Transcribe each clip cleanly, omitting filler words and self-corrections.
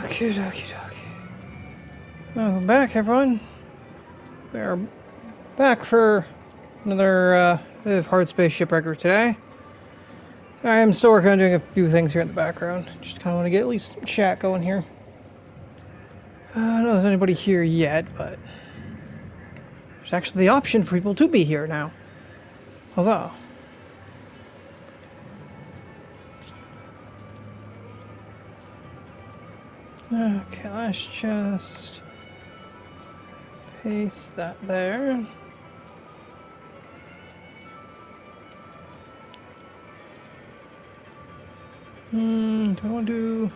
Okie dokie dokie. Welcome back, everyone. We're back for another hardspace shipwrecker today. I am still working on doing a few things here in the background. Just kind of want to get at least some chat going here. I don't know if there's anybody here yet, but there's actually the option for people to be here now. Huzzah. Okay, let's just paste that there. Do I want to do...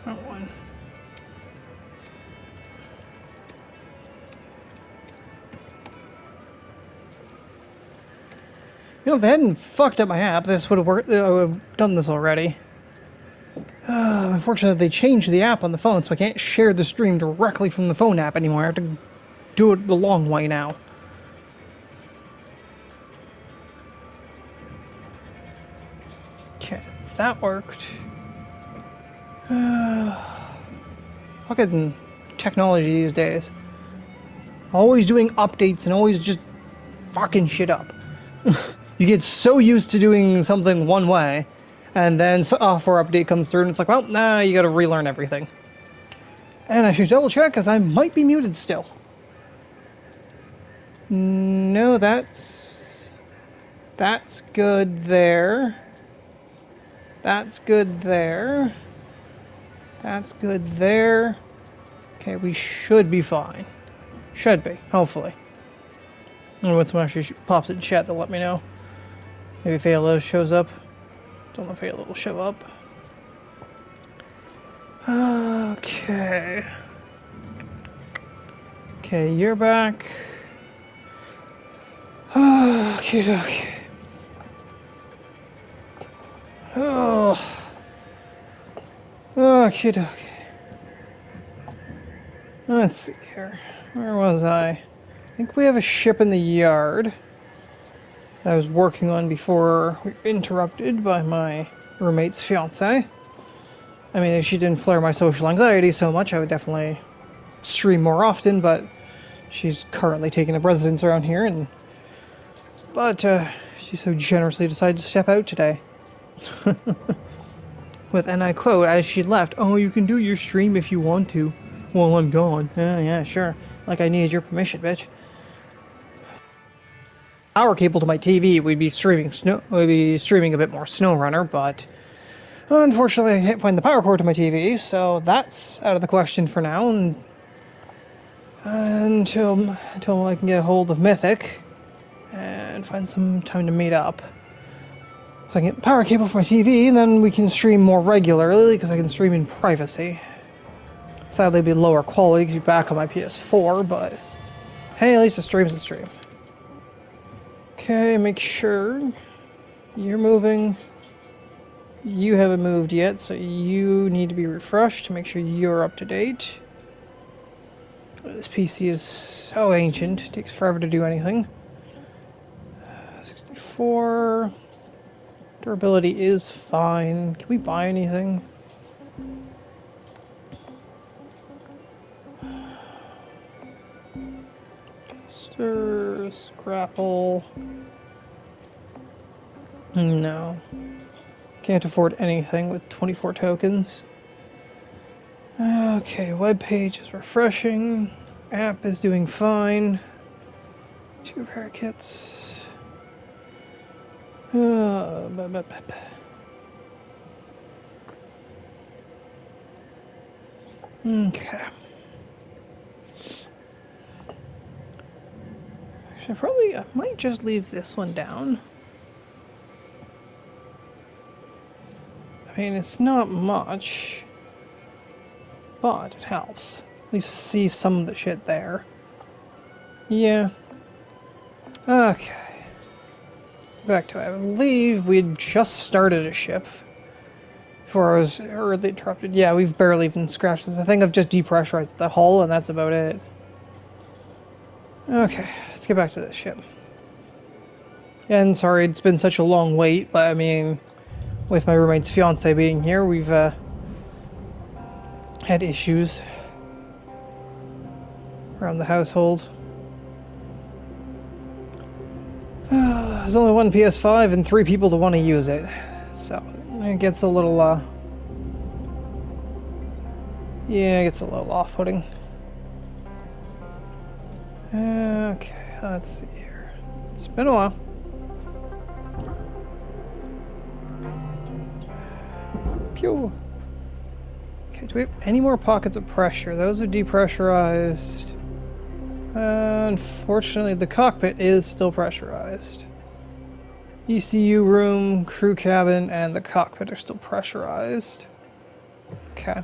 That one. You know, if they hadn't fucked up my app, this would have worked. I would have done this already. Unfortunately, they changed the app on the phone, so I can't share the stream directly from the phone app anymore. I have to do it the long way now. Okay, that worked. Fucking technology these days. Always doing updates and always just fucking shit up. You get so used to doing something one way, and then software update comes through and it's like, well, nah, you gotta relearn everything. And I should double check, because I might be muted still. No, that's good there. That's good there. That's good there. Okay, we should be fine. Should be, hopefully. And when someone actually pops in chat, they'll let me know. Maybe Halo shows up. Don't know if Halo will show up. Okay. Okay, you're back. Okay, okay. Oh. Okay, okay. Let's see here. Where was I? I think we have a ship in the yard that I was working on before we were interrupted by my roommate's fiance. I mean, if she didn't flare my social anxiety so much, I would definitely stream more often, but she's currently taking up residence around here, but she so generously decided to step out today. And I quote, as she left, "Oh, you can do your stream if you want to while I'm gone." Yeah, sure. Like I needed your permission, bitch. Power cable to my TV, we'd be streaming a bit more SnowRunner, but unfortunately I can't find the power cord to my TV, so that's out of the question for now, and until I can get a hold of Mythic and find some time to meet up. So I can get power cable for my TV, and then we can stream more regularly, because I can stream in privacy. Sadly, it'd be lower quality, because you're back on my PS4, but hey, at least the stream's a stream. Okay, make sure you're moving. You haven't moved yet, so you need to be refreshed to make sure you're up to date. This PC is so ancient, it takes forever to do anything. 64... Durability is fine. Can we buy anything? Grapple. No. Can't afford anything with 24 tokens. Okay, web page is refreshing. App is doing fine. 2 repair kits. Okay. I might just leave this one down. I mean, it's not much, but it helps. At least see some of the shit there. Yeah. Okay. Back to it. I believe we'd just started a ship before I was rudely interrupted. Yeah, we've barely even scratched this. I think I've just depressurized the hull, and that's about it. Okay, let's get back to this ship. And sorry, it's been such a long wait, but I mean, with my roommate's fiance being here, we've had issues around the household. There's only one PS5 and 3 people that want to use it, so it gets a little, yeah, it gets a little off-putting. Okay, let's see here. It's been a while. Pew! Okay, do we have any more pockets of pressure? Those are depressurized. Unfortunately, the cockpit is still pressurized. ECU room, crew cabin, and the cockpit are still pressurized. Okay.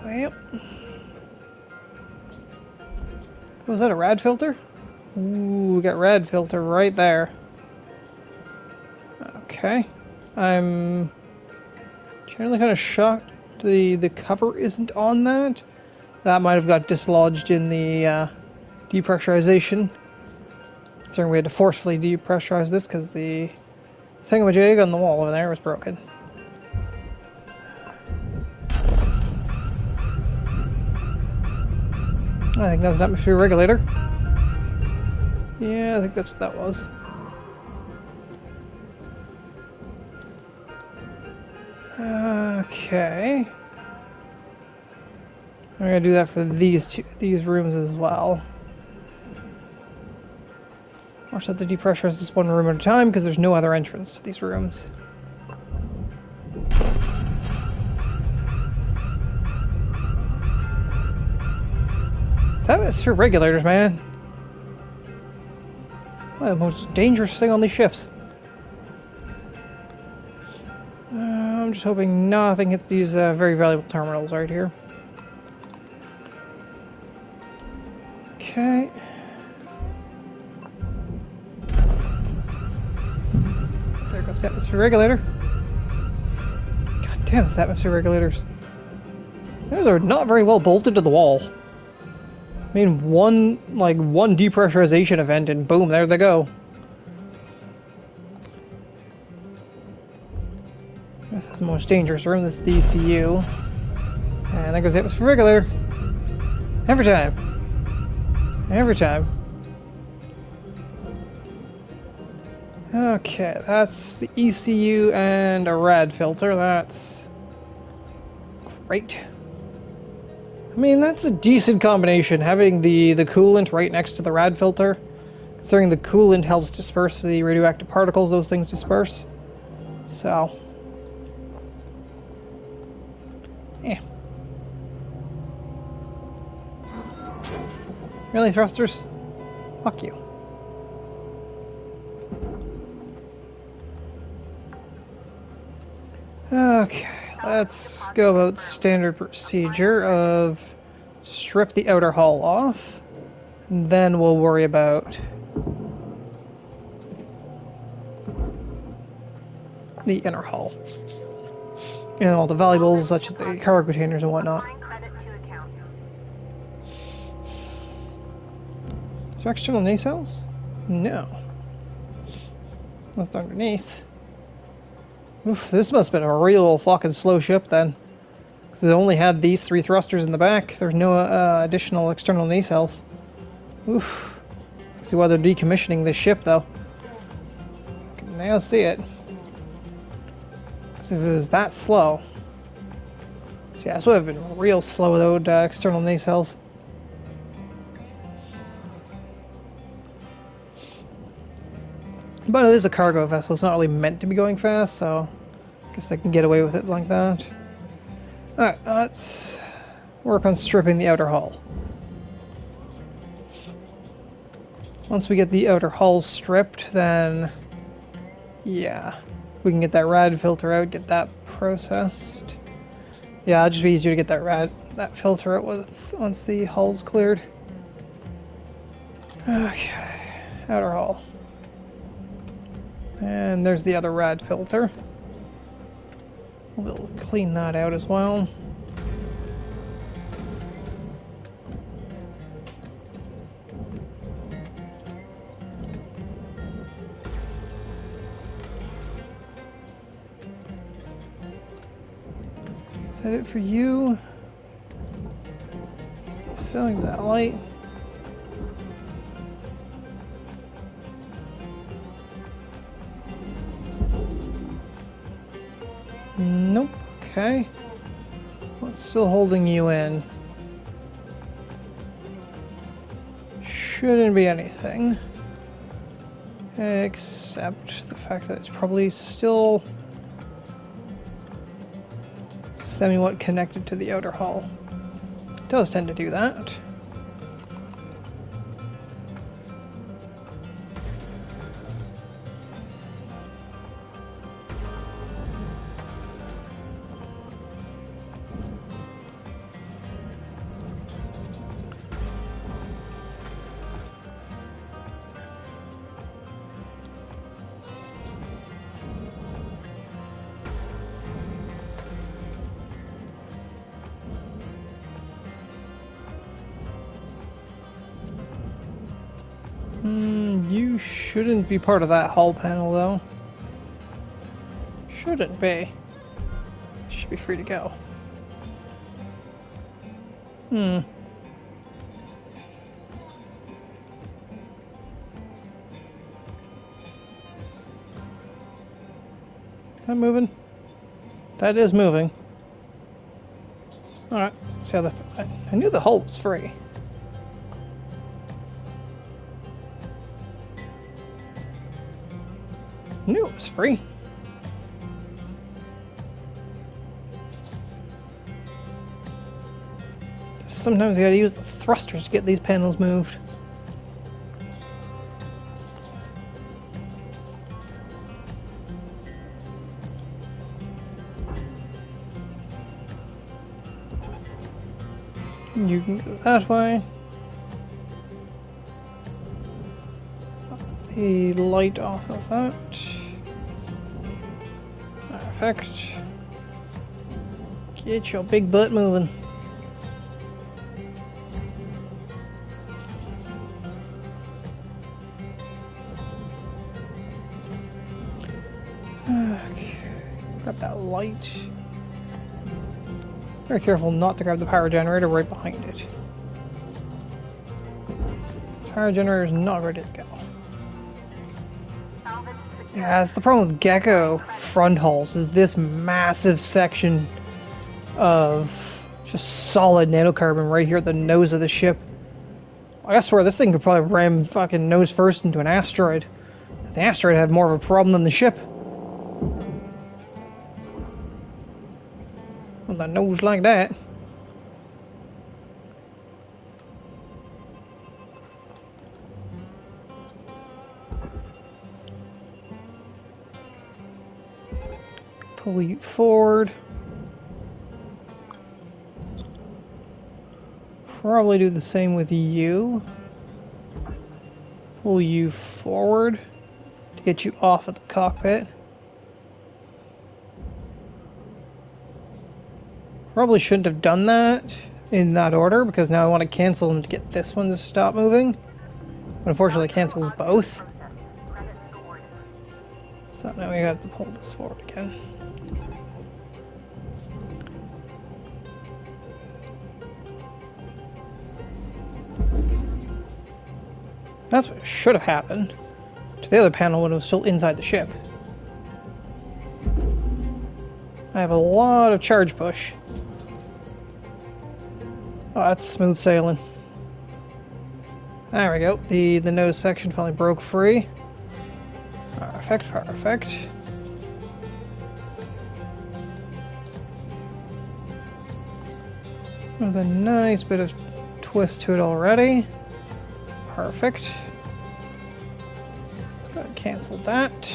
Yep. Was that a rad filter? Ooh, we got rad filter right there. Okay. I'm generally kind of shocked the cover isn't on that. That might have got dislodged in the depressurization. Considering we had to forcefully depressurize this because the thingamajig on the wall over there was broken. I think that was an atmosphere regulator. Yeah, I think that's what that was. Okay. I'm gonna do that for these rooms as well. Watch that to depressurize this one room at a time because there's no other entrance to these rooms. Atmosphere regulators, man. One of the most dangerous thing on these ships. I'm just hoping nothing hits these very valuable terminals right here. Okay. There goes the atmosphere regulator. God damn, those atmosphere regulators. Those are not very well bolted to the wall. I mean, one depressurization event and boom, there they go. This is the most dangerous room. This is the ECU. And there goes the atmosphere regulator. Every time. Every time. Okay, that's the ECU and a rad filter. That's great. I mean, that's a decent combination, having the coolant right next to the rad filter. Considering the coolant helps disperse the radioactive particles, those things disperse. So, yeah. Really, thrusters? Fuck you. Okay, let's go about standard procedure of strip the outer hull off, and then we'll worry about the inner hull and all the valuables such as the cargo containers and whatnot. Is there external nacelles? No. What's underneath? Oof, this must have been a real fucking slow ship then. Because it only had these 3 thrusters in the back. There's no additional external nacelles. Oof. See why they're decommissioning this ship though. I can now see it. Because if it was that slow. Yeah, this would have been real slow without external nacelles. But it is a cargo vessel, it's not really meant to be going fast, so I guess I can get away with it like that. Alright, let's work on stripping the outer hull. Once we get the outer hull stripped, then yeah, we can get that rad filter out, get that processed. Yeah, it'll just be easier to get that filter out once the hull's cleared. Okay, outer hull. And there's the other rad filter. We'll clean that out as well. Is that it for you? Selling that light. Nope. Okay. What's still holding you in? Shouldn't be anything. Except the fact that it's probably still somewhat connected to the outer hull. It does tend to do that. You shouldn't be part of that hull panel, though. Shouldn't be. Should be free to go. Is that moving? That is moving. Alright, see how I knew the hull was free. Knew it was free. Sometimes you gotta use the thrusters to get these panels moved. You can go that way. The light off of that. Perfect. Get your big butt moving. Okay. Grab that light. Very careful not to grab the power generator right behind it. The power generator is not ready to go. Yeah, it's the problem with Gecko front hulls is this massive section of just solid nanocarbon right here at the nose of the ship. I swear this thing could probably ram fucking nose first into an asteroid. The asteroid had more of a problem than the ship. With a nose like that. Pull you forward. Probably do the same with you. Pull you forward to get you off of the cockpit. Probably shouldn't have done that in that order because now I want to cancel them to get this one to stop moving. But unfortunately it cancels both. So now we have to pull this forward again. That's what should have happened to the other panel when it was still inside the ship. I have a lot of charge push. Oh, that's smooth sailing. There we go. The nose section finally broke free. Perfect, perfect. With a nice bit of twist to it already. Perfect. Cancel that.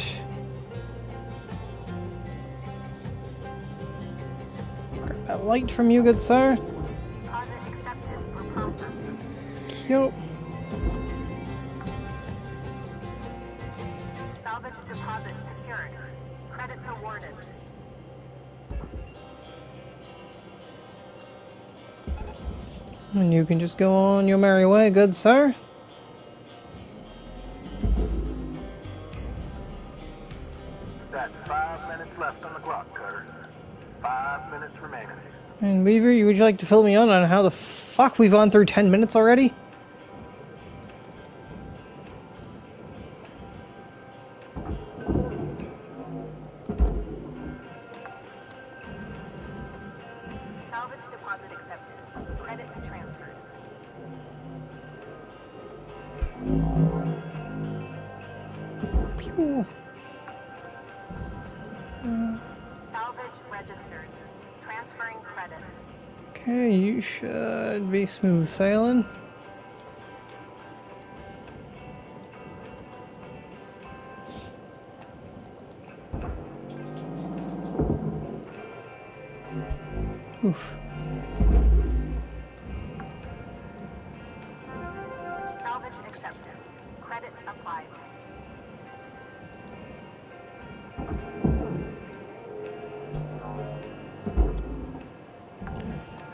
Grab that light from you, good sir. Deposit accepted for processing. Cute. Salvage deposit secured. Credits awarded. And you can just go on your merry way, good sir. That's 5 minutes left on the clock, Cutter. 5 minutes remaining. And Weaver, would you like to fill me in on how the fuck we've gone through 10 minutes already? Salvage deposit accepted. Credits transferred. Pew. Salvage registered. Transferring credits. Okay, you should be smooth sailing. Oof. Salvage accepted. Credit applied.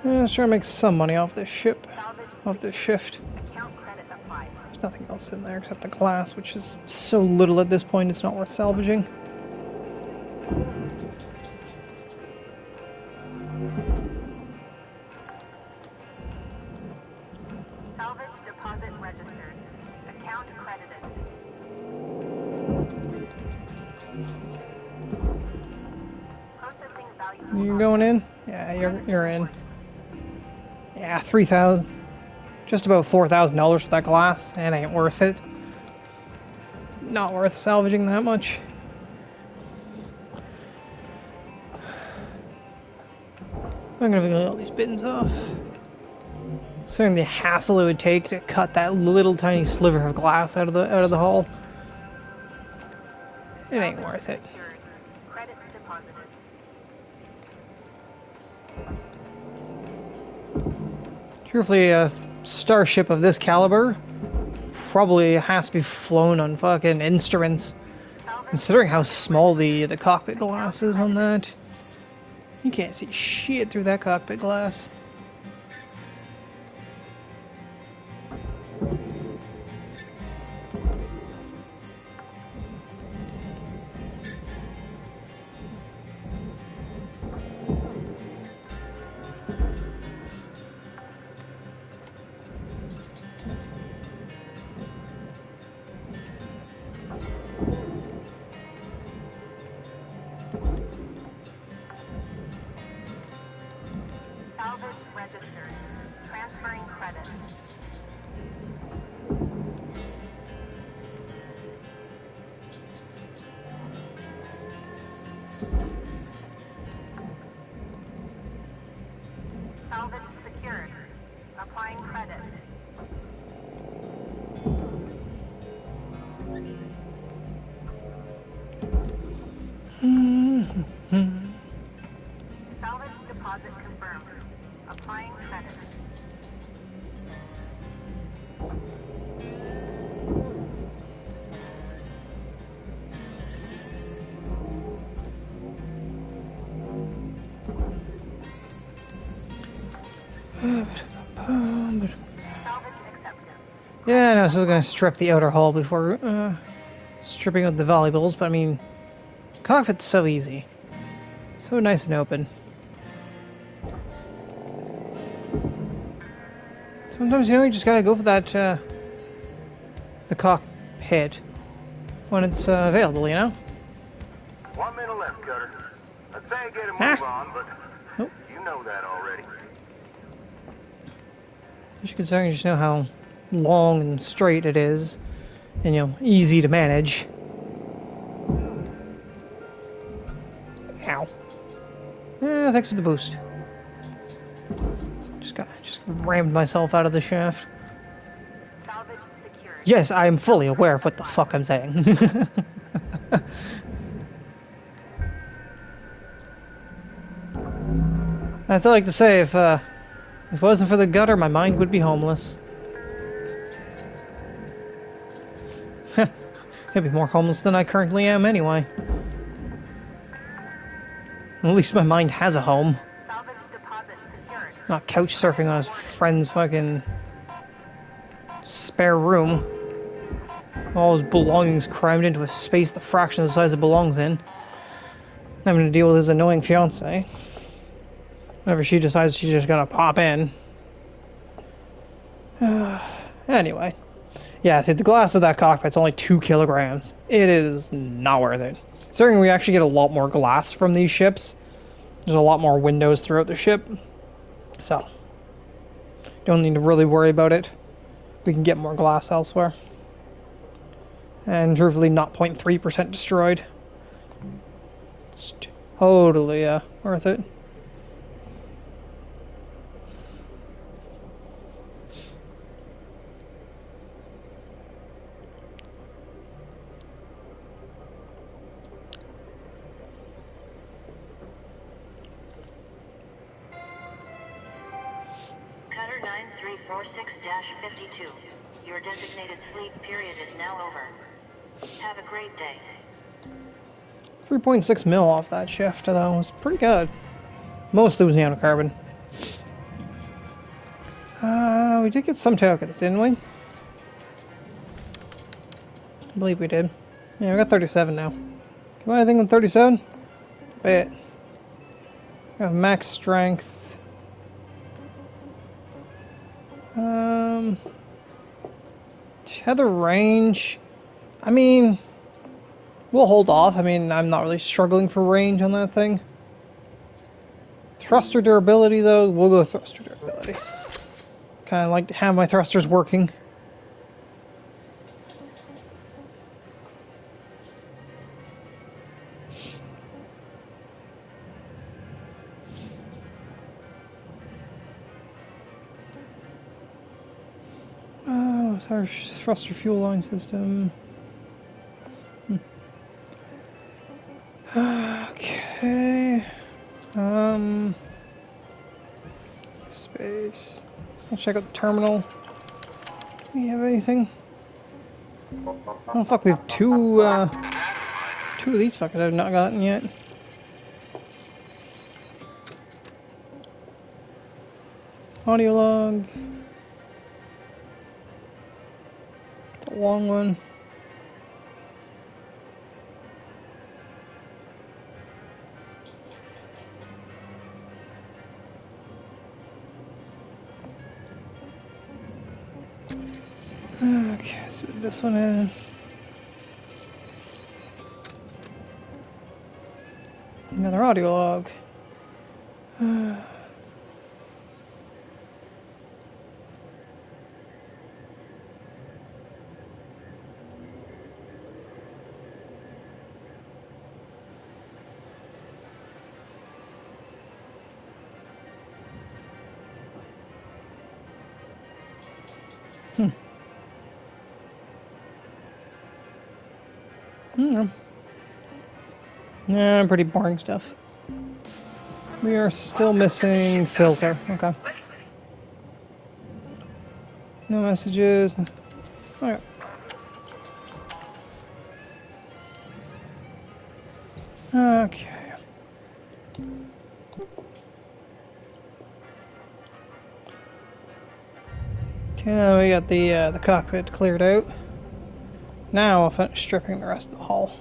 Let's try to make some money off this ship, Salvage off this shift. account credit applied. There's nothing else in there except the glass, which is so little at this point it's not worth salvaging. Salvage deposit registered. Account credited. Processing value. You going in? Yeah, you're in. Yeah, 3,000. Just about $4,000 for that glass. It ain't worth it. Not worth salvaging that much. I'm gonna get all these bins off. Considering the hassle it would take to cut that little tiny sliver of glass out of the hull, it ain't worth it. Secured. Credits deposited. Truthfully, a starship of this caliber probably has to be flown on fucking instruments. Salvage Considering how small the cockpit glass is on that, you can't see shit through that cockpit glass. salvage registered. Transferring credits. Salvage secured. Applying credit. Salvage deposit confirmed. Applying credit. Salvage accepted. Yeah, no, so I was going to strip the outer hull before stripping out the valuables, but I mean, cockpit's so easy. So nice and open. Sometimes, you just gotta go for that, the cockpit when it's available, 1 minute left, Cutter. I'd say get a move Ah. on, but Nope. you know that already. You should consider just know how long and straight it is, and easy to manage. Ow. Thanks for the boost. Just rammed myself out of the shaft. Salvage secured. Yes, I am fully aware of what the fuck I'm saying. I still like to say, if it wasn't for the gutter, my mind would be homeless. I'd be more homeless than I currently am anyway. At least my mind has a home. Salvage deposit secured. Not couch surfing on his friend's fucking spare room. All his belongings crammed into a space the fraction of the size it belongs in. Having to deal with his annoying fiance. Whenever she decides she's just gonna pop in. Anyway. Yeah, see, the glass of that cockpit's only 2 kilograms. It is not worth it. Considering we actually get a lot more glass from these ships. There's a lot more windows throughout the ship. So, don't need to really worry about it. We can get more glass elsewhere. And truthfully, not 0.3% destroyed. It's totally worth it. Cutter 9346-52. Your designated sleep period is now over. Have a great day. 3.6 mil off that shift, though, was pretty good. Mostly was nanocarbon. We did get some tokens, didn't we? I believe we did. Yeah, we got 37 now. Can we buy anything with 37? Bet. We have max strength. Tether range. I mean, we'll hold off. I mean, I'm not really struggling for range on that thing. Thruster durability, though, we'll go with thruster durability. Kind of like to have my thrusters working. Oh, it's our thruster fuel line system. Okay. Space. Let's check out the terminal. Do we have anything? Oh fuck, we have two of these fuckers I've not gotten yet. Audio log. It's a long one. Okay, let's see what this one is. Another audio log. Yeah, pretty boring stuff. We are still missing filter. Okay. No messages. Okay. Okay. Okay, we got the cockpit cleared out. Now I'll finish stripping the rest of the hull.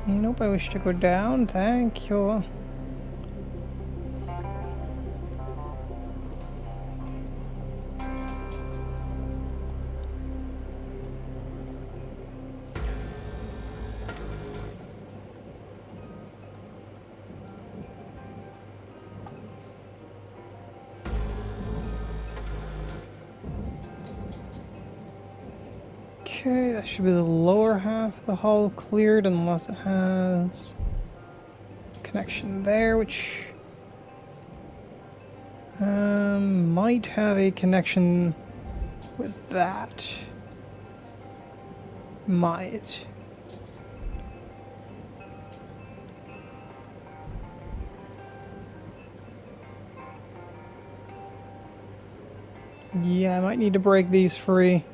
Nope, I wish to go down. Thank you. Okay, that should be the lower half of the hull cleared unless it has connection there, which might have a connection with that. Might. Yeah, I might need to break these free.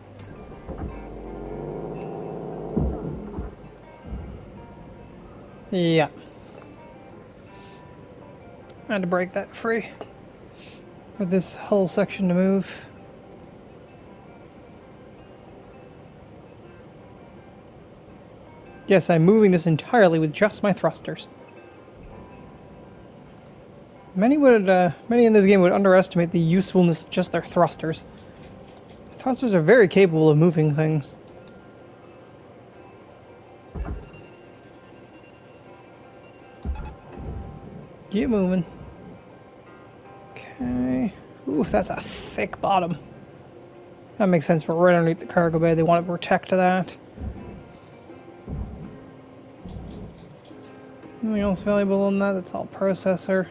Yeah. I had to break that free for this hull section to move. Yes, I'm moving this entirely with just my thrusters. Many in this game would underestimate the usefulness of just their thrusters. Thrusters are very capable of moving things. Keep moving. Okay. Oof, that's a thick bottom. That makes sense, but right underneath the cargo bay, they want to protect that. Anything else valuable in that? That's all processor.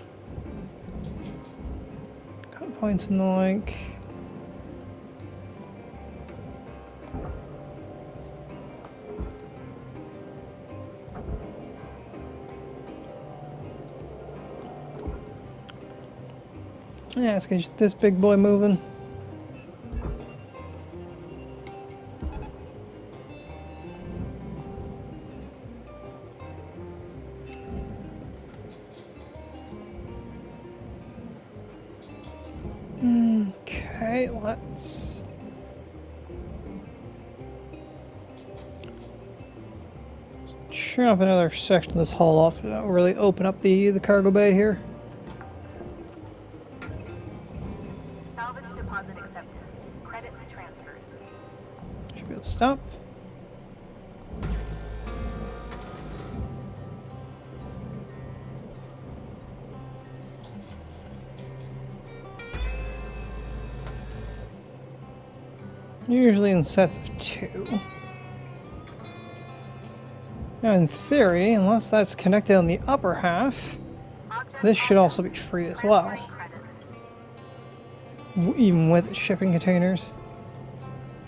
Cut points and the like. Yeah, let's get this big boy moving. Okay, let's trim up another section of this hull off to really open up the cargo bay here. Salvage deposit accepted. Credits transferred. Should be able to stop. Usually in sets of 2. Now in theory, unless that's connected on the upper half, this should also be free as well. Even with shipping containers.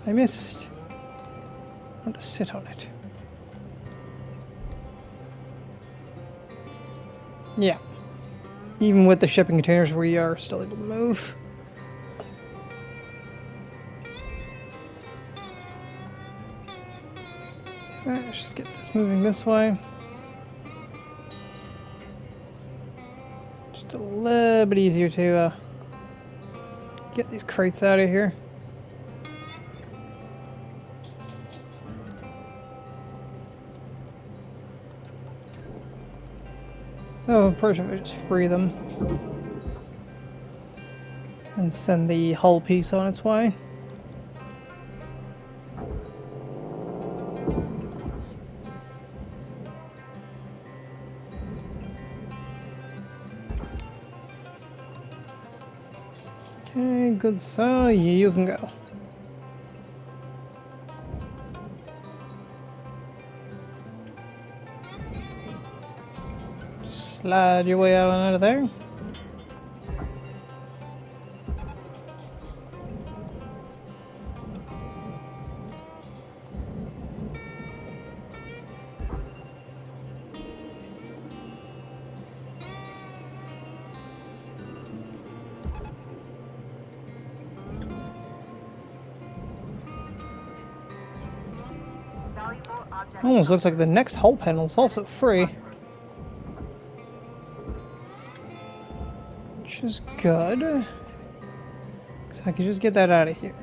I missed. I want to sit on it. Yeah. Even with the shipping containers, we are still able to move. Alright, let's just get this moving this way. Just a little bit easier to get these crates out of here. Oh, of course, if I just free them and send the hull piece on its way. Okay, good, so you can go. Just slide your way out and out of there. Almost looks like the next hull panel is also free. Which is good. So I can just get that out of here.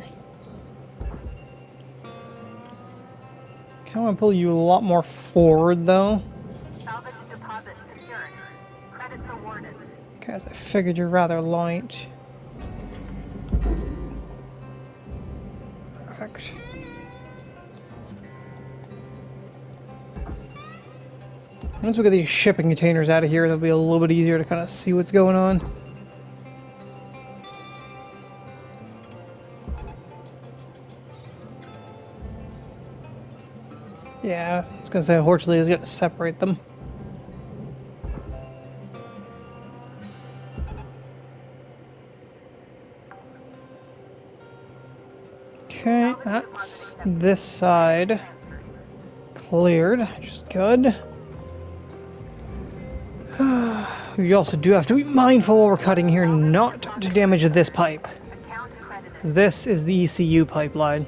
I want to pull you a lot more forward though. Salvage deposit secured. Credits awarded. Guys, I figured you're rather light. Perfect. Once we get these shipping containers out of here, it'll be a little bit easier to kind of see what's going on. Yeah, I was gonna say, unfortunately, it's gonna separate them. Okay, that's this side cleared, which is good. We also do have to be mindful while we're cutting here not to damage this pipe. Account credited. This is the ECU pipeline.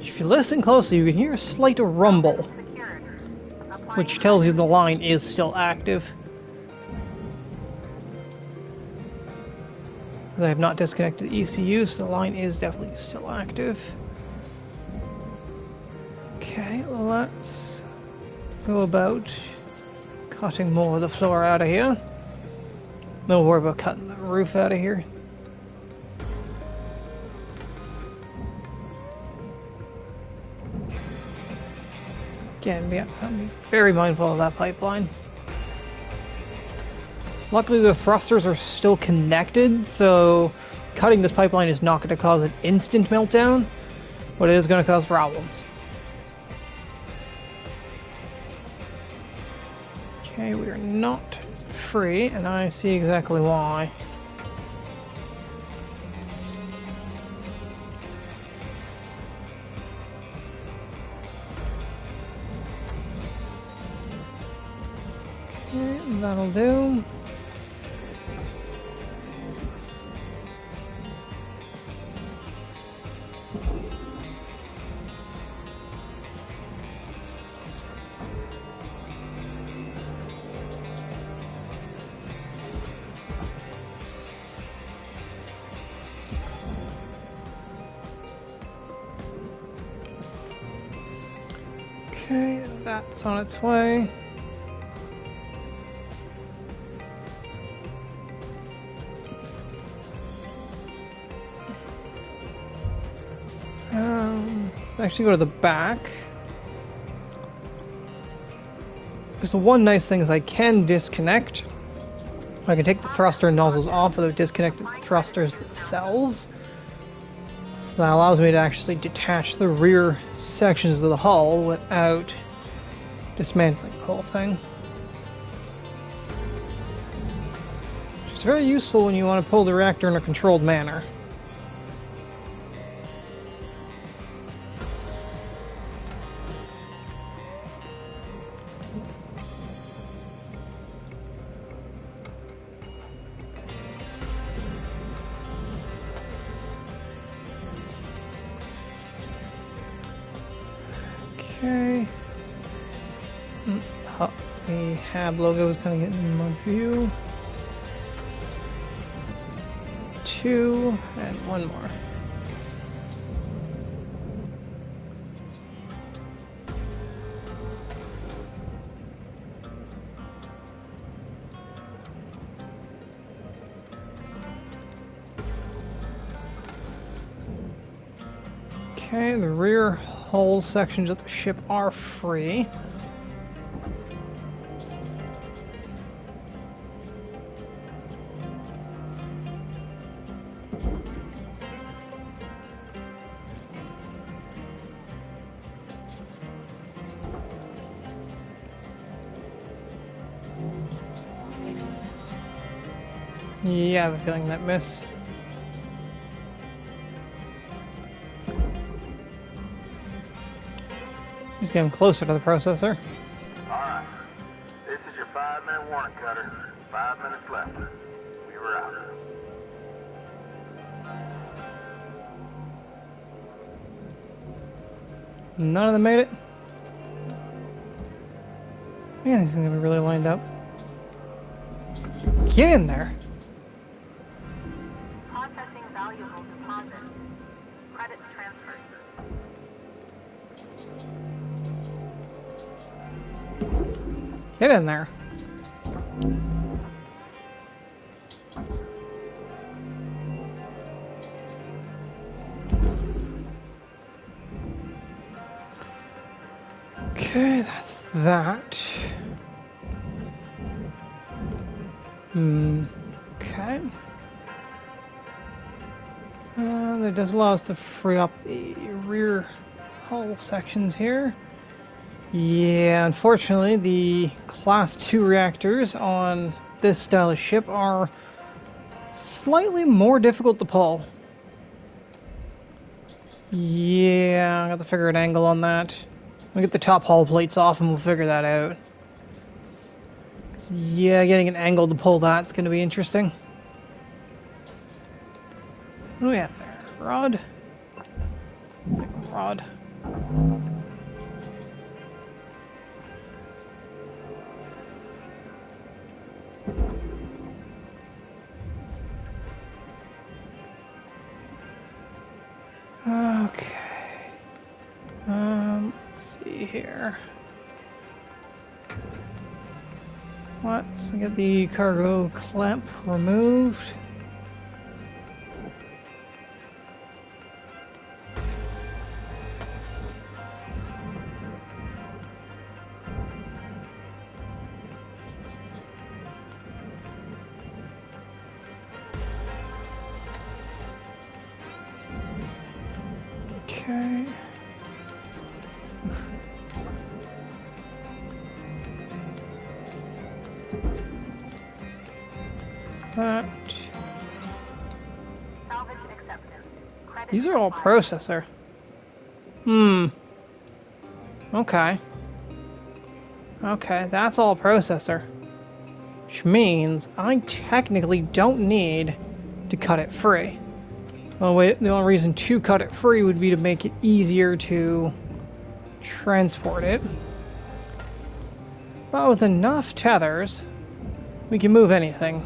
If you listen closely, you can hear a slight rumble, Secured. Applying which tells you the line is still active. I have not disconnected the ECU, so the line is definitely still active. Okay, let's go about cutting more of the floor out of here. No worry about cutting the roof out of here. Again, be very mindful of that pipeline. Luckily, the thrusters are still connected, so cutting this pipeline is not going to cause an instant meltdown, but it is going to cause problems. Okay, we are not free, and I see exactly why. Okay, that'll do. Okay, that's on its way. Actually go to the back. Because the one nice thing is I can disconnect. I can take the thruster nozzles off without disconnecting the thrusters themselves. So that allows me to actually detach the rear sections of the hull without dismantling the whole thing. Which is very useful when you want to pull the reactor in a controlled manner. Okay. The HAB logo is kind of getting in my view. 2 and 1 more. Okay, the rear hull sections of the ship are free. Yeah, I have a feeling that miss. Just getting closer to the processor. Alright. This is your 5-minute warning cutter. 5 minutes left. We were out. None of them made it. Yeah, these are gonna be really lined up. Get in there. processing valuable deposit. Credits transferred. Get in there. Okay, that's that. Okay. That does allow us to free up the rear hull sections here. Yeah, unfortunately, the Class 2 reactors on this style of ship are slightly more difficult to pull. Yeah, I got to figure an angle on that. We'll get the top hull plates off and we'll figure that out. Yeah, getting an angle to pull that's going to be interesting. What do we have there? Rod? Rod. Okay. Let's see here. Let's get the cargo clamp removed. Okay. That. Salvage accepted. Credit These are all required. processor. Okay. Okay, that's all processor. Which means I technically don't need to cut it free. Well, wait, the only reason to cut it free would be to make it easier to transport it. But with enough tethers, we can move anything.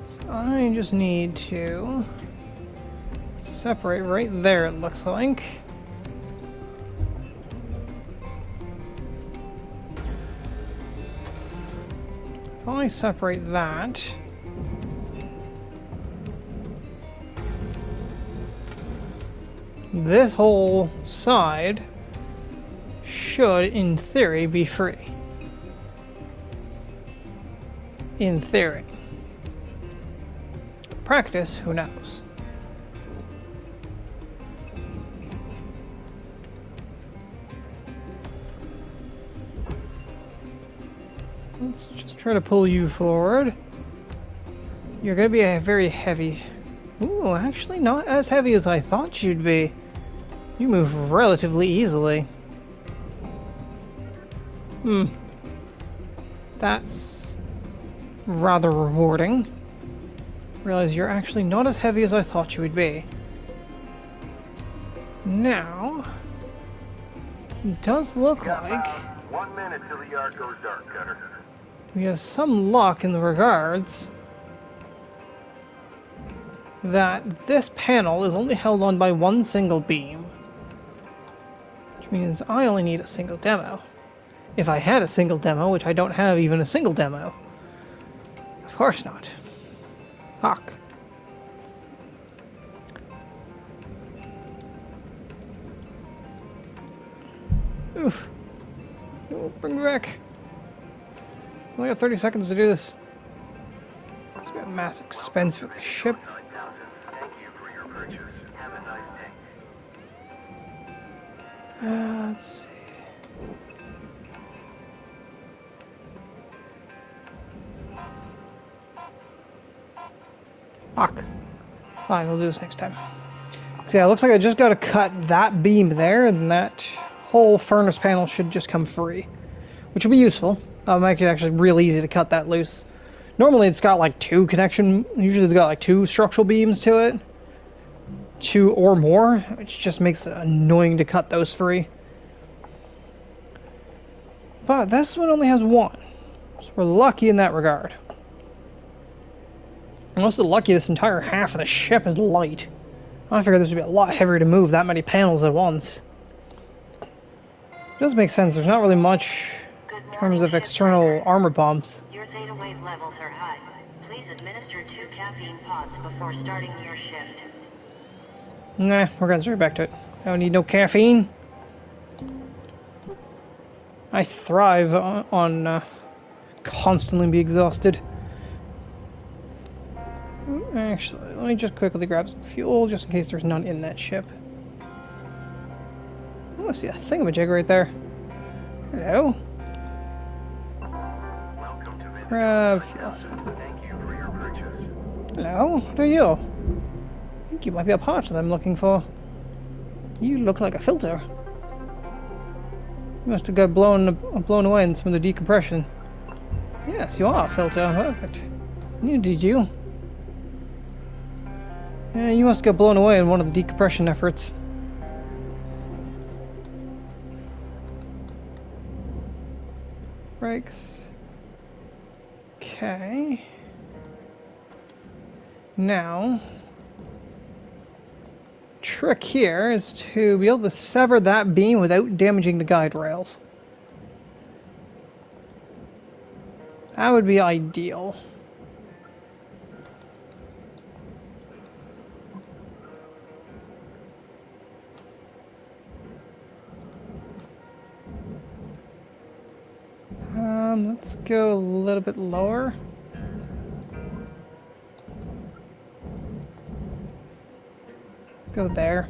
So I just need to separate right there, it looks like. If I separate that, this whole side should, in theory, be free. In theory. Practice, who knows? Let's just try to pull you forward. You're going to be a very heavy... Ooh, actually not as heavy as I thought you'd be. You move relatively easily. That's rather rewarding. Realize you're actually not as heavy as I thought you would be. Now, it does look like 1 minute till the yard goes dark, Cutter. we have some luck in the regards that this panel is only held on by one single beam. Which means I only need a single demo. If I had a single demo, which I don't have even a single demo. Of course not. Fuck. Oof. Oh, bring me back. Only got 30 seconds to do this. It's got mass expense for the ship. 9,000. Thank you for your purchase. Have a nice day. Let's see. Fuck. Fine, we'll do this next time. So yeah, it looks like I just gotta cut that beam there, and that whole furnace panel should just come free. Which will be useful. Make it actually real easy to cut that loose. Normally it's got like usually it's got like 2 structural beams to it. 2 or more, which just makes it annoying to cut those free. But this one only has 1. So we're lucky in that regard. I'm also lucky this entire half of the ship is light. I figured this would be a lot heavier to move that many panels at once. It does make sense, there's not really much in terms of external armor bombs. Your theta wave levels are high. Please administer 2 caffeine pods before starting your shift. Nah, we're going straight back to it. I don't need no caffeine. I thrive on constantly be exhausted. Actually, let me just quickly grab some fuel, just in case there's none in that ship. Oh, I see a thingamajig right there. Hello? Welcome to Vintage Grab Automotive fuel. House. Thank you for your purchase. Hello? What are you? I think you might be a part that I'm looking for. You look like a filter. You must have got blown away in some of the decompression. Yes, you are a filter. Perfect. Neither did you. Yeah, you must have got blown away in one of the decompression efforts. Brakes. Okay. Now, trick here is to be able to sever that beam without damaging the guide rails. That would be ideal. Let's go a little bit lower. Let's go there.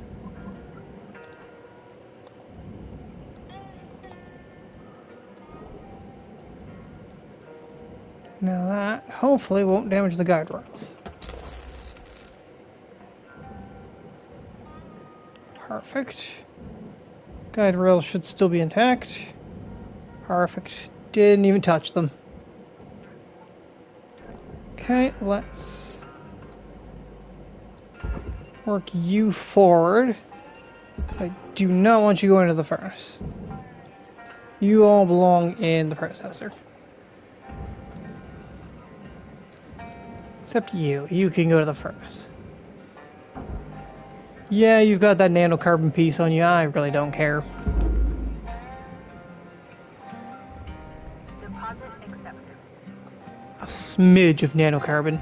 Now that hopefully won't damage the guide rails. Perfect. Guide rails should still be intact. Perfect. Didn't even touch them. Okay, let's work you forward. Because I do not want you going to the furnace. You all belong in the processor. Except you. You can go to the furnace. Yeah, you've got that nanocarbon piece on you. I really don't care. Deposit accepted. A smidge of nanocarbon.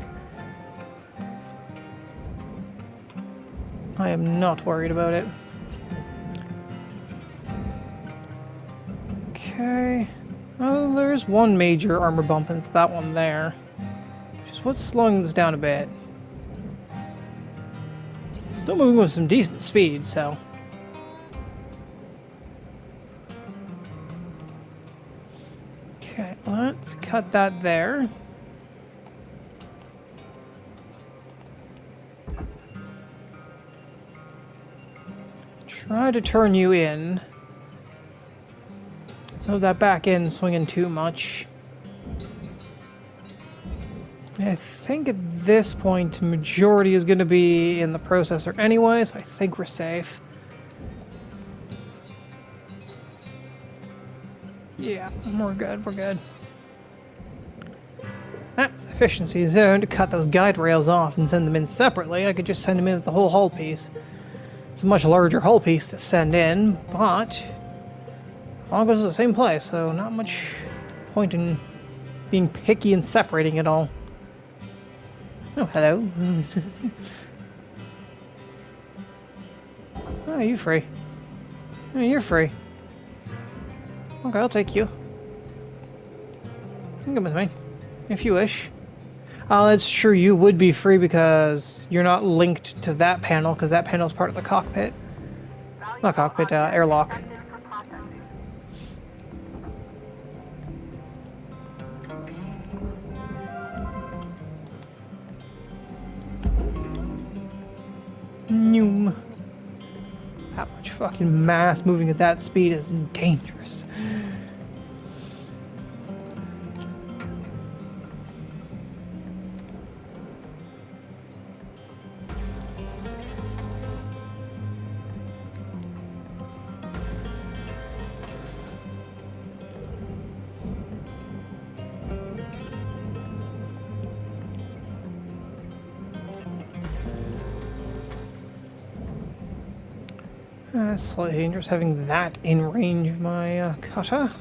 I am not worried about it. Okay. Oh, there's one major armor bump, and it's that one there. Which is what's slowing this down a bit. Still moving with some decent speed, so. Okay, let's cut that there. Try to turn you in. Move that back end swinging too much. I think at this point, majority is going to be in the processor anyway, so I think we're safe. Yeah, we're good, we're good. That's efficiency zone to cut those guide rails off and send them in separately. I could just send them in with the whole hull piece. It's a much larger hull piece to send in, but all goes to the same place, so not much point in being picky and separating it all. Oh, hello. Oh, you free. Oh, you're free. Okay, I'll take you. You can come with me, if you wish. That's true, you would be free because you're not linked to that panel, because that panel is part of the cockpit. Not cockpit, airlock. Accepted for processing. Noom. That much fucking mass moving at that speed is dangerous. Slightly dangerous having that in range of my cutter.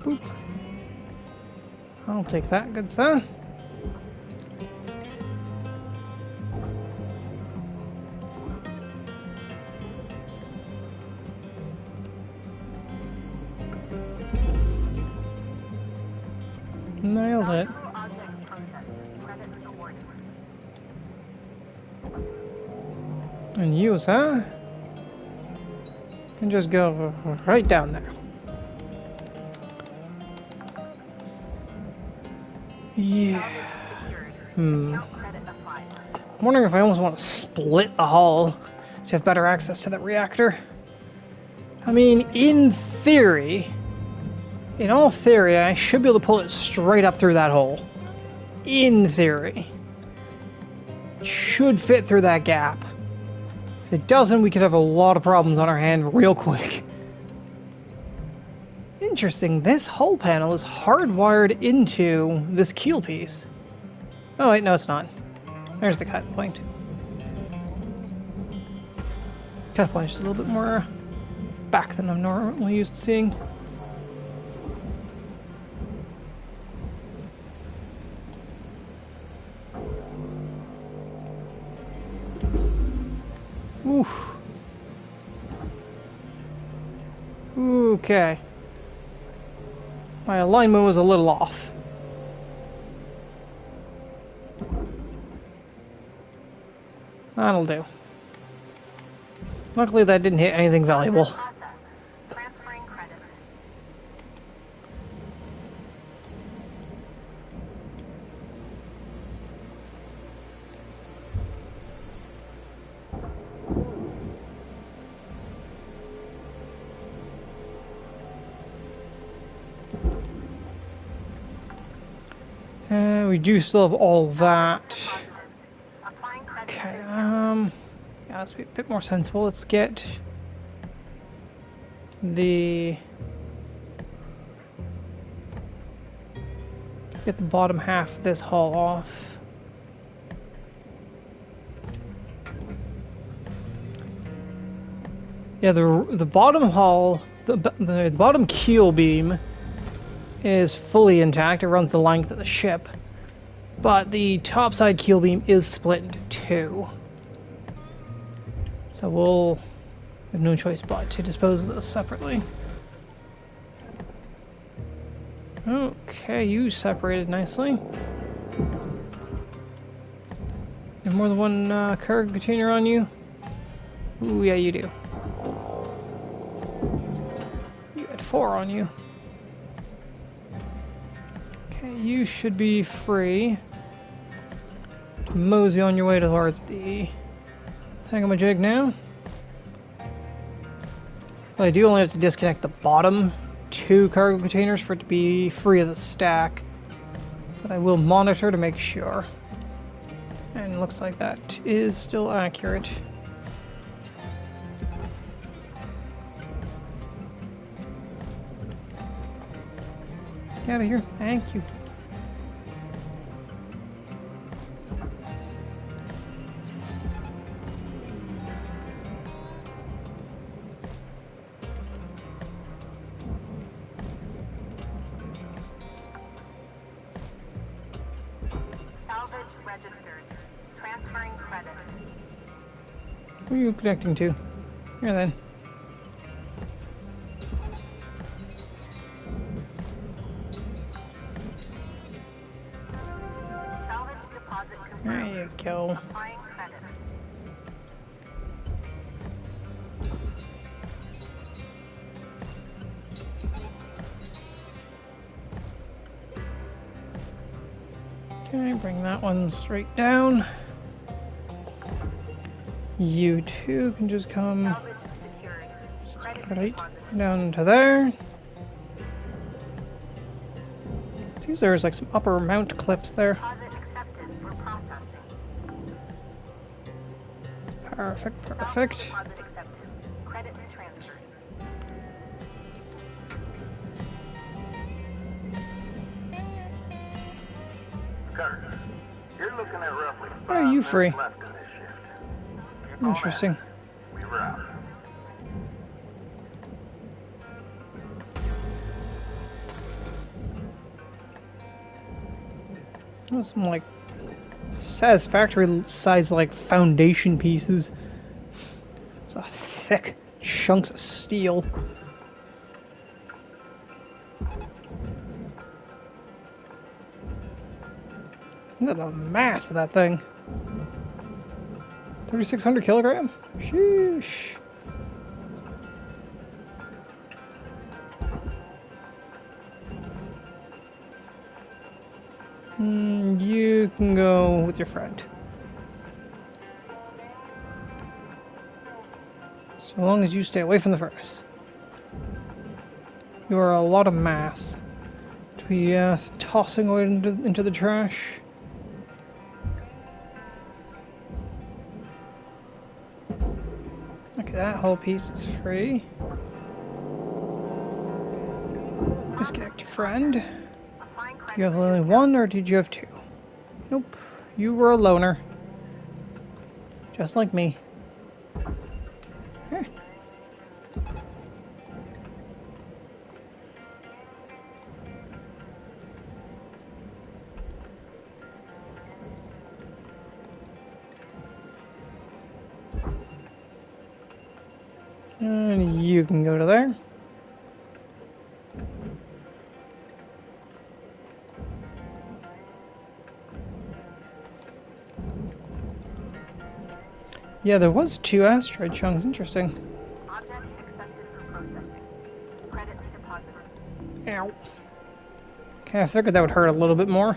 Boop. I'll take that, good sir. Nailed it. Object processed. Credits awarded. And you, sir, can just go right down there. Yeah. No credit applied. I'm wondering if I almost want to split the hull to have better access to that reactor. I mean, in all theory, I should be able to pull it straight up through that hole. In theory. It should fit through that gap. If it doesn't, we could have a lot of problems on our hand real quick. Interesting, this hull panel is hardwired into this keel piece. Oh wait, no it's not. There's the cut point. Cut point is a little bit more back than I'm normally used to seeing. Oof. Okay. My alignment was a little off. That'll do. Luckily that didn't hit anything valuable. Process. Transferring credits. We do still have all that. Applying credits. Okay, yeah, let's be a bit more sensible. Let's get the bottom half of this hull off. Yeah, the bottom hull, the bottom keel beam is fully intact. It runs the length of the ship. But the topside keel beam is split into two. So we'll have no choice but to dispose of those separately. Okay, you separated nicely. You have more than one cargo container on you? Ooh, yeah, you do. You had 4 on you. Okay, you should be free to mosey on your way towards the thingamajig now. Well, I do only have to disconnect the bottom 2 cargo containers for it to be free of the stack, but I will monitor to make sure. And it looks like that is still accurate. Get out of here. Thank you. Salvage registered. Transferring credits. Who are you connecting to? Here then. Salvage deposit confirmed. There you go. Applying credits. Okay, bring that one straight down. You two can just come Salvage secured. Credit right deposit. down to there. Seems there's like some upper mount clips there. Deposit accepted for processing. Perfect, Salvage perfect. deposit accepted. Credit transferred. Cutter, you're looking at roughly Oh, 5 you minutes free. left in this shift. Keep on Interesting. at it. We were out. Some like satisfactory size like foundation pieces. It's a thick chunks of steel. Look at the mass of that thing. 3,600 kilogram? Sheesh. You can go with your friend. So long as you stay away from the furnace. You are a lot of mass to be tossing away into the trash. Okay, that whole piece is free. Disconnect your friend. Do you have only one or did you have two? Nope. You were a loner. Just like me. Here. And you can go to there. Yeah, there was 2 asteroid chunks. Interesting. Object accepted for processing. Credits deposited. Ow. Okay, I figured that would hurt a little bit more.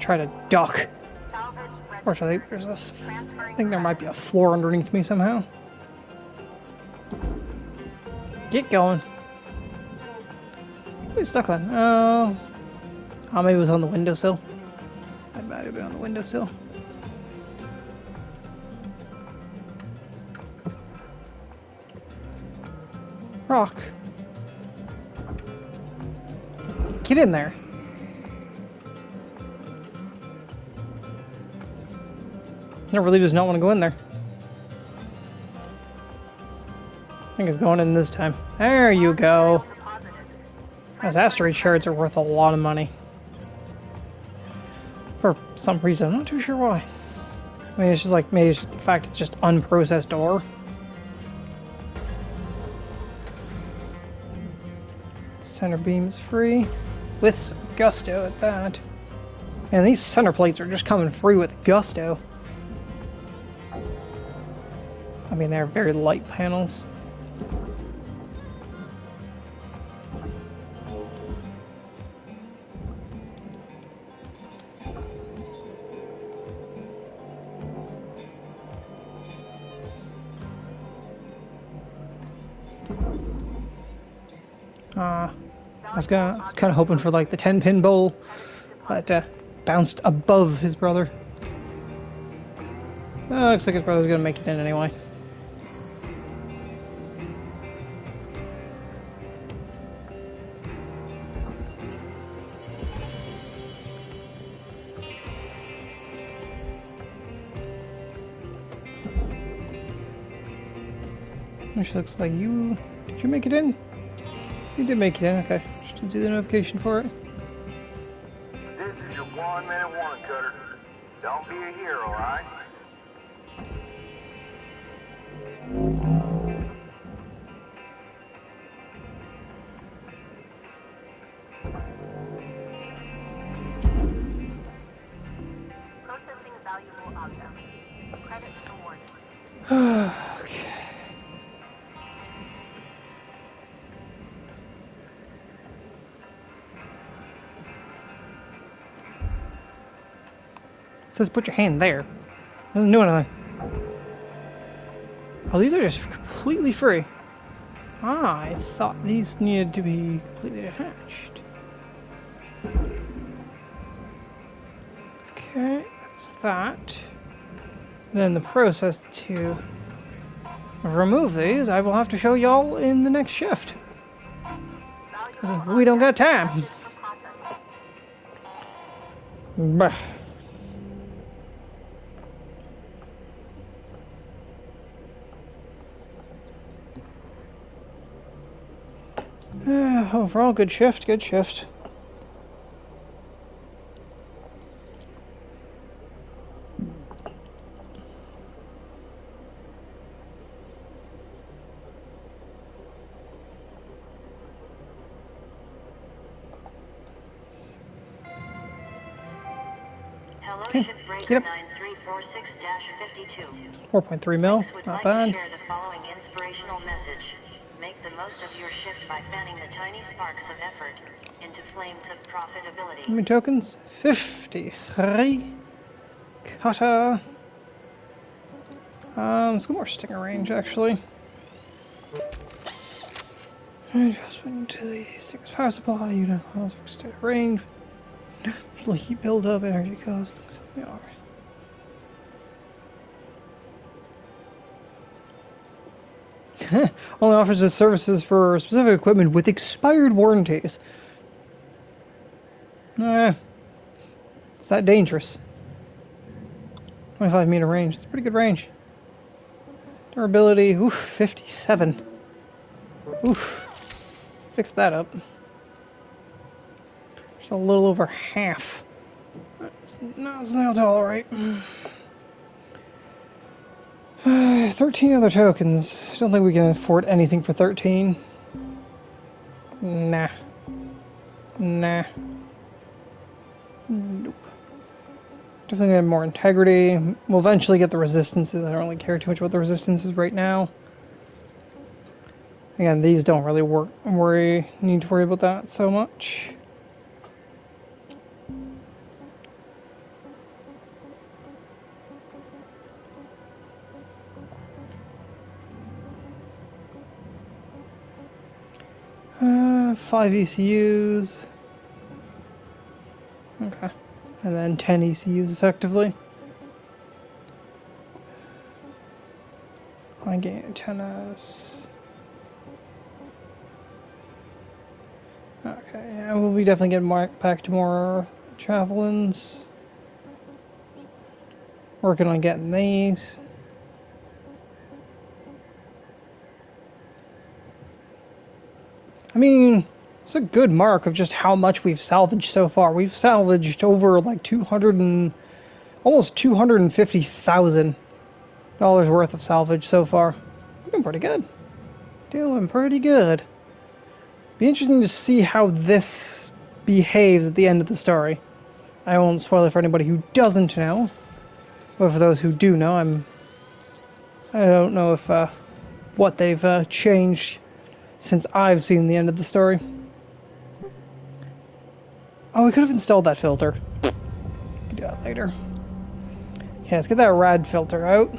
Try to duck. Salvage Fortunately, there's this. I think there might be a floor underneath me somehow. Get going. What are you stuck on? Oh, maybe it was on the windowsill. That might have been on the windowsill. Rock. Get in there. It really does not want to go in there. I think it's going in this time. There you go. Those asteroid shards are worth a lot of money. For some reason, I'm not too sure why. I mean, it's just like, maybe it's just the fact it's just unprocessed ore. Center beam is free. With some gusto at that. And these center plates are just coming free with gusto. I mean, they're very light panels. I was kind of hoping for like the 10-pin bowl, but bounced above his brother. Looks like his brother's gonna make it in anyway. Which looks like you... Did you make it in? You did make it in, okay. Just didn't see the notification for it. This is your 1-minute warning, Cutter. Don't be a hero, alright? Processing valuable object. Credits awarded. Okay. It says put your hand there. Doesn't do anything. Oh, these are just completely free. Ah, I thought these needed to be completely detached. Okay, that's that. Then the process to remove these, I will have to show y'all in the next shift. We don't got time. Bah. Overall, good shift, good shift. Hello, Okay, ship break get up. 9346-52. 4.3 mil, Would not like bad. to share the following inspirational message. Make the most of your shift by fanning the tiny sparks of effort into flames of How profitability. many tokens? 53. Cutter. Let's go more stinger range, actually. Adjustment to the stinger's power supply. You know, stinger range. Heat buildup, energy cost. Yeah, alright. Only offers its services for specific equipment with expired warranties. It's that dangerous. 25-meter range. It's a pretty good range. Durability, 57. Fix that up. Just a little over half. No, it's not all right. 13 other tokens. I don't think we can afford anything for 13. Nah. Nope. Definitely have more integrity. We'll eventually get the resistances. I don't really care too much about the resistances right now. Again, these don't really need to worry about that so much. Five ECUs. Okay. And then 10 ECUs effectively. I gain antennas. Okay, yeah, we'll be definitely getting back to more javelins. Working on getting these. I mean, it's a good mark of just how much we've salvaged so far. We've salvaged over like almost $250,000 worth of salvage so far. Doing pretty good. Be interesting to see how this behaves at the end of the story. I won't spoil it for anybody who doesn't know, but for those who do know, I don't know if what they've changed since I've seen the end of the story. Oh, we could have installed that filter. We can do that later. Okay, let's get that rad filter out.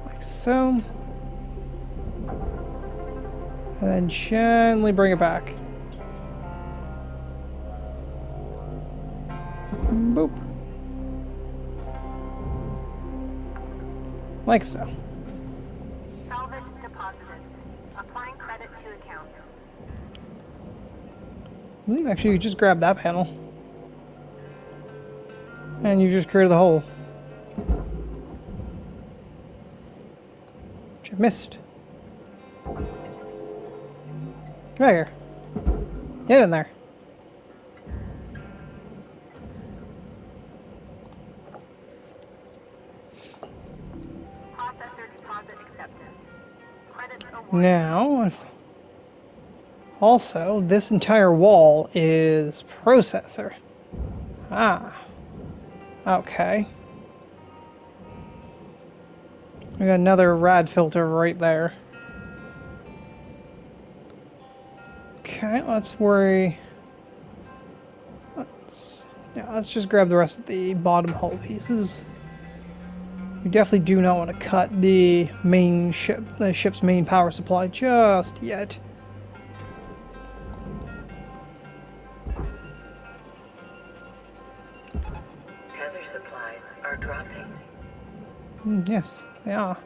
Like so. And then gently bring it back. Boop. Like so. Salvage deposited. Applying credit to account. I believe actually you just grab that panel. And you just created the hole. Which I missed. Come back here. Get in there. Processor deposit accepted. Credits awarded. Now, also, this entire wall is processor. Ah. Okay. We got another rad filter right there. Okay, let's just grab the rest of the bottom hull pieces. We definitely do not want to cut the ship's main power supply just yet. Tether supplies are dropping. Yes, they are.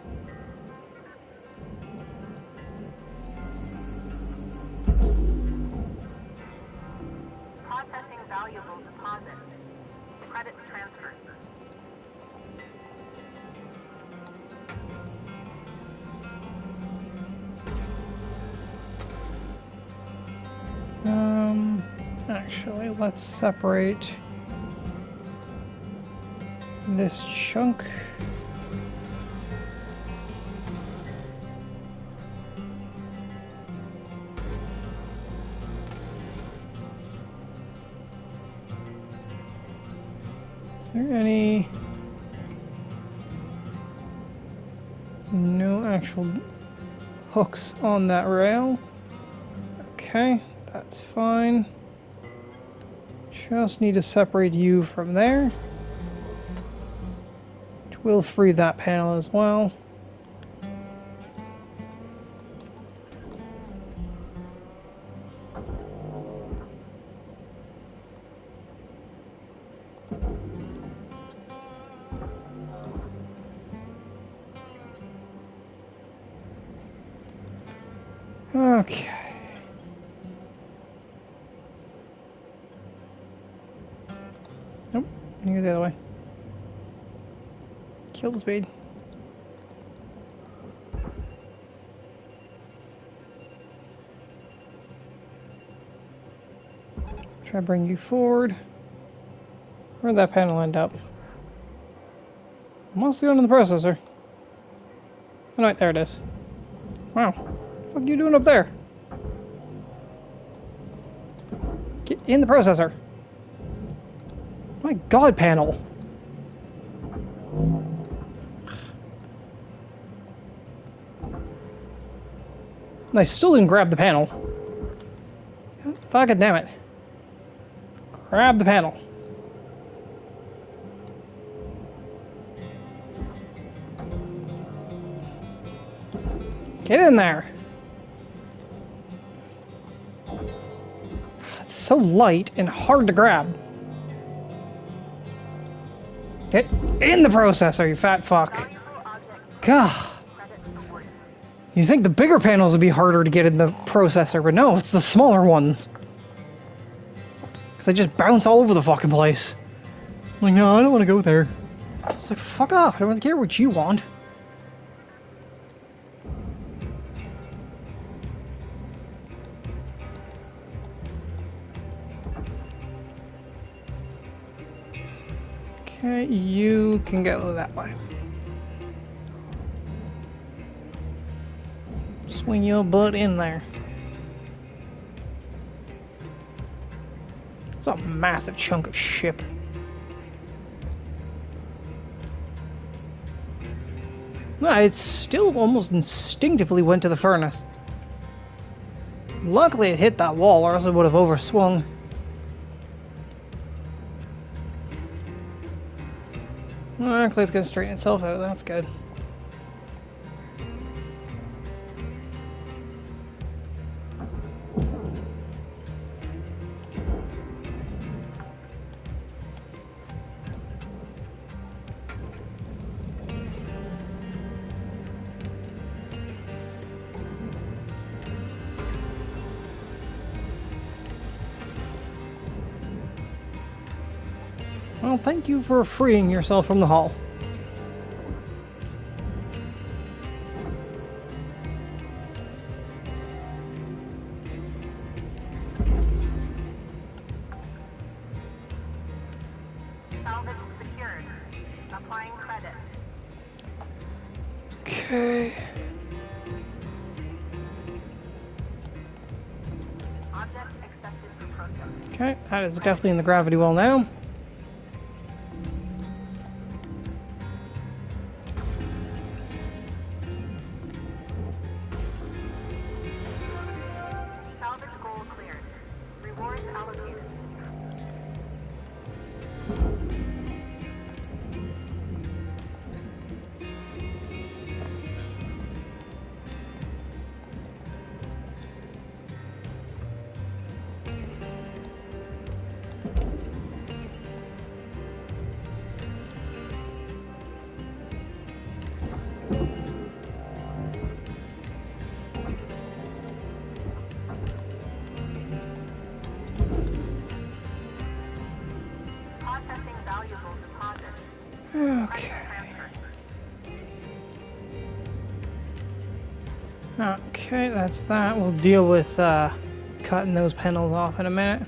Processing valuable deposit. Credits transferred. Actually, let's separate this chunk. Is there any... No actual hooks on that rail. Okay, that's fine. Just need to separate you from there. Which will free that panel as well. Okay. Nope, you go the other way. Kill the speed. Try to bring you forward. Where'd that panel end up? Mostly on the processor. Oh, right, there it is. Wow. What are you doing up there? Get in the processor. My god, panel. And I still didn't grab the panel. Fucking damn it. Grab the panel. Get in there. It's so light and hard to grab. Get in the processor, you fat fuck. God. You think the bigger panels would be harder to get in the processor, but no, it's the smaller ones. Because they just bounce all over the fucking place. I'm like, no, I don't want to go there. It's like, fuck off, I don't care what you want. Okay, you can go that way. Swing your butt in there. It's a massive chunk of ship. No, it still almost instinctively went to the furnace. Luckily it hit that wall, or else it would have overswung. Luckily it's going to straighten itself out, that's good. Well, thank you for freeing yourself from the hull. Salvage secured. Applying credit. Okay. Object accepted for processing. Okay, that is definitely in the gravity well now. Salvage goal cleared. Rewards allocated. Processing valuable deposit. Okay. Okay, that's that. We'll deal with cutting those panels off in a minute.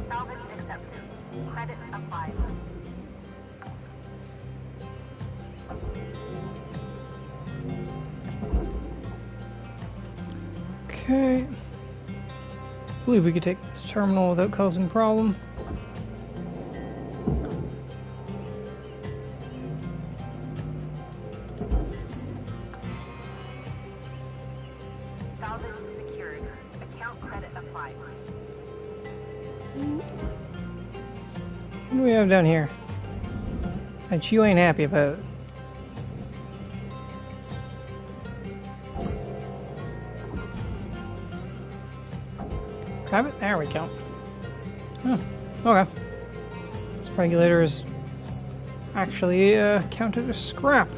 Salvage accepted. Credit applied. Okay. I believe we could take this terminal without causing a problem. Salvage secured. Account credit applied. What do we have down here that you ain't happy about? Grab it? There we go. Oh, okay. This regulator is actually counted as scrap.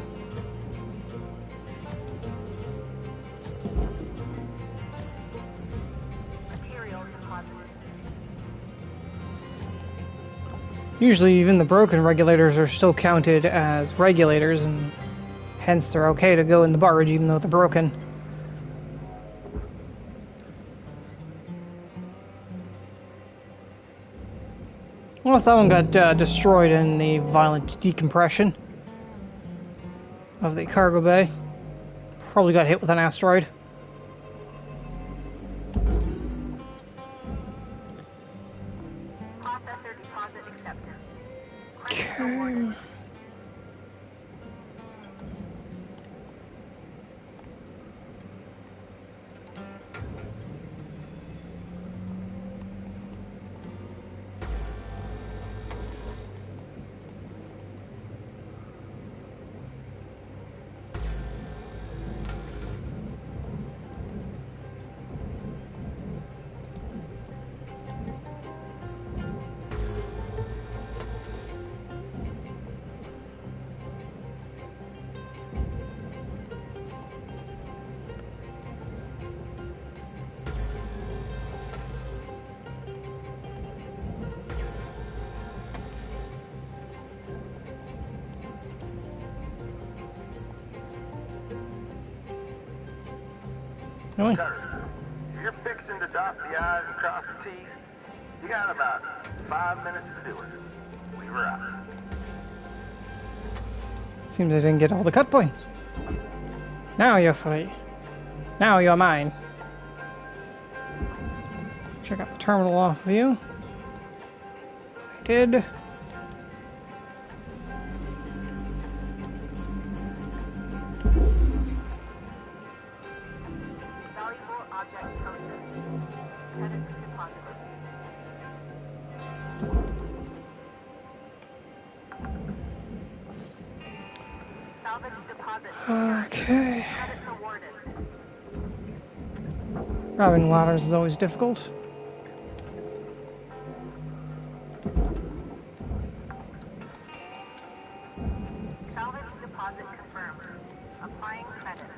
Material deposited. Usually even the broken regulators are still counted as regulators, and hence they're okay to go in the barge even though they're broken. Unless that one got destroyed in the violent decompression of the cargo bay. Probably got hit with an asteroid. Processor deposit accepted. Credit awarded. Okay. Really? Cutter, if you're fixing to dot the I's and cross the T's, you got about 5 minutes to do it. We were out. Seems I didn't get all the cut points. Now you're free. Now you're mine. Check out the terminal off view. I did. Valuable object processed. Credits deposited. Salvage deposit secured. Okay. Credits awarded. Grabbing ladders is always difficult. Salvage deposit confirmed. Applying credit.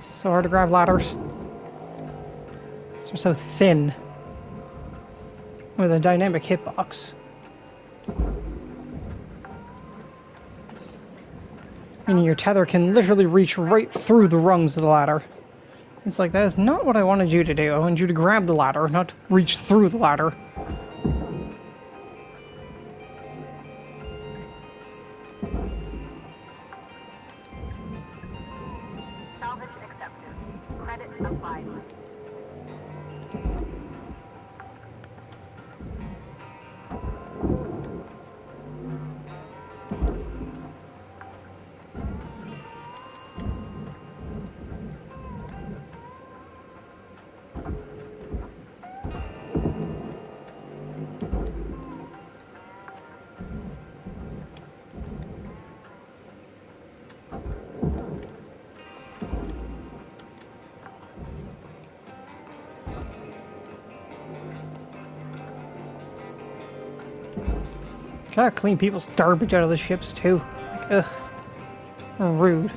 So hard to grab ladders. They're so thin. With a dynamic hitbox. Meaning your tether can literally reach right through the rungs of the ladder. It's like, that is not what I wanted you to do. I wanted you to grab the ladder, not reach through the ladder. Salvage accepted. Credit applied. Gotta clean people's garbage out of the ships too. Ugh. Rude.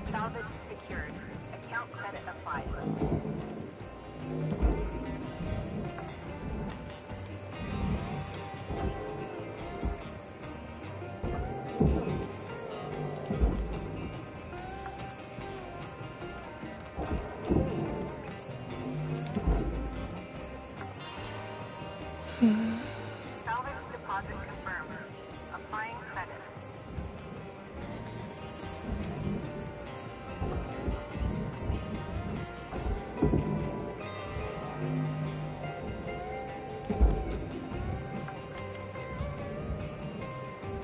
Salvage secured. Account credit applied. Salvage deposit confirmed. Applying credit.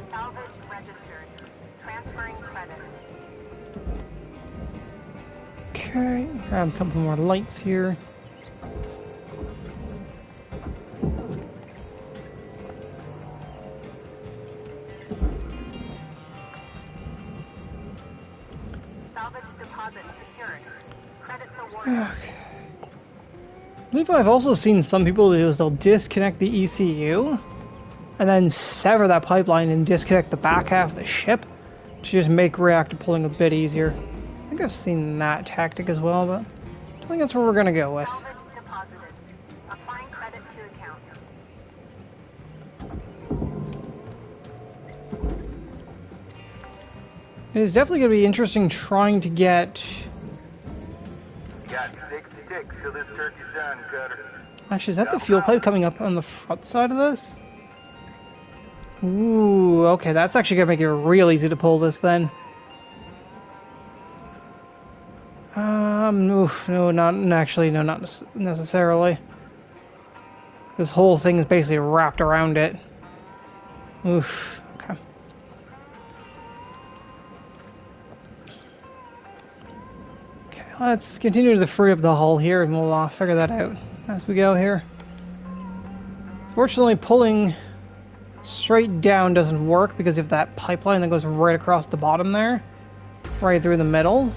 Salvage registered. Transferring credits. Okay, grab a couple more lights here. Salvage deposit secured. Credits awarded. Okay. I believe I've also seen some people do is they'll disconnect the ECU and then sever that pipeline and disconnect the back half of the ship to just make reactor pulling a bit easier. I think I've seen that tactic as well, but I think that's what we're gonna go with. Salvage deposited. Applying credit to account. It is definitely gonna be interesting trying to get. Got 6 ticks till this turkey's done, Cutter. Actually, is that the fuel pipe coming up on the front side of this? Ooh, okay, that's actually gonna make it real easy to pull this then. Oof, no, not actually, no, not necessarily. This whole thing is basically wrapped around it. Oof, okay. Okay, let's continue to free up the hull here and we'll figure that out as we go here. Fortunately, pulling straight down doesn't work because of that pipeline that goes right across the bottom there, right through the middle.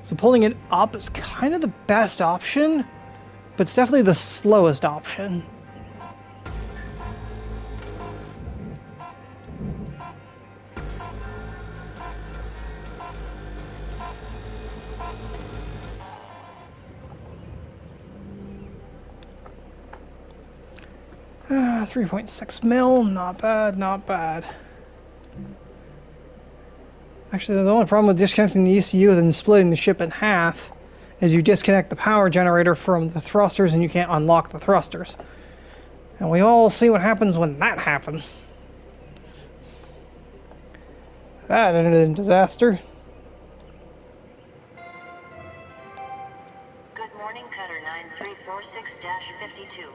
So pulling it up is kind of the best option, but it's definitely the slowest option. Ah, 3.6 mil, not bad, not bad. Actually, the only problem with disconnecting the ECU and splitting the ship in half is you disconnect the power generator from the thrusters and you can't unlock the thrusters. And we all see what happens when that happens. That ended in disaster. Good morning, Cutter 9346-52.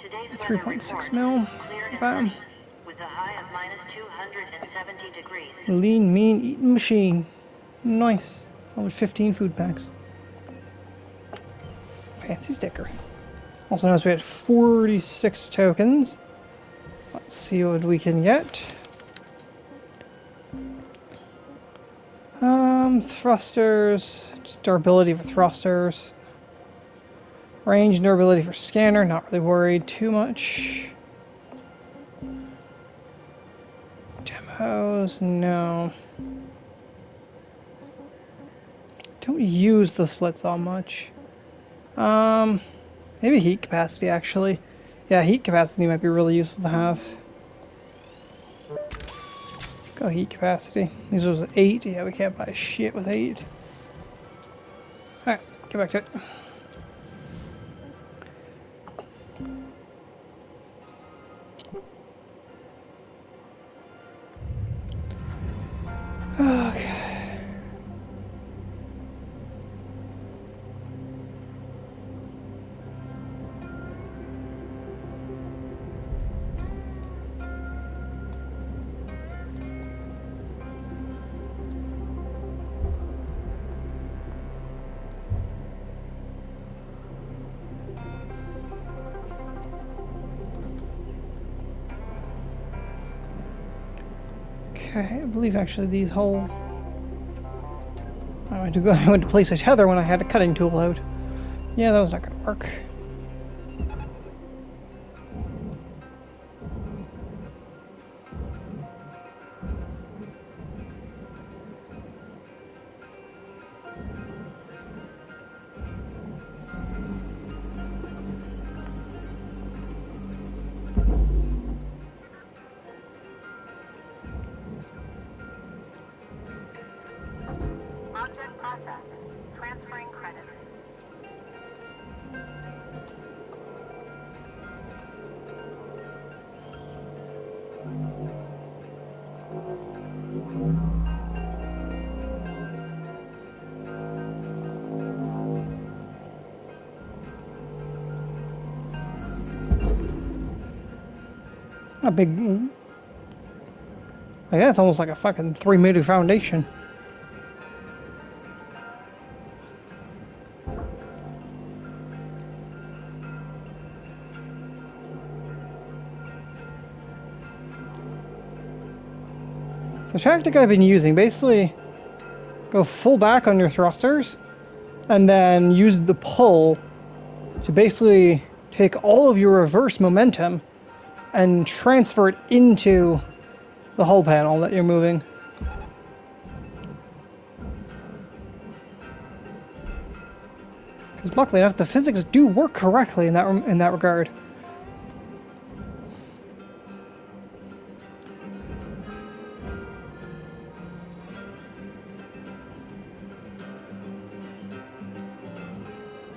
Today's weather 3.6 report, mil. clear and Bam. sunny, with a high of minus 270 degrees. Lean, mean, eating machine. Nice. Only 15 food packs. Fancy sticker. Also notice we had 46 tokens. Let's see what we can get. Thrusters. Just durability for thrusters. Range and durability for scanner. Not really worried too much. Demos, no. Don't use the splits all much. Maybe heat capacity actually. Yeah, heat capacity might be really useful to have. Go heat capacity. These was 8. Yeah, we can't buy shit with 8. Alright, get back to it. Okay. Okay, I believe actually these whole... I went to place a tether when I had a cutting tool out. Yeah, that was not going to work. Object processed. Transferring credits. A big... Like, that's almost like a fucking 3-meter foundation. So the tactic I've been using, basically go full back on your thrusters and then use the pull to basically take all of your reverse momentum and transfer it into the hull panel that you're moving. Because luckily enough, the physics do work correctly in that regard.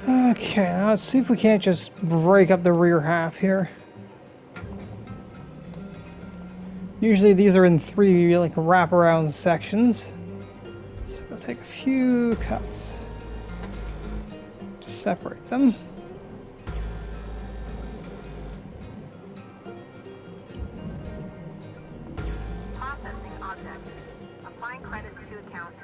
Okay, now let's see if we can't just break up the rear half here. Usually these are in 3 like wraparound sections. So we'll take a few cuts to separate them. Processing object. Applying credits to account.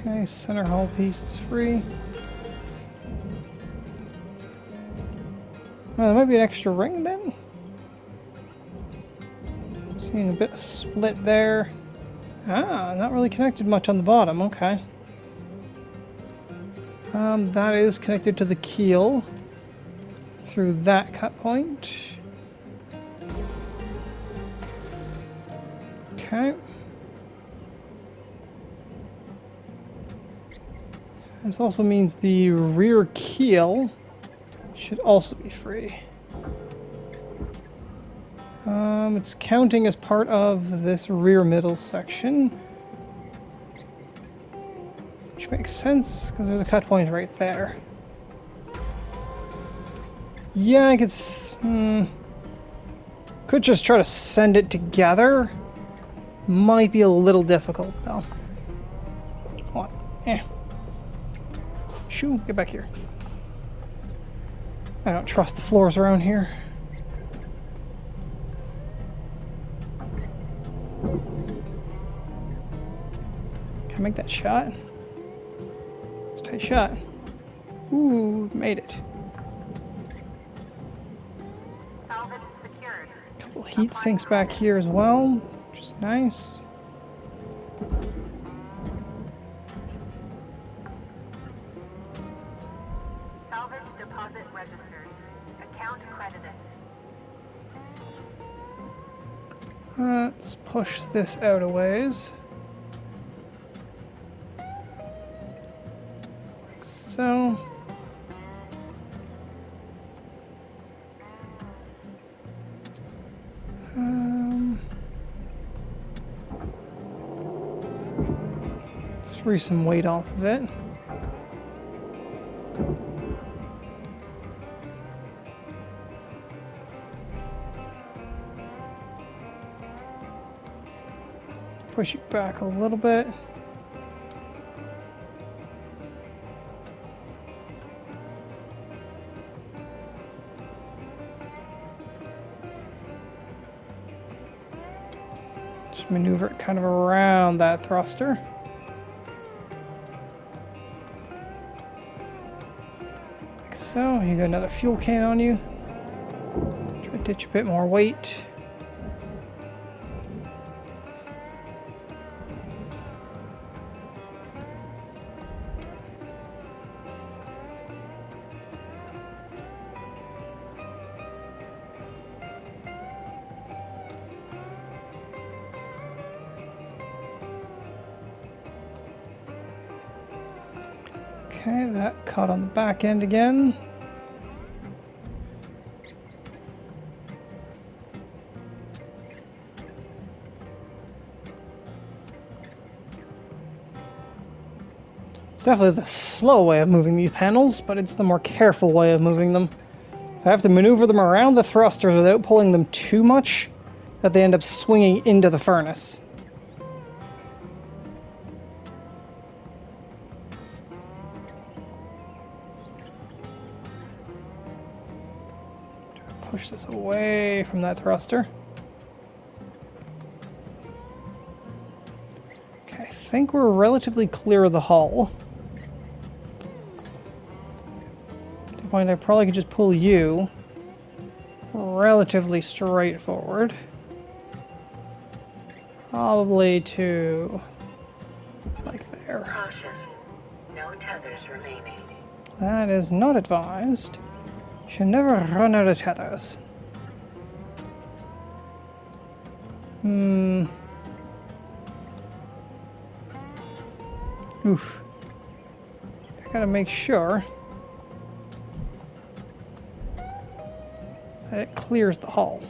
Okay, center hull piece is free. Oh, there might be an extra ring then. Seeing a bit of split there. Ah, not really connected much on the bottom, okay. That is connected to the keel through that cut point. Okay. This also means the rear keel should also be free. It's counting as part of this rear middle section, which makes sense because there's a cut point right there. Yeah, I could just try to send it together. Might be a little difficult though. Hold on. Shoo, get back here. I don't trust the floors around here. Can I make that shot? It's a tight shot. Ooh, made it. Salvage secured. Couple heat sinks back here as well, which is nice. Salvage deposit registered. Account credited. Let's push this out a ways. Like so. Let's free some weight off of it. Push it back a little bit. Just maneuver it kind of around that thruster. Like so. You got another fuel can on you. Try to ditch a bit more weight. Okay, that caught on the back end again. It's definitely the slow way of moving these panels, but it's the more careful way of moving them. I have to maneuver them around the thrusters without pulling them too much, that they end up swinging into the furnace. Push this away from that thruster. Okay, I think we're relatively clear of the hull. To the point I probably could just pull you relatively straightforward. Probably to like there. Caution. No tethers remaining. That is not advised. Should never run out of tethers. Oof. I gotta make sure that it clears the hull.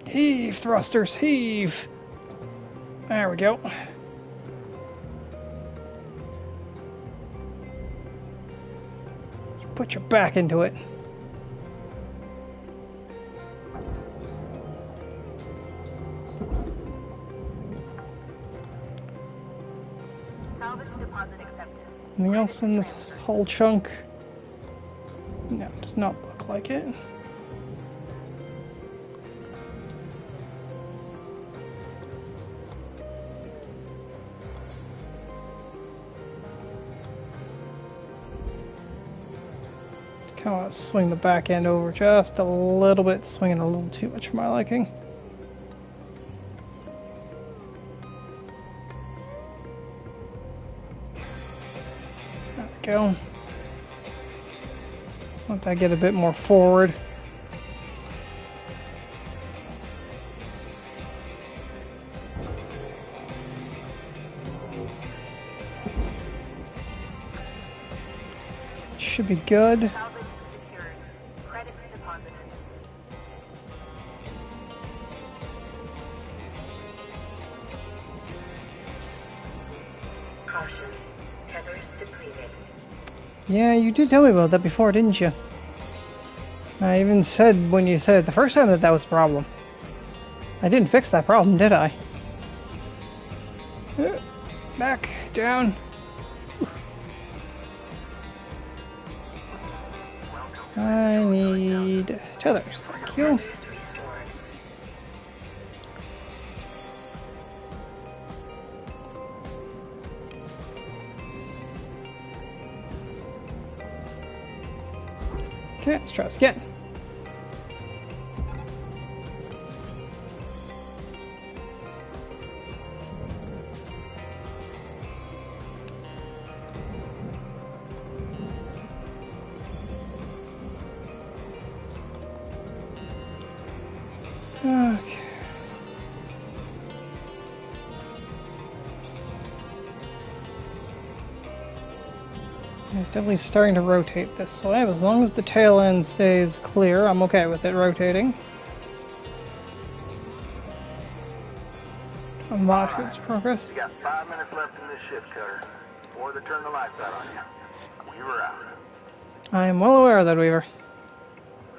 Heave, thrusters, heave! There we go. Put your back into it. Salvage deposit accepted. Anything else in this whole chunk? No, does not look like it. Kind of want to swing the back end over just a little bit, swinging a little too much for my liking. There we go. Let that get a bit more forward. Should be good. Salvage secured. Credits deposited. Caution. Tethers depleted. Yeah, you did tell me about that before, didn't you? I even said when you said it the first time that that was the problem. I didn't fix that problem, did I? Back, down. I need tethers, thank you. Tethers restored. Okay, let's try this again. Okay. It's definitely starting to rotate this way. As long as the tail end stays clear, I'm okay with it rotating. I'll monitor its progress. You got 5 minutes left in this shift, Cutter, before they turn the lights out on you. We were out. I am well aware of that, Weaver.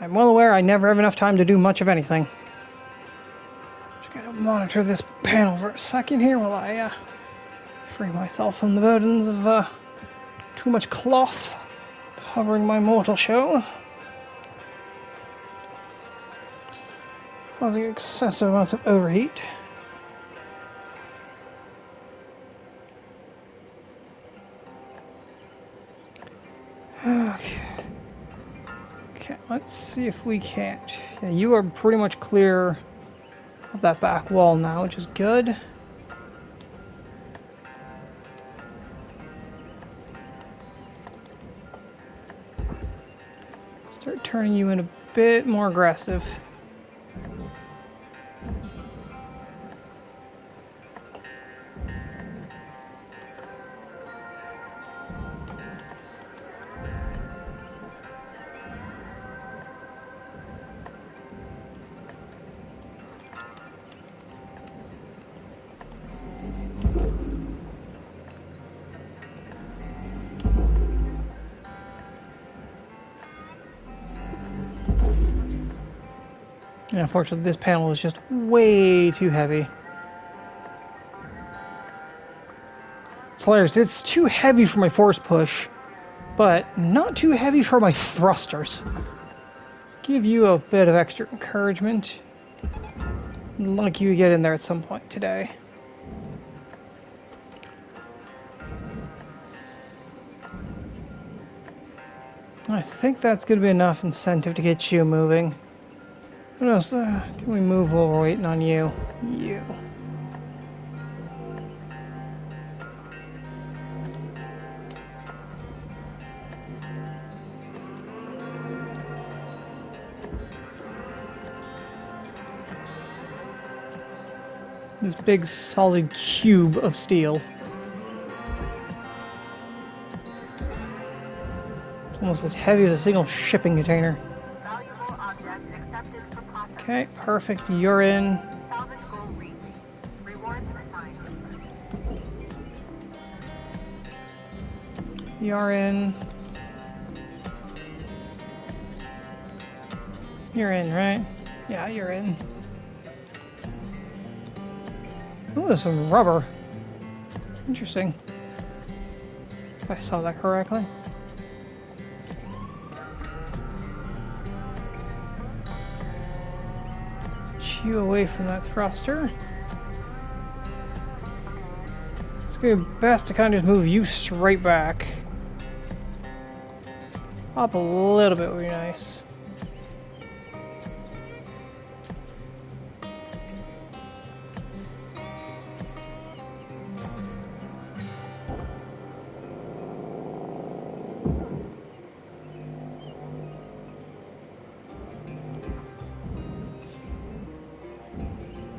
I'm well aware I never have enough time to do much of anything. Just gotta monitor this panel for a second here while I free myself from the burdens of too much cloth covering my mortal shell, causing excessive amounts of overheat. Okay, let's see if we can't. Yeah, you are pretty much clear of that back wall now, which is good. Start turning you in a bit more aggressive. And unfortunately, this panel is just way too heavy. It's hilarious. It's too heavy for my force push, but not too heavy for my thrusters. Let's give you a bit of extra encouragement. I'd like you to get in there at some point today. I think that's going to be enough incentive to get you moving. What else can we move while we're waiting on you? You. This big solid cube of steel. It's almost as heavy as a single shipping container. Valuable object accepted for processing. Okay, perfect. You're in. Salvage goal reached. Rewards assigned. You're in. You're in, right? Yeah, you're in. Oh, there's some rubber. Interesting. If I saw that correctly. Get you away from that thruster. It's gonna be best to kind of just move you straight back. Up a little bit would be nice.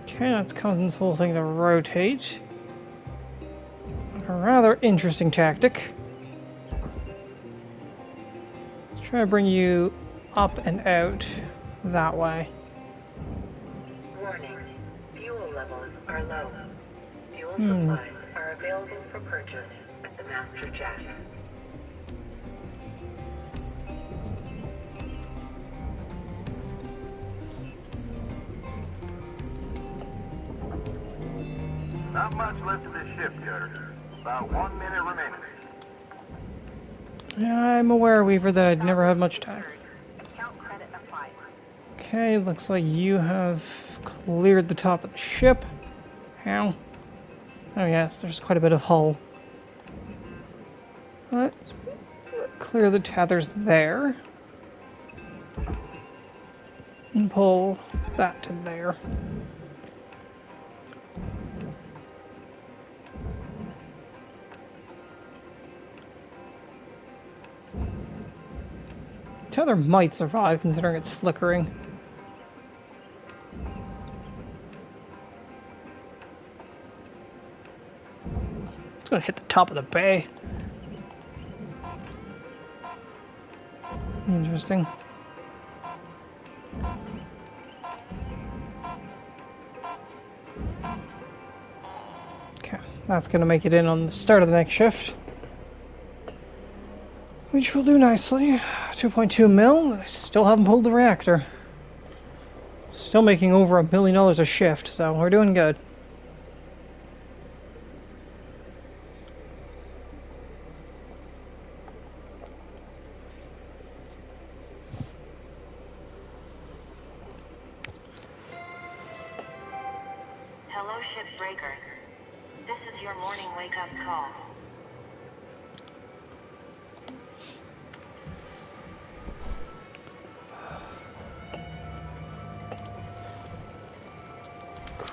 Okay, that's causing this whole thing to rotate. A rather interesting tactic. Let's try to bring you up and out that way. Warning. Fuel levels are low. Fuel supplies are available for purchase at the master jack. Not much left of this ship, Cutter. About 1 minute remaining. Yeah, I'm aware, Weaver, that I'd never have much time. Account credit applied. Okay, looks like you have cleared the top of the ship. How? Oh yes, there's quite a bit of hull. Let's clear the tethers there. And pull that to there. Tether might survive considering it's flickering. It's gonna hit the top of the bay. Interesting. Okay, that's gonna make it in on the start of the next shift. Which will do nicely. 2.2 mil, and I still haven't pulled the reactor. Still making over $1 million a shift, so we're doing good. Hello, shipbreaker. This is your morning wake-up call.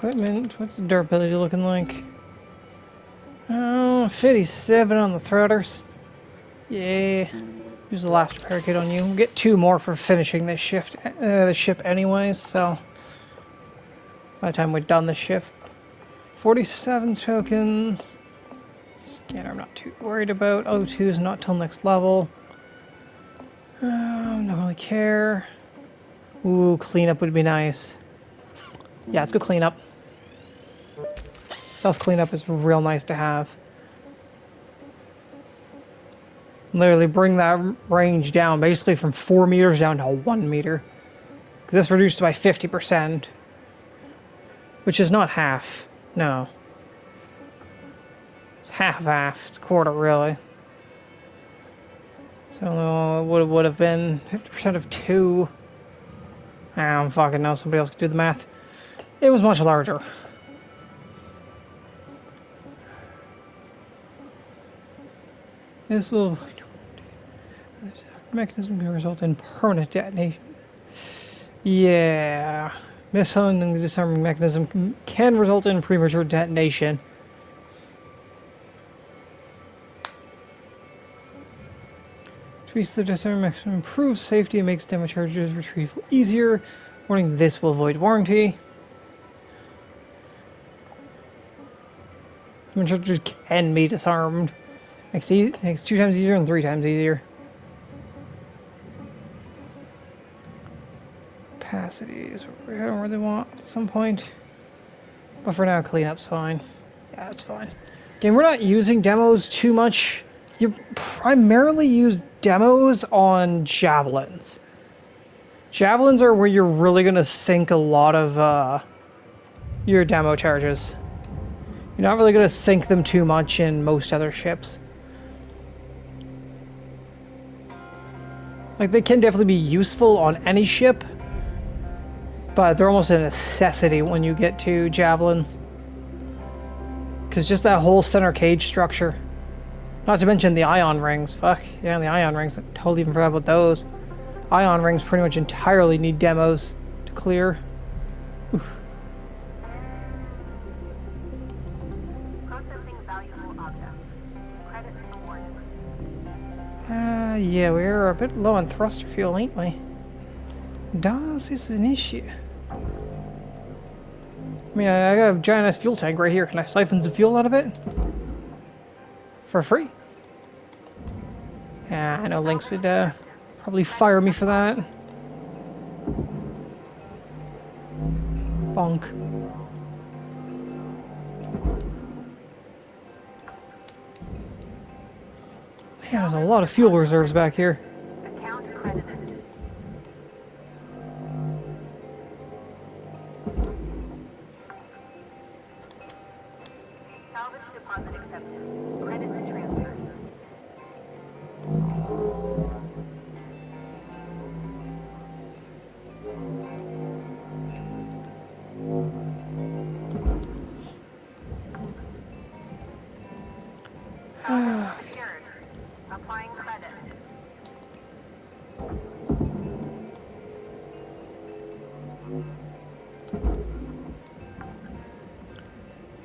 Equipment, what's the durability looking like? Oh, 57 on the throtters. Yeah. Use the last repair kit on you. We'll get 2 more for finishing this shift, the ship anyways, so by the time we're done the shift. 47 tokens. Scanner I'm not too worried about. O2 is not till next level. Don't really care. Ooh, cleanup would be nice. Yeah, let's go clean up. Self cleanup is real nice to have. Literally bring that range down, basically from 4 meters down to 1 meter. This reduced by 50%, which is not half. No. It's half. It's a quarter, really. So it would have been 50% of 2. I don't fucking know. Somebody else could do the math. It was much larger. This will mechanism can result in permanent detonation. Yeah, missiling the disarming mechanism can result in premature detonation. Increase the disarming mechanism improves safety and makes demo charges retrieval easier. Warning: this will void warranty. Demo charges can be disarmed. Makes 2 times easier and 3 times easier. Capacities, we don't really want at some point. But for now, cleanup's fine. Yeah, it's fine. Again, we're not using demos too much. You primarily use demos on javelins. Javelins are where you're really going to sink a lot of your demo charges. You're not really going to sink them too much in most other ships. Like, they can definitely be useful on any ship, but they're almost a necessity when you get to javelins. Because just that whole center cage structure. Not to mention the ion rings. Fuck, yeah, the ion rings. I totally even forgot about those. Ion rings pretty much entirely need demos to clear. Oof. Processing valuable objects. Credits awarded. Yeah, we're a bit low on thruster fuel, ain't we? Das ist an issue. I mean, I got a giant ass fuel tank right here. Can I siphon some fuel out of it? For free? Yeah, I know Lynx would probably fire me for that. Bonk. Man, there's a lot of fuel reserves back here. Account credited. Salvage deposit accepted. Credits transferred. Salvage secured. Applying credit.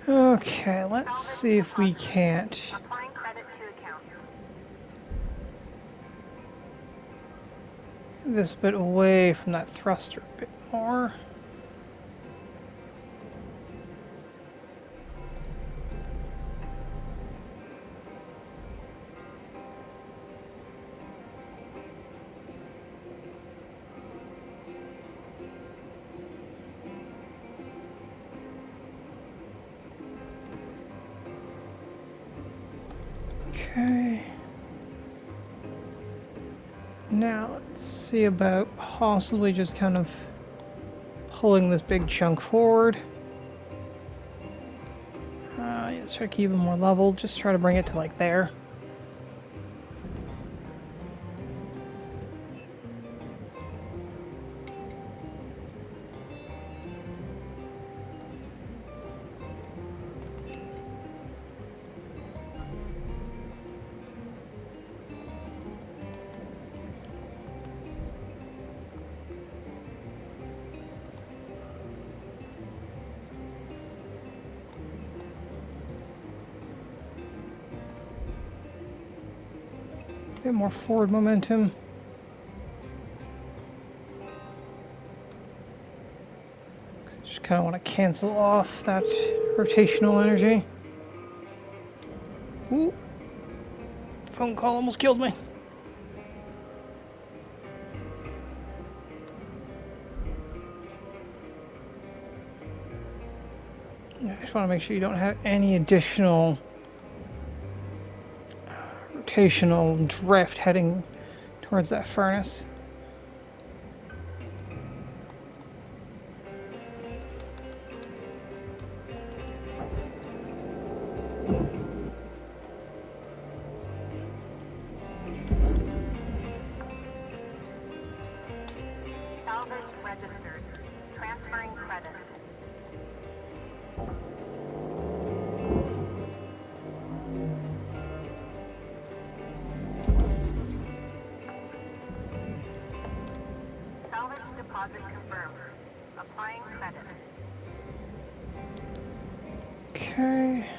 Okay, let's see if we can't. Applying credit to account. This bit away from that thruster a bit more. Okay. Now let's see about possibly just kind of pulling this big chunk forward. Let's try to keep it more level. Just try to bring it to like there. Bit more forward momentum. Just kind of want to cancel off that rotational energy. Ooh. Phone call almost killed me. I just want to make sure you don't have any additional rotational drift heading towards that furnace. Salvage registered. Transferring credits. Salvage deposit confirmed. Applying credit. Okay.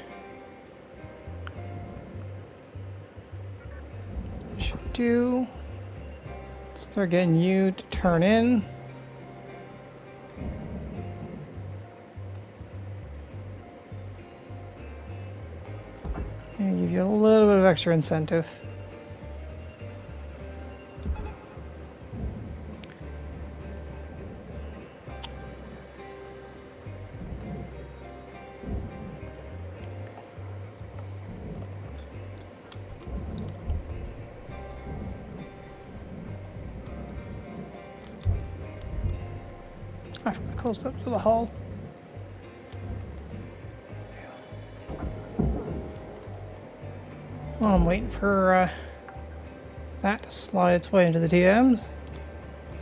Should do. Start getting you to turn in. And give you a little bit of extra incentive. I closed up to the hull. Well, I'm waiting for that to slide its way into the DMs.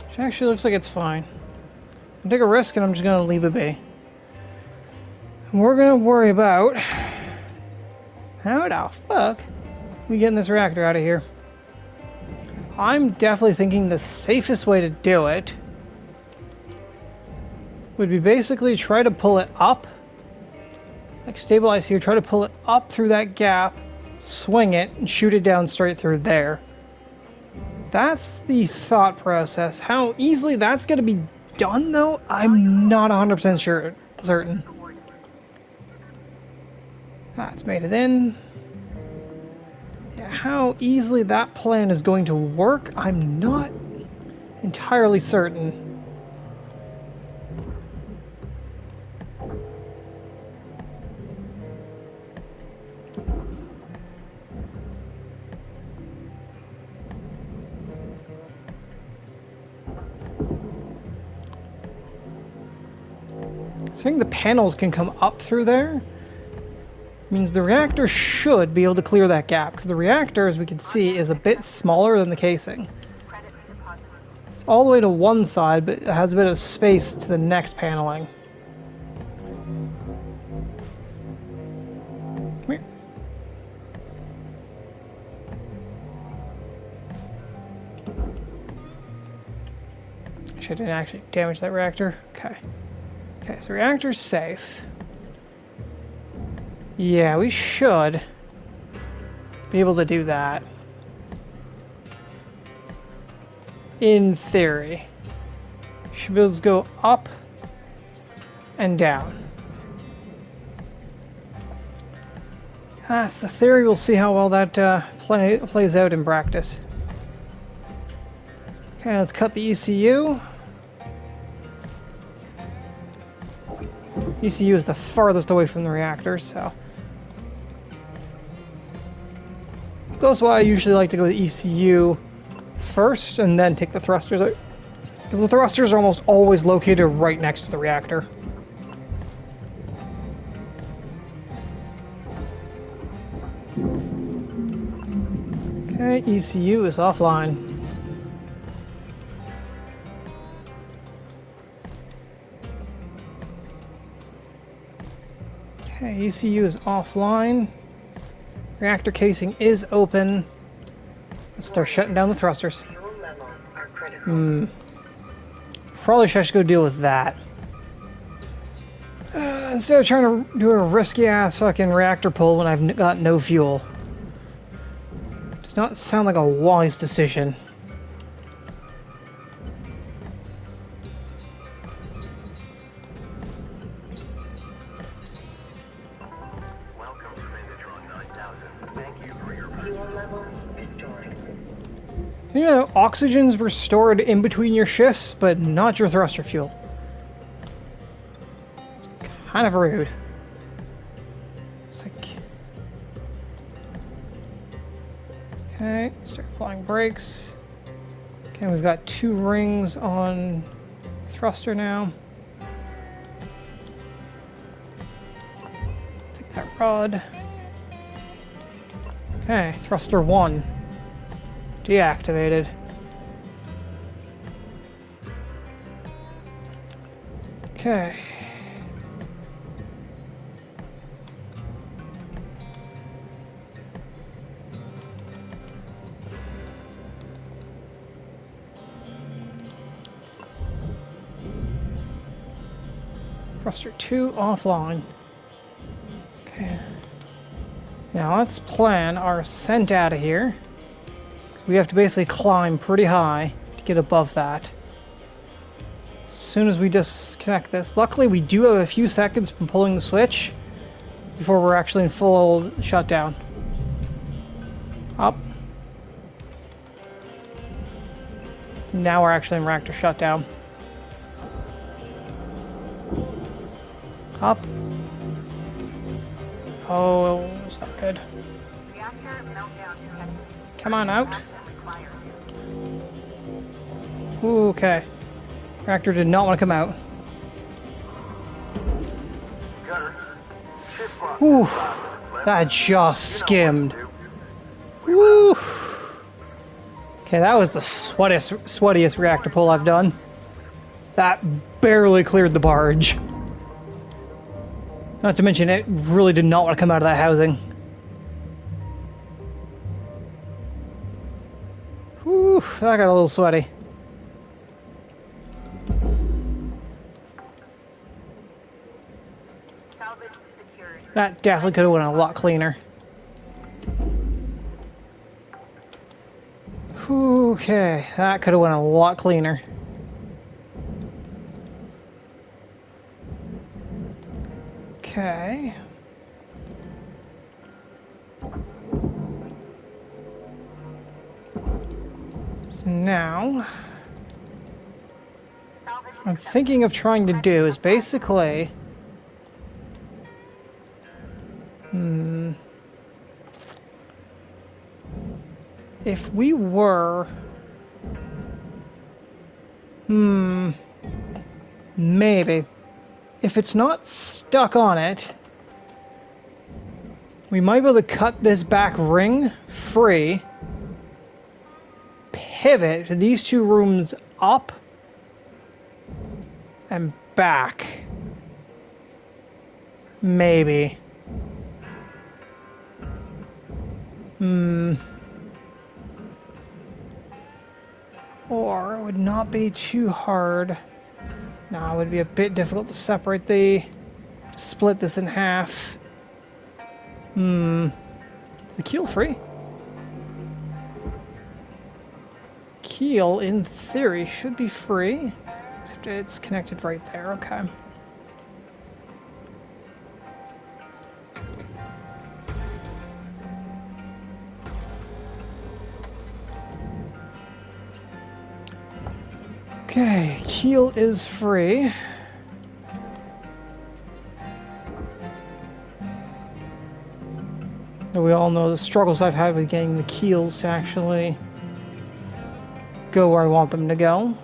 Which actually looks like it's fine. I'll take a risk and I'm just going to leave it be. And we're going to worry about how the fuck we getting this reactor out of here. I'm definitely thinking the safest way to do it would be basically try to pull it up, like stabilize here, try to pull it up through that gap, swing it, and shoot it down straight through there. That's the thought process. How easily that's going to be done, though, I'm not 100% certain. That's made it in. Yeah, how easily that plan is going to work, I'm not entirely certain. Saying the panels can come up through there means the reactor should be able to clear that gap, because the reactor, as we can see, is a bit smaller than the casing. It's all the way to one side, but it has a bit of space to the next paneling. Come here. Actually, I didn't actually damage that reactor. Okay. Okay, so reactor's safe. Yeah, we should be able to do that. In theory. Should be able to go up and down. That's the theory. We'll see how well that plays out in practice. Okay, let's cut the ECU. ECU is the farthest away from the reactor, so that's why I usually like to go to the ECU first and then take the thrusters out, because the thrusters are almost always located right next to the reactor. Okay, ECU is offline. Okay, ECU is offline. Reactor casing is open. Let's start shutting down the thrusters. Fuel levels are critical. Probably should go deal with that. Instead of trying to do a risky ass fucking reactor pull when I've got no fuel. Does not sound like a wise decision. Welcome to Megatron 9000. Thank you for your Fuel levels restored. You know, oxygen's restored in between your shifts, but not your thruster fuel. It's kind of rude. It's like... Okay, start applying brakes. Okay, we've got 2 rings on thruster now. Take that rod. Okay, thruster 1. Deactivated. Okay. Thruster 2 offline. Okay. Now let's plan our ascent out of here. We have to basically climb pretty high to get above that. As soon as we disconnect this. Luckily we do have a few seconds from pulling the switch before we're actually in full shutdown. Up. Now we're actually in reactor shutdown. Up. Oh, it's not good. Reactor meltdown detected. Come on out. Action required. Ooh, okay. Reactor did not want to come out. Gunner, shift clock. Ooh, 5 minutes left. that just You know what to skimmed. do. Woo! Okay, that was the sweatiest reactor pull I've done. That barely cleared the barge. Not to mention, it really did not want to come out of that housing. Whew, that got a little sweaty. Salvage secured. That definitely could have went a lot cleaner. Okay, that could have went a lot cleaner. Okay. So now, Salvage I'm accepted. thinking of trying to do is basically, if we were, maybe, if it's not stuck on it, we might be able to cut this back ring free, pivot these two rooms up and back. Maybe. Or it would not be too hard. No, it would be a bit difficult to split this in half. Is the keel free? Keel, in theory, should be free. Except it's connected right there, okay. Okay, keel is free. Now we all know the struggles I've had with getting the keels to actually go where I want them to go.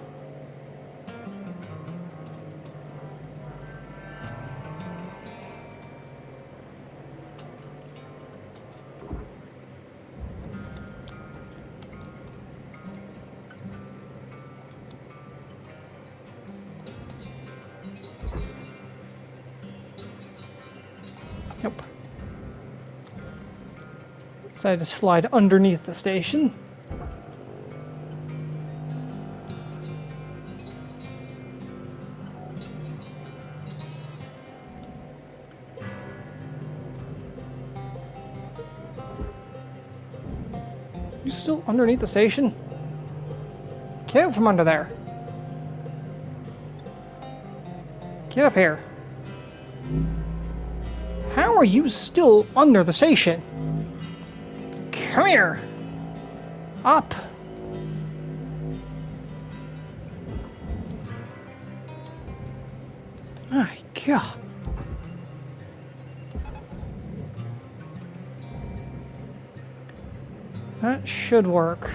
Nope. Decided to slide underneath the station. You still underneath the station? Get out from under there. Get up here. How are you still under the station? Come here. Up. My God. That should work.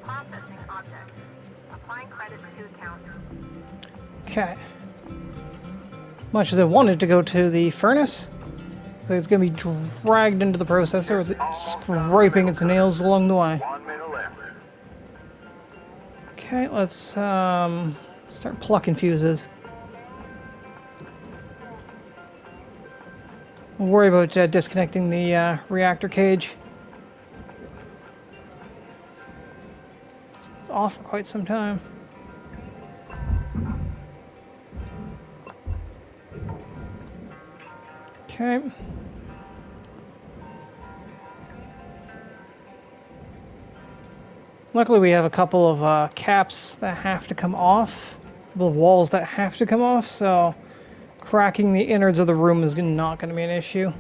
Processing object. Applying credits to account. Okay. Much as I wanted to go to the furnace, so it's going to be dragged into the processor with it scraping its nails along the way. 1 minute left. Okay, let's start plucking fuses. We'll worry about disconnecting the reactor cage. It's off for quite some time. Okay. Luckily we have a couple of caps that have to come off, a couple of walls that have to come off, so cracking the innards of the room is not going to be an issue.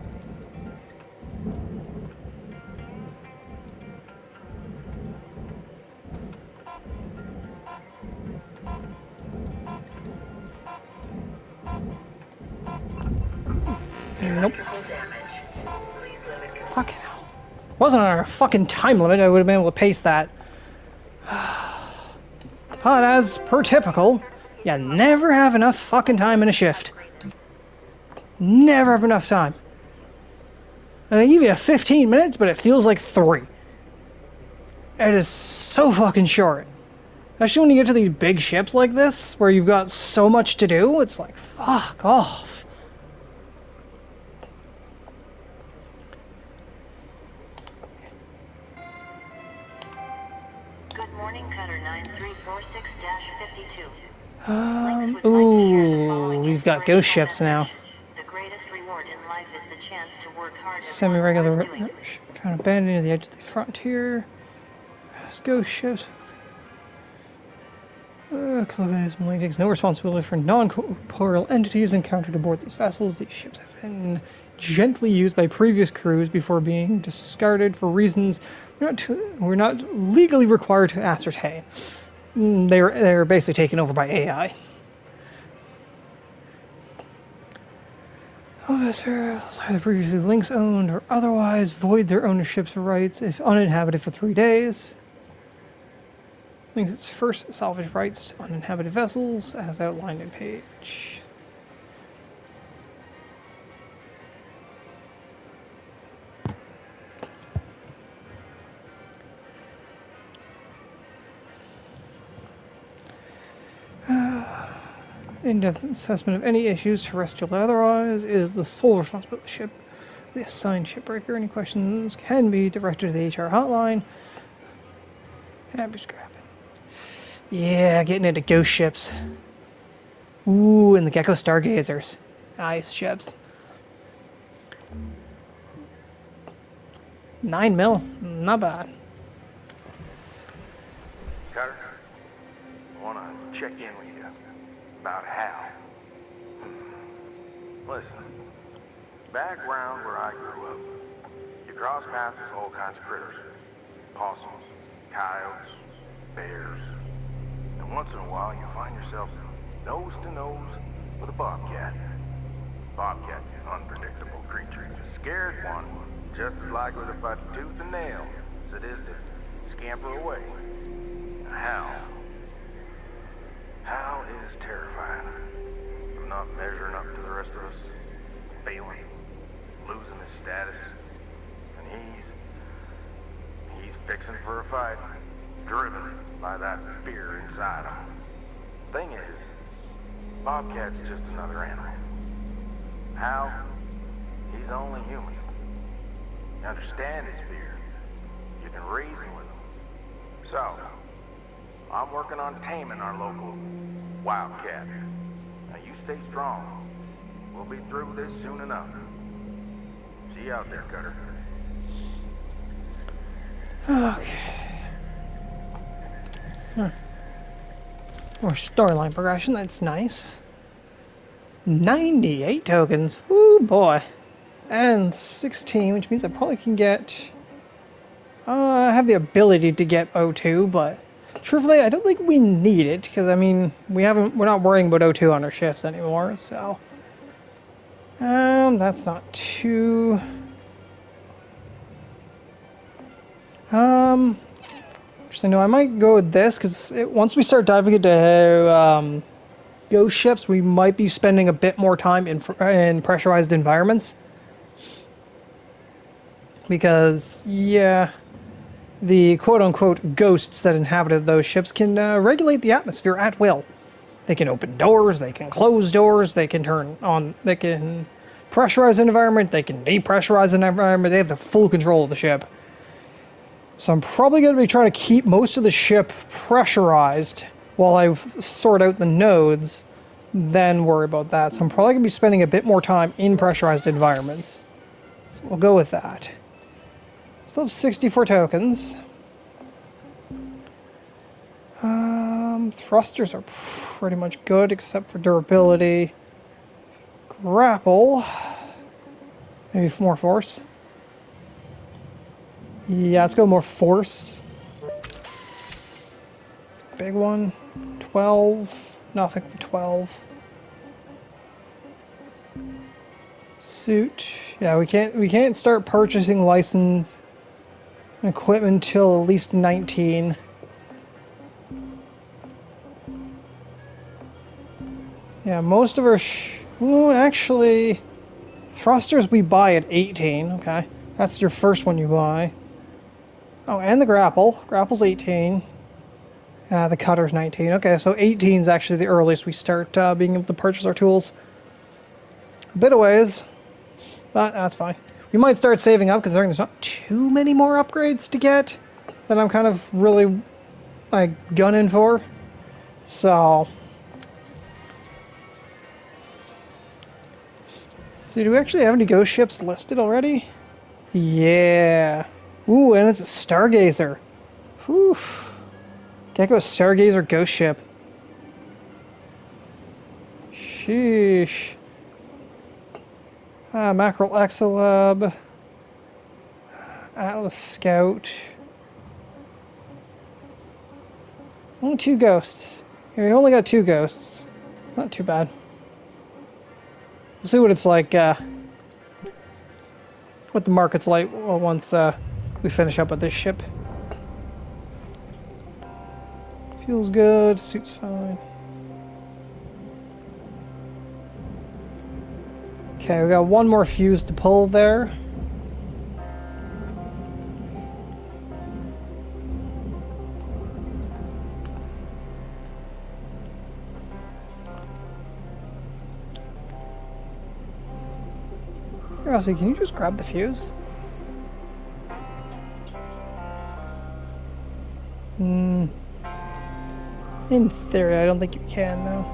Nope. Fucking hell. Wasn't on a fucking time limit, I would have been able to pace that. But as per typical, you never have enough fucking time in a shift. Never have enough time. And they give you 15 minutes, but it feels like 3. It is so fucking short. Especially when you get to these big ships like this, where you've got so much to do, it's like, fuck off. Good morning, Cutter 9346-52. Ooh, we've got ghost ships now. The greatest reward in life is the chance to work hard. Semi-regular trying to bend into the edge of the frontier. Let's go ships. Colonialism only takes no responsibility for non-corporeal entities encountered aboard these vessels. These ships have been gently used by previous crews before being discarded for reasons we're not legally required to ascertain. They're basically taken over by AI. Officers, either previously links owned or otherwise, void their ownership's rights if uninhabited for 3 days. Links its first salvage rights to uninhabited vessels, as outlined in page. In-depth assessment of any issues, terrestrial or otherwise, is the sole responsibility of the ship. The assigned shipbreaker. Any questions can be directed to the HR hotline. Happy scrapping. Yeah, getting into ghost ships. Ooh, and the Gecko Stargazers. Nice ships. 9 mil, not bad. Cutter, I want to check in with you about Hal. Listen, back around where I grew up, you cross paths with all kinds of critters. Possums, coyotes, bears. And once in a while you find yourself nose to nose with a bobcat. Bobcat's an unpredictable creature. A scared one, just as likely to fight tooth and nail as it is to scamper away. Hal is terrifying. I'm not measuring up to the rest of us. Failing. Losing his status. And he's fixing for a fight. Driven by that fear inside him. Thing is, Bobcat's just another animal. Hal, he's only human. You understand his fear. You can reason with him. So, I'm working on taming our local wildcat. Now you stay strong. We'll be through this soon enough. See you out there, Cutter. Okay. More storyline progression, that's nice. 98 tokens. Woo boy. And 16, which means I probably can get... I have the ability to get O2, but truthfully, I don't think we need it, because I mean, we're not worrying about O2 on our shifts anymore, so... that's not too... Actually, no, I might go with this, because once we start diving into ghost ships, we might be spending a bit more time in pressurized environments. Because, yeah, the quote-unquote ghosts that inhabited those ships can regulate the atmosphere at will. They can open doors, they can close doors, they can pressurize an environment, they can depressurize an environment. They have the full control of the ship. So I'm probably going to be trying to keep most of the ship pressurized while I sort out the nodes, then worry about that. So I'm probably going to be spending a bit more time in pressurized environments. So we'll go with that. Still have 64 tokens. Thrusters are pretty much good except for durability. Grapple. Maybe more force. Yeah, let's go more force. Big one. 12. Nothing for 12. Suit. Yeah, we can't start purchasing license equipment till at least 19. Yeah, most of our well, actually, thrusters we buy at 18. Okay, that's your first one you buy. Oh, and the grapple. Grapple's 18. The cutter's 19. Okay, so 18 is actually the earliest we start being able to purchase our tools. A bit of ways, but that's fine. We might start saving up considering there's not too many more upgrades to get that I'm kind of really like gunning for. So, do we actually have any ghost ships listed already? Yeah. Ooh, and it's a Stargazer. Whew. Gecko Stargazer ghost ship. Sheesh. Mackerel Exolab. Atlas Scout. Only 2 ghosts. Yeah, we only got 2 ghosts. It's not too bad. We'll see what it's like, what the market's like once we finish up with this ship. Feels good, suit's fine. Okay, we got one more fuse to pull there. Rossi, can you just grab the fuse? In theory, I don't think you can, though.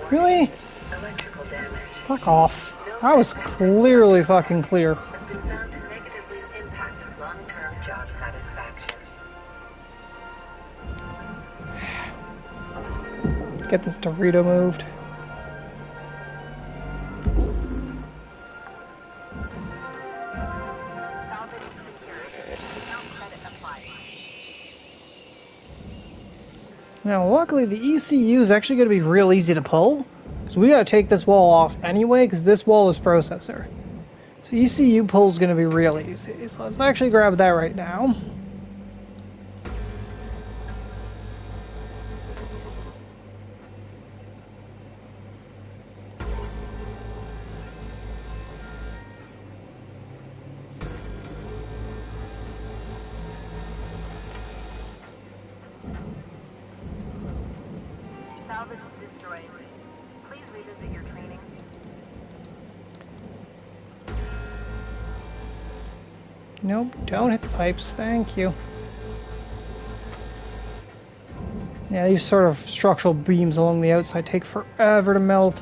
Really? Electrical damage Fuck off. That was clearly fucking clear. has been found to negatively impact long-term job satisfaction. Get this Dorito moved. Salvage secured. Account credit applied. Now, luckily, the ECU is actually going to be real easy to pull. So we got to take this wall off anyway, because this wall is processor. So ECU pull is going to be real easy. So let's actually grab that right now. Salvage destroyed. Please revisit your training. Nope, don't hit the pipes. Thank you. Yeah, these sort of structural beams along the outside take forever to melt.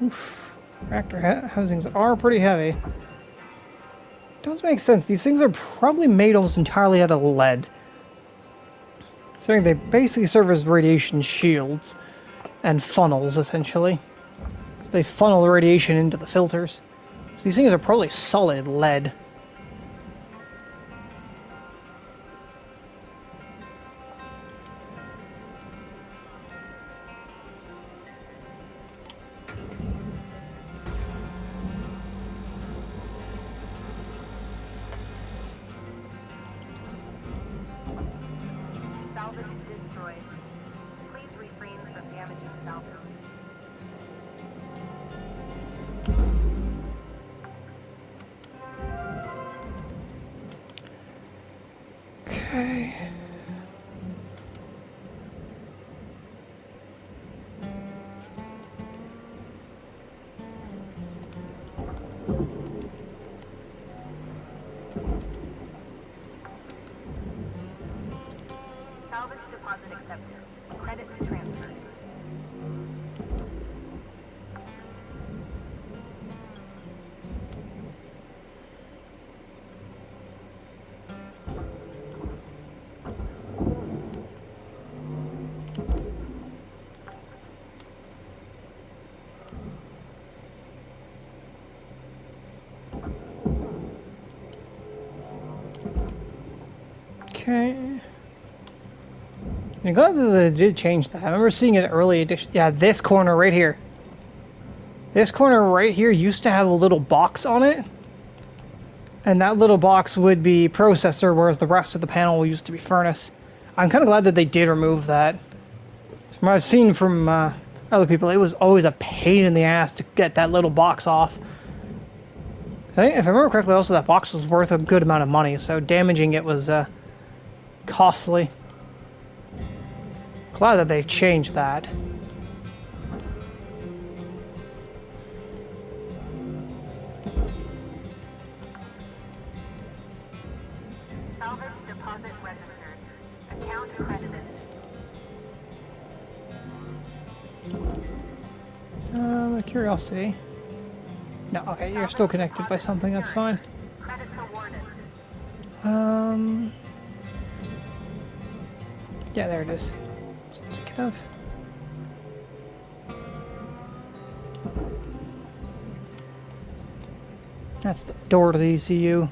Oof. Reactor housings are pretty heavy. Does make sense. These things are probably made almost entirely out of lead. Considering they basically serve as radiation shields and funnels, essentially. They funnel the radiation into the filters. So these things are probably solid lead. Salvage destroyed. Please refrain from damaging salvage. Okay. Salvage deposit accepted. Credits transferred. Okay. I'm glad that they did change that. I remember seeing it early edition. Yeah, this corner right here. This corner right here used to have a little box on it. And that little box would be processor, whereas the rest of the panel used to be furnace. I'm kind of glad that they did remove that. From what I've seen from other people, it was always a pain in the ass to get that little box off. I think, if I remember correctly, also that box was worth a good amount of money, so damaging it was costly. Glad that they've changed that. Salvage deposit registered. Account credited. Curiosity. No, okay, you're still connected by something, that's fine. Credits awarded. Yeah, there it is. Kind of. That's the door to the ECU.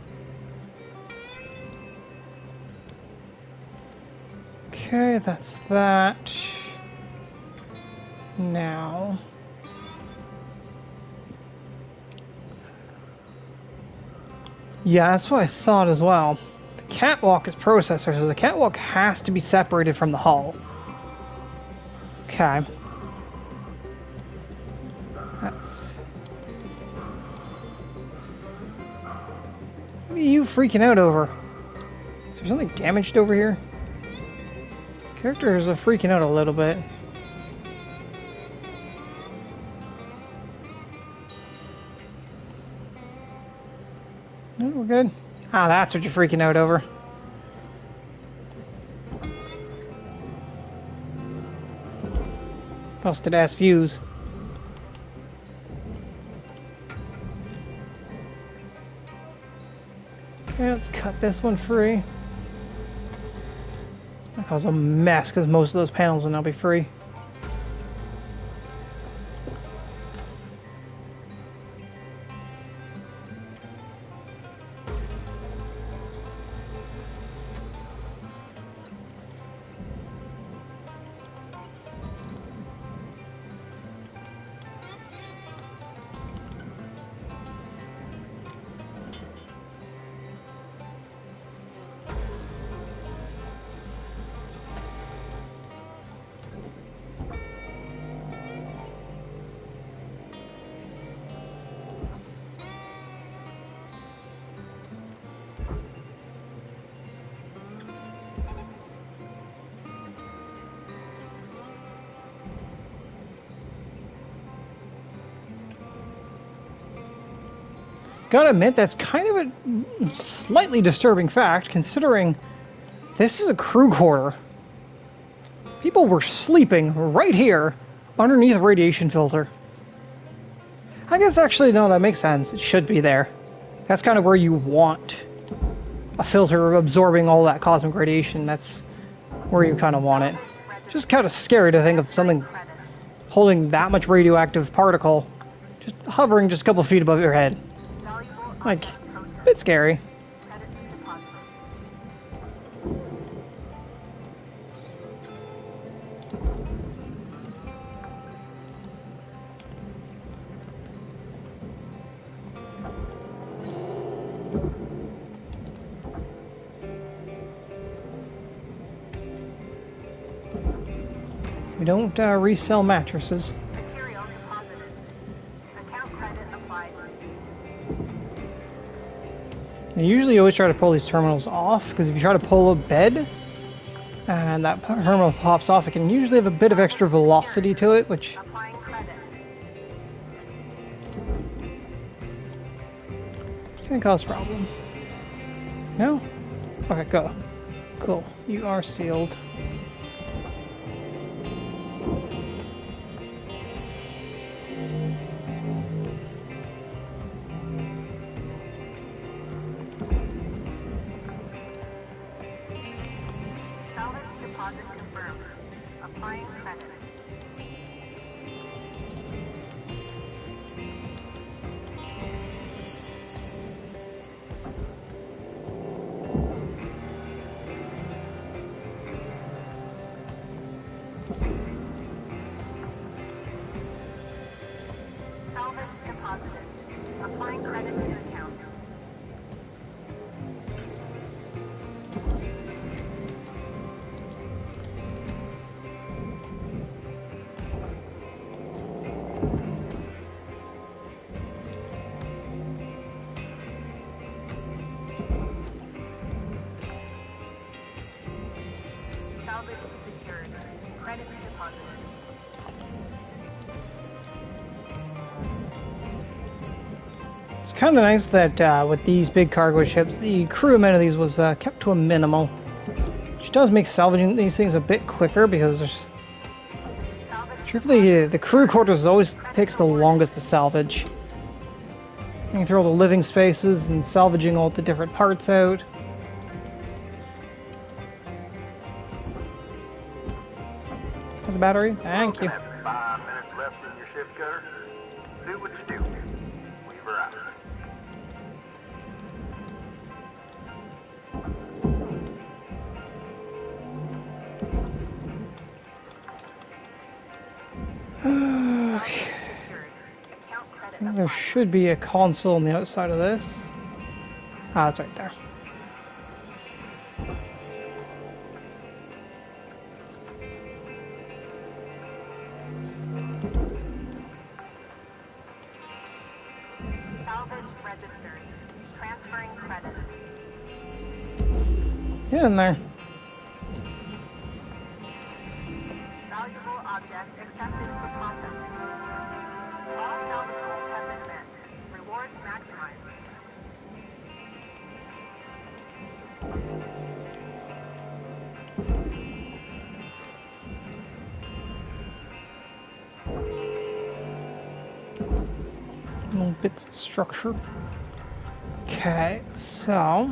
Okay, that's that. Now. Yeah, that's what I thought as well. The catwalk is processor, so the catwalk has to be separated from the hull. Okay. That's... What are you freaking out over? Is there something damaged over here? Characters are freaking out a little bit. No, we're good. Ah, that's what you're freaking out over. Busted ass views. Okay, let's cut this one free. That caused a mess because most of those panels will now be free. Gotta admit, that's kind of a slightly disturbing fact, considering this is a crew quarter. People were sleeping right here, underneath a radiation filter. I guess actually, no, that makes sense. It should be there. That's kind of where you want a filter absorbing all that cosmic radiation. That's where you kind of want it. Just kind of scary to think of something holding that much radioactive particle just hovering just a couple feet above your head. Valuable Like, object a processed. bit scary. Credits deposited. We don't resell mattresses. Material deposited. Account credit applied. And usually you always try to pull these terminals off, because if you try to pull a bed, and that terminal pops off, it can usually have a bit of extra velocity to it, which Applying credit. can cause problems. No? Okay, go. Cool. You are sealed. Salvage deposit confirmed. Applying credit. Salvage deposited. Applying credit to account. Salvage secured. Credit deposited. It's kind of nice that with these big cargo ships, the crew amenities was kept to a minimal, which does make salvaging these things a bit quicker, because there's Salvage truthfully the crew quarters always takes the longest to salvage. Going through all the living spaces and salvaging all the different parts out. For the battery, thank you. Have 5 minutes left in your shift, Cutter. Do what you do. Weaver out. Okay. secured. Account I credit think there applied. should be a console on the outside of this. Ah, it's right there. Salvage registered. Transferring credits. Get in there. Valuable object accepted for processing. All salvage goals have been met. Rewards maximized. Little bits of structure. Okay, so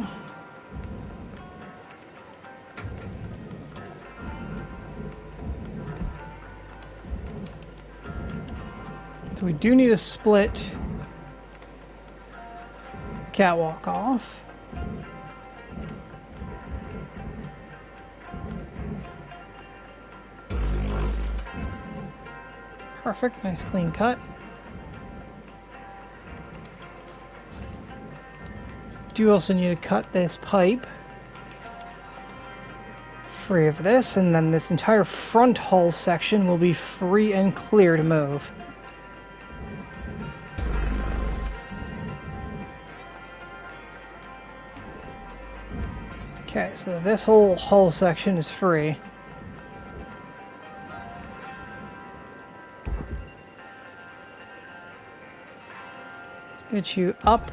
we do need to split catwalk off. Perfect, nice clean cut. Do also need to cut this pipe free of this, and then this entire front hull section will be free and clear to move. Okay, so this whole hull section is free. Get you up.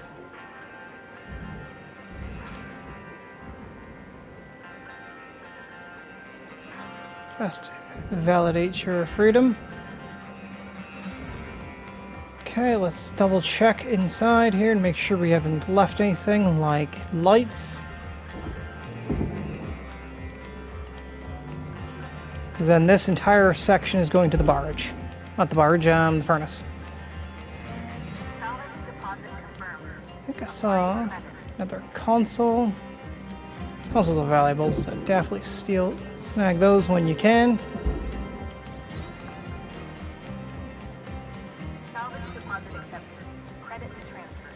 Just validate your freedom. Okay, let's double check inside here and make sure we haven't left anything like lights. Because then this entire section is going to the barge. Not the barge, the furnace. I think I saw another console. Consoles are valuable, so definitely snag those when you can. Salvage deposit accepted. Credit to transfer.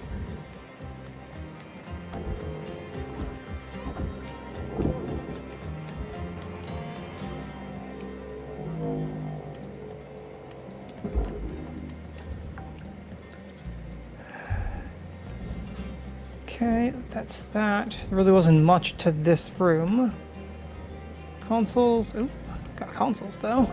Okay, that's that. There really wasn't much to this room. Consoles. Ooh, got consoles though.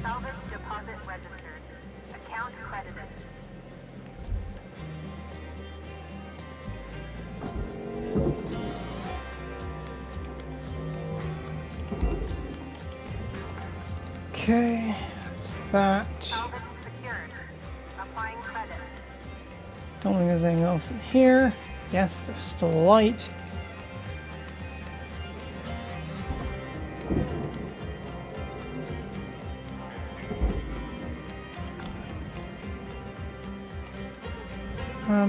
Salvage deposit registered. Account credited. Okay, that's that. Salvage secured. Applying credit. Don't think there's anything else in here. Yes, there's still light.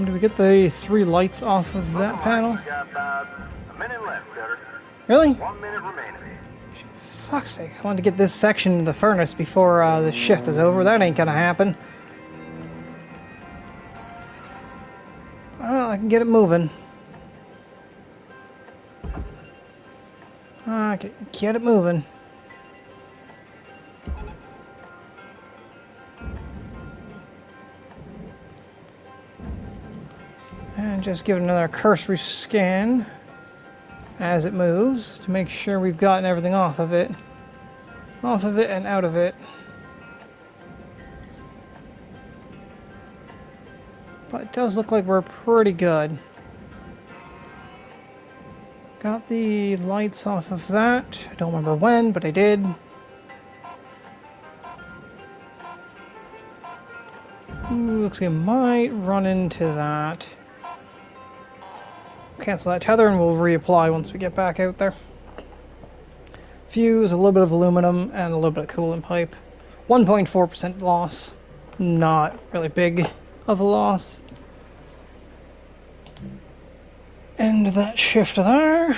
Do we get the 3 lights off of that panel? We got about a minute left, Cutter. Really? 1 minute remaining. Fuck's sake, I wanted to get this section of the furnace before the shift is over. That ain't gonna happen. Well, I can get it moving. I can get it moving. And just give it another cursory scan as it moves to make sure we've gotten everything off of it. Off of it and out of it. But it does look like we're pretty good. Got the lights off of that. I don't remember when, but I did. Ooh, looks like I might run into that. Cancel that tether and we'll reapply once we get back out there. Fuse, a little bit of aluminum, and a little bit of coolant pipe. 1.4% loss. Not really big of a loss. End that shift there.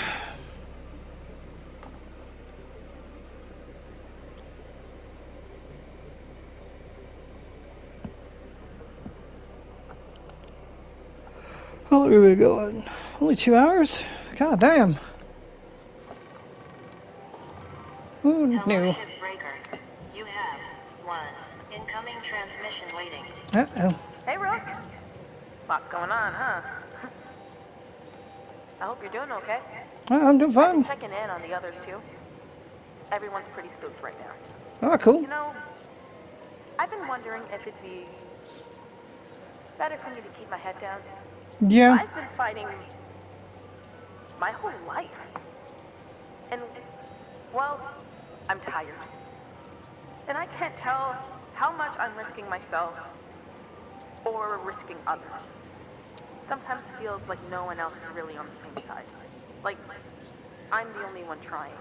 How long have we been going? Only 2 hours? God damn. Who knew? Hello, ship breaker. You have 1 incoming transmission waiting. Uh-oh. Hey, Rook. Lots going on, huh? I hope you're doing okay. Well, I'm doing fine. Checking in on the others, too. Everyone's pretty spooked right now. Oh, cool. You know, I've been wondering if it'd be better for me to keep my head down. Yeah. I've been fighting my whole life. And, well, I'm tired. And I can't tell how much I'm risking myself or risking others. Sometimes it feels like no one else is really on the same side. Like, I'm the only one trying.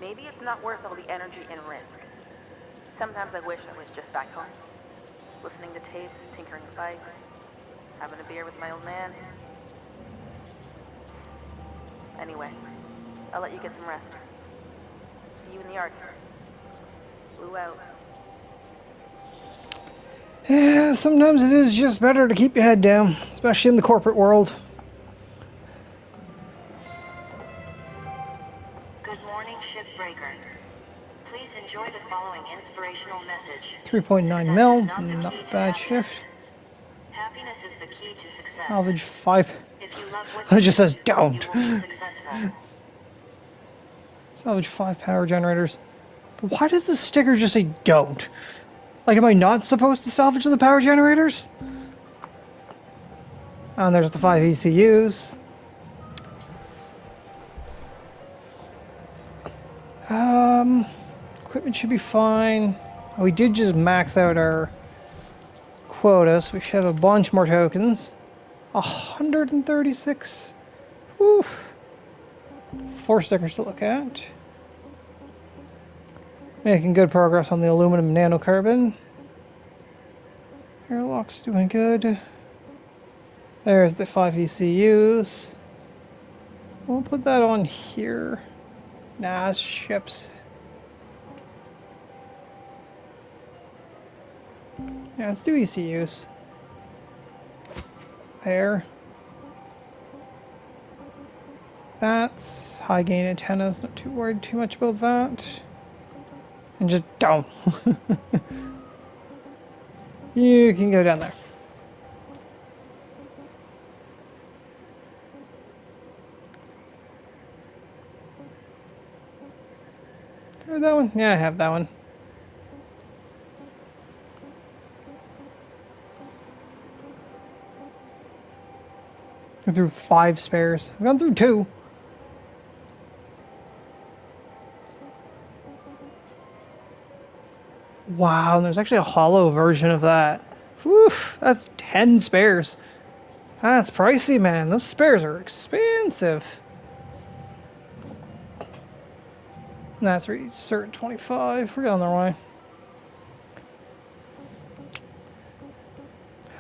Maybe it's not worth all the energy and risk. Sometimes I wish I was just back home, listening to tapes, tinkering with bikes, having a beer with my old man. Anyway, I'll let you get some rest. See you in the yard. Blue out. Yeah, sometimes it is just better to keep your head down, especially in the corporate world. Good morning, shipbreaker. Please enjoy the following inspirational message. 3.9 mil, Success is not the key to bad happiness. shift. Happiness is the key to success. Salvage 5. If you love what It you just do, says don't. you will be successful. Salvage 5 power generators. But why does the sticker just say don't? Like, am I not supposed to salvage the power generators? And there's the 5 ECUs. Equipment should be fine. We did just max out our quota, so we should have a bunch more tokens. 136. Whew. 4 stickers to look at. Making good progress on the aluminum nanocarbon. Airlock's doing good. There's the 5 ECUs. We'll put that on here. Nah, it's ships. Yeah, let's do ECUs. There. That's high gain antennas, not too worried too much about that. And just down. You can go down there. Do I have that one? Yeah, I have that one. I've gone through 5 spares. I've gone through 2. Wow, and there's actually a hollow version of that. Whew, that's 10 spares. That's pricey, man. Those spares are expensive. And that's cert 25. We're on our way.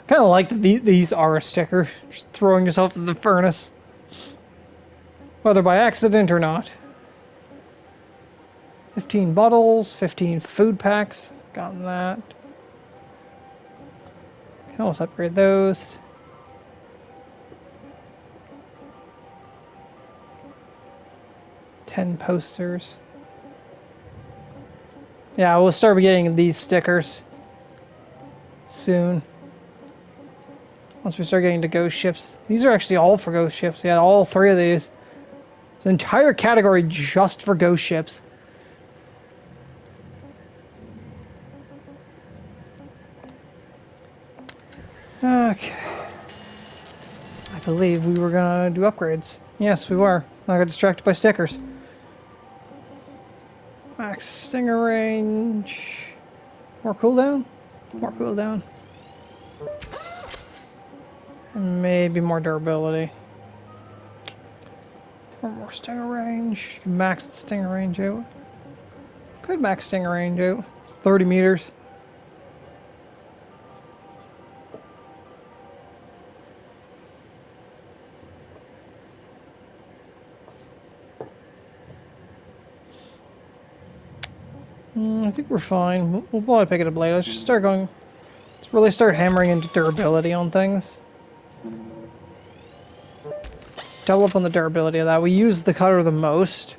Kind of like that these are a sticker. Just throwing yourself in the furnace. Whether by accident or not. 15 bottles, 15 food packs. Gotten that. Can almost upgrade those. $10 posters. Yeah, we'll start getting these stickers soon. Once we start getting to ghost ships. These are actually all for ghost ships. Yeah, all 3 of these. It's an entire category just for ghost ships. Okay. I believe we were gonna do upgrades. Yes, we were. I got distracted by stickers. Max stinger range. More cooldown? More cooldown. And maybe more durability. Or more stinger range. Max the stinger range out. Could max stinger range out. It's 30 meters. I think we're fine. We'll probably pick it up later. Let's just start going. Let's really start hammering into durability on things. Let's double up on the durability of that. We use the cutter the most.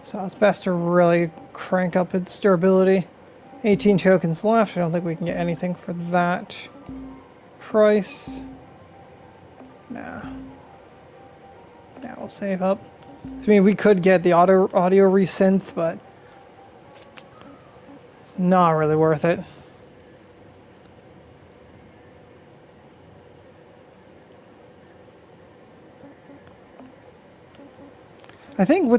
So it's best to really crank up its durability. 18 tokens left. I don't think we can get anything for that price. Nah. Nah, we'll save up. I mean, we could get the audio resynth, but it's not really worth it. I think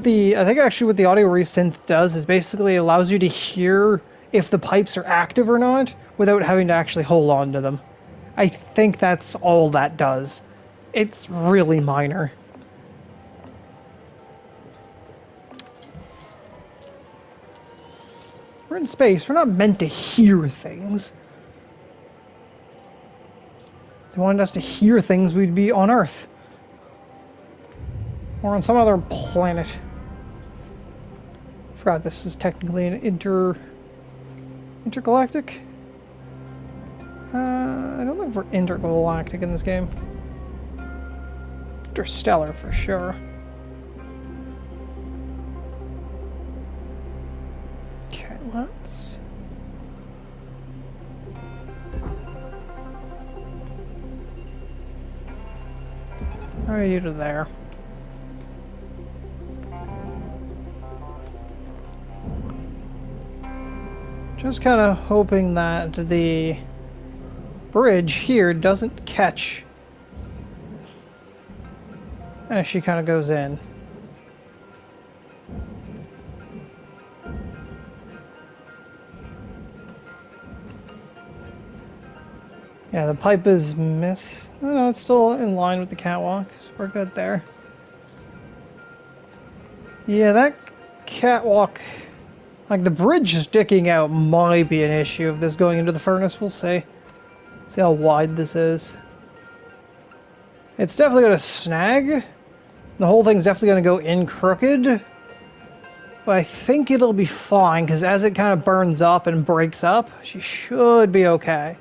actually what the audio resynth does is basically allows you to hear if the pipes are active or not without having to actually hold on to them. I think that's all that does. It's really minor. We're in space. We're not meant to hear things. If they wanted us to hear things, we'd be on Earth. Or on some other planet. Forgot this is technically an intergalactic? I don't think we're intergalactic in this game. Interstellar for sure. Okay, let's... How are you to there? Just kind of hoping that the bridge here doesn't catch as she kind of goes in. Yeah, the pipe is Oh, no, it's still in line with the catwalk, so we're good there. Yeah, that catwalk, like the bridge sticking out might be an issue of this going into the furnace. We'll see. See how wide this is. It's definitely going to snag. The whole thing's definitely going to go in crooked. But I think it'll be fine, because as it kind of burns up and breaks up, she should be okay.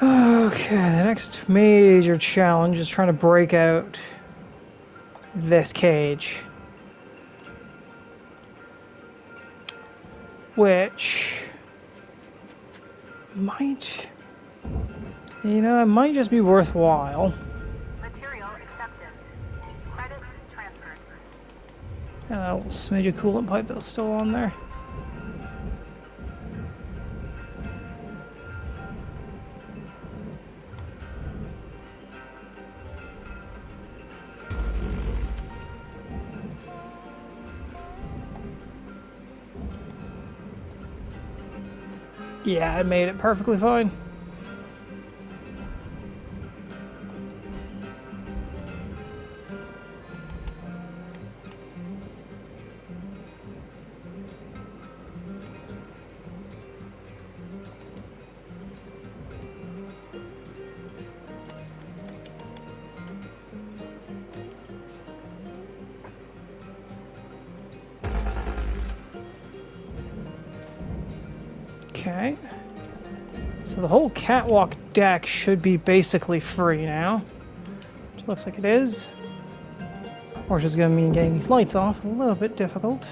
Okay, the next major challenge is trying to break out this cage. Which might, you know, it might just be worthwhile. Material accepted. Credits transferred. And a little smidge of coolant pipe that's still on there. Yeah, I made it perfectly fine. Okay. So the whole catwalk deck should be basically free now. Which looks like it is. Or it's just going to mean getting these lights off. A little bit difficult.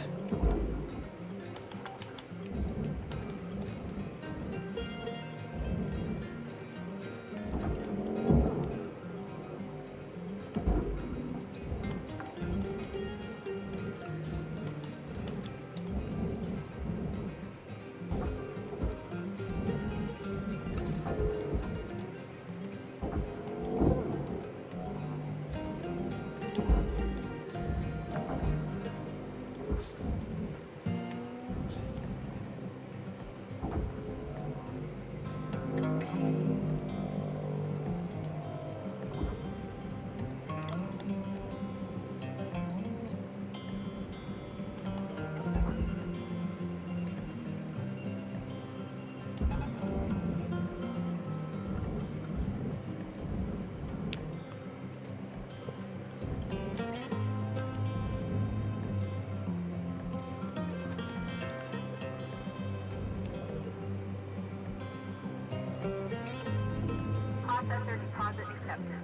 Processor deposit accepted.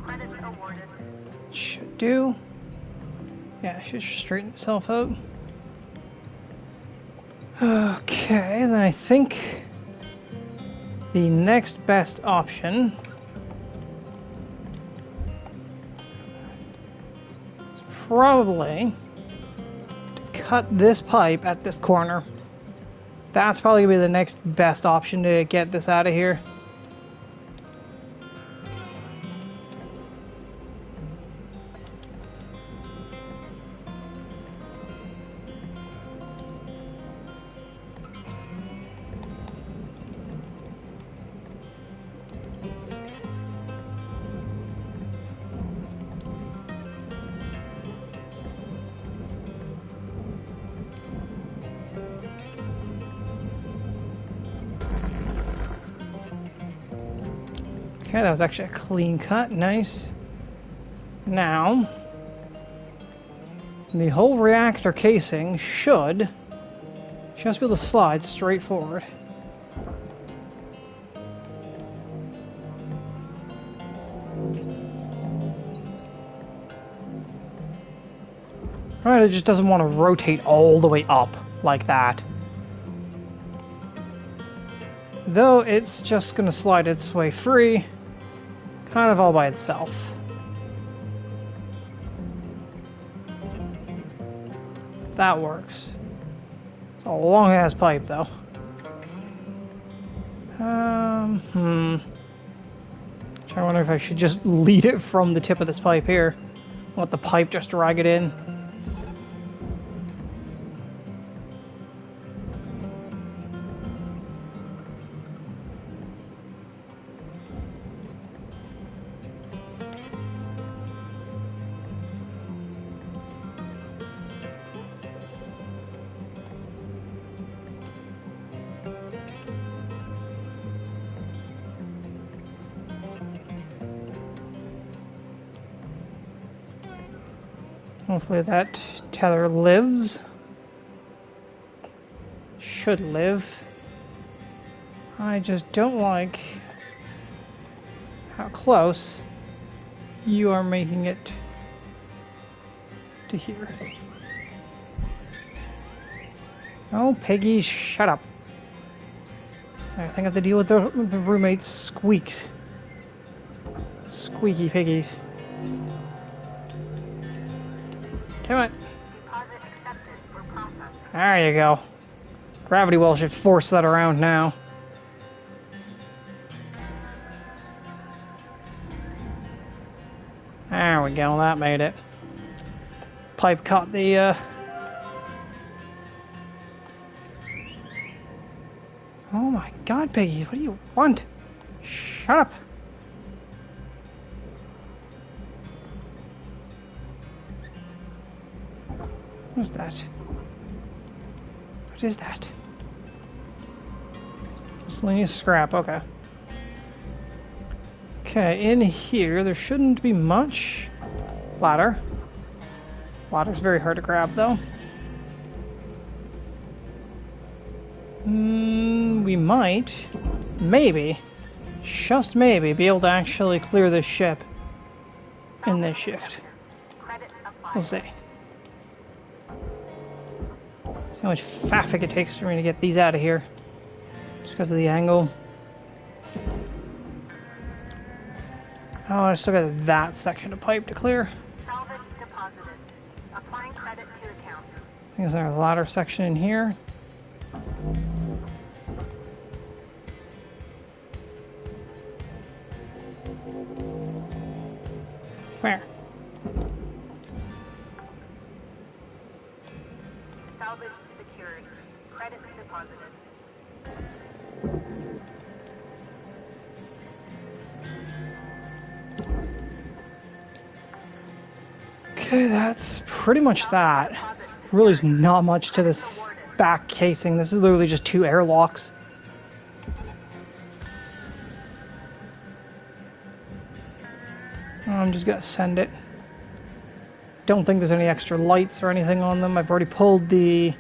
Credits awarded. Should do. Yeah, it should straighten itself out. Okay, then I think the next best option is probably to cut this pipe at this corner. That's probably going to be the next best option to get this out of here. Okay, that was actually a clean cut, nice. Now, the whole reactor casing should just be able to slide straight forward. Right, it just doesn't want to rotate all the way up like that. Though it's just going to slide its way free, kind of all by itself. That works. It's a long ass pipe though. I wonder if I should just lead it from the tip of this pipe here. Let the pipe just drag it in. Hopefully that tether lives. Should live. I just don't like how close you are making it to here. Oh, Piggy, shut up. I think I have to deal with the roommate's squeaks. Squeaky piggies. Come on. Deposit accepted for processing. There you go. Gravity well should force that around now. There we go, that made it. Pipe caught the, Oh my god, Piggy, what do you want? Shut up. What's that? What is that? Miscellaneous scrap, okay. Okay, in here there shouldn't be much. Ladder. Ladder's very hard to grab though. We might, maybe, just maybe, be able to actually clear this ship in this shift. Credit applied. We'll see. See how much faffing it takes for me to get these out of here. Just because of the angle. Oh, I still got that section of pipe to clear. Salvage deposited. Applying credit to account. I think there's a ladder section in here. Where? Salvage secured. Credit deposited. Okay, that's pretty much that. Really is not much to this back casing. This is literally just 2 airlocks. I'm just gonna send it. Don't think there's any extra lights or anything on them. I've already pulled the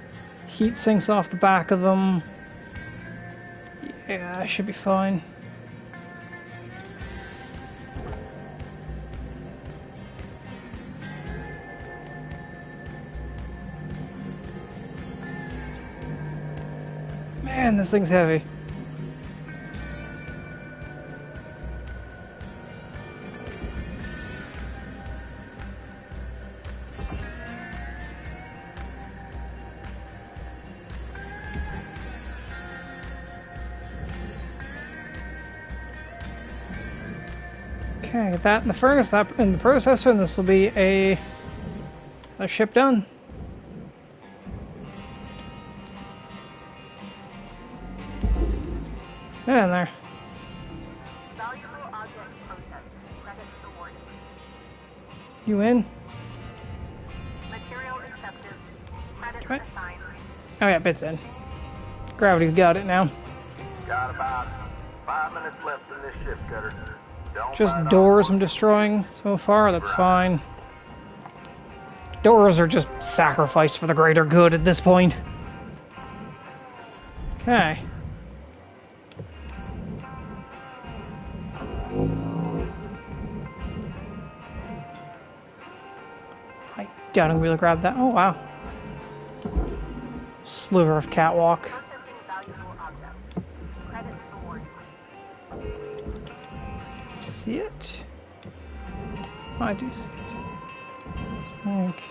heat sinks off the back of them. Yeah, I should be fine. Man, this thing's heavy. Okay, get that in the furnace, that in the processor, and this will be a ship done. Get in there. Valuable object processed. Credit awarded. You in? Material accepted. Credit Okay. assigned. Oh yeah, bit's in. Gravity's got it now. Got about 5 minutes left in this ship, Cutter. Don't Just bite doors off. I'm destroying so far, that's fine. Doors are just sacrificed for the greater good at this point. Okay. I doubt I'm gonna grab that. Oh wow. Sliver of catwalk. Processing valuable object. Credit awarded. See it? I do see it. It's like...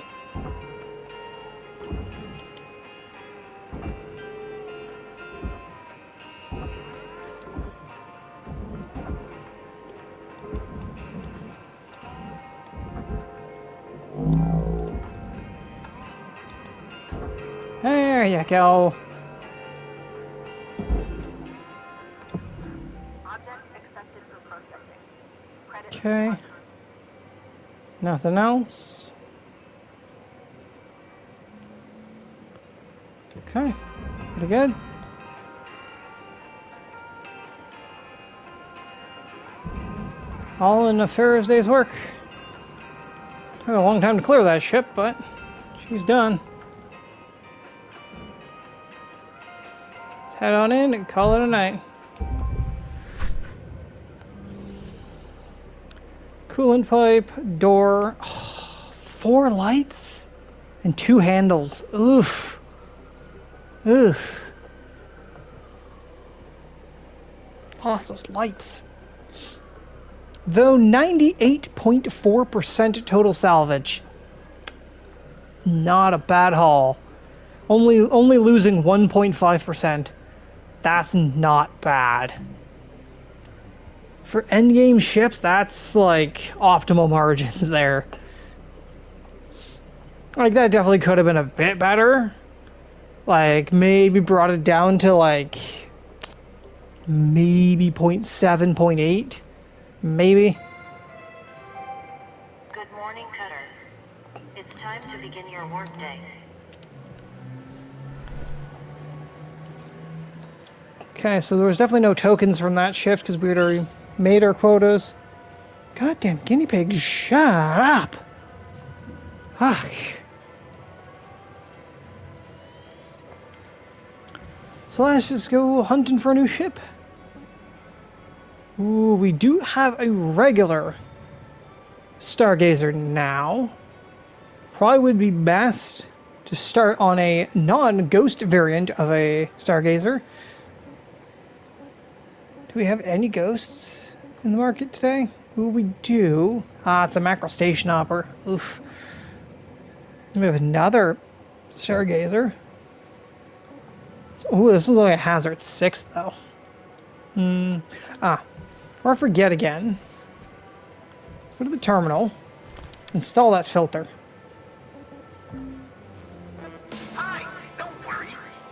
There you go. Object accepted for processing. Credit Okay. awarded. Nothing else. Okay. Pretty good. All in a Thursday's work. Took a long time to clear that ship, but she's done. Let's head on in and call it a night. Coolant pipe, door, 4 lights and 2 handles. Oof. Oof. Lost those lights. Though 98.4% total salvage. Not a bad haul. Only losing 1.5%. That's not bad. For endgame ships, that's like optimal margins there. Like that definitely could have been a bit better. Like maybe brought it down to like maybe 0.7, 0.8. Maybe. Good morning, Cutter. It's time to begin your workday. Okay, so there was definitely no tokens from that shift because we had already made our quotas. Goddamn guinea pig, shut up! Fuck. So let's just go hunting for a new ship. Ooh, we do have a regular Stargazer now. Probably would be best to start on a non-ghost variant of a Stargazer. Do we have any ghosts in the market today? Ooh, we do. Ah, it's a macro station hopper. Oof. We have another Stargazer. Ooh, this is only a hazard 6 though. Or forget again. Let's go to the terminal. Install that filter. Hi, don't worry.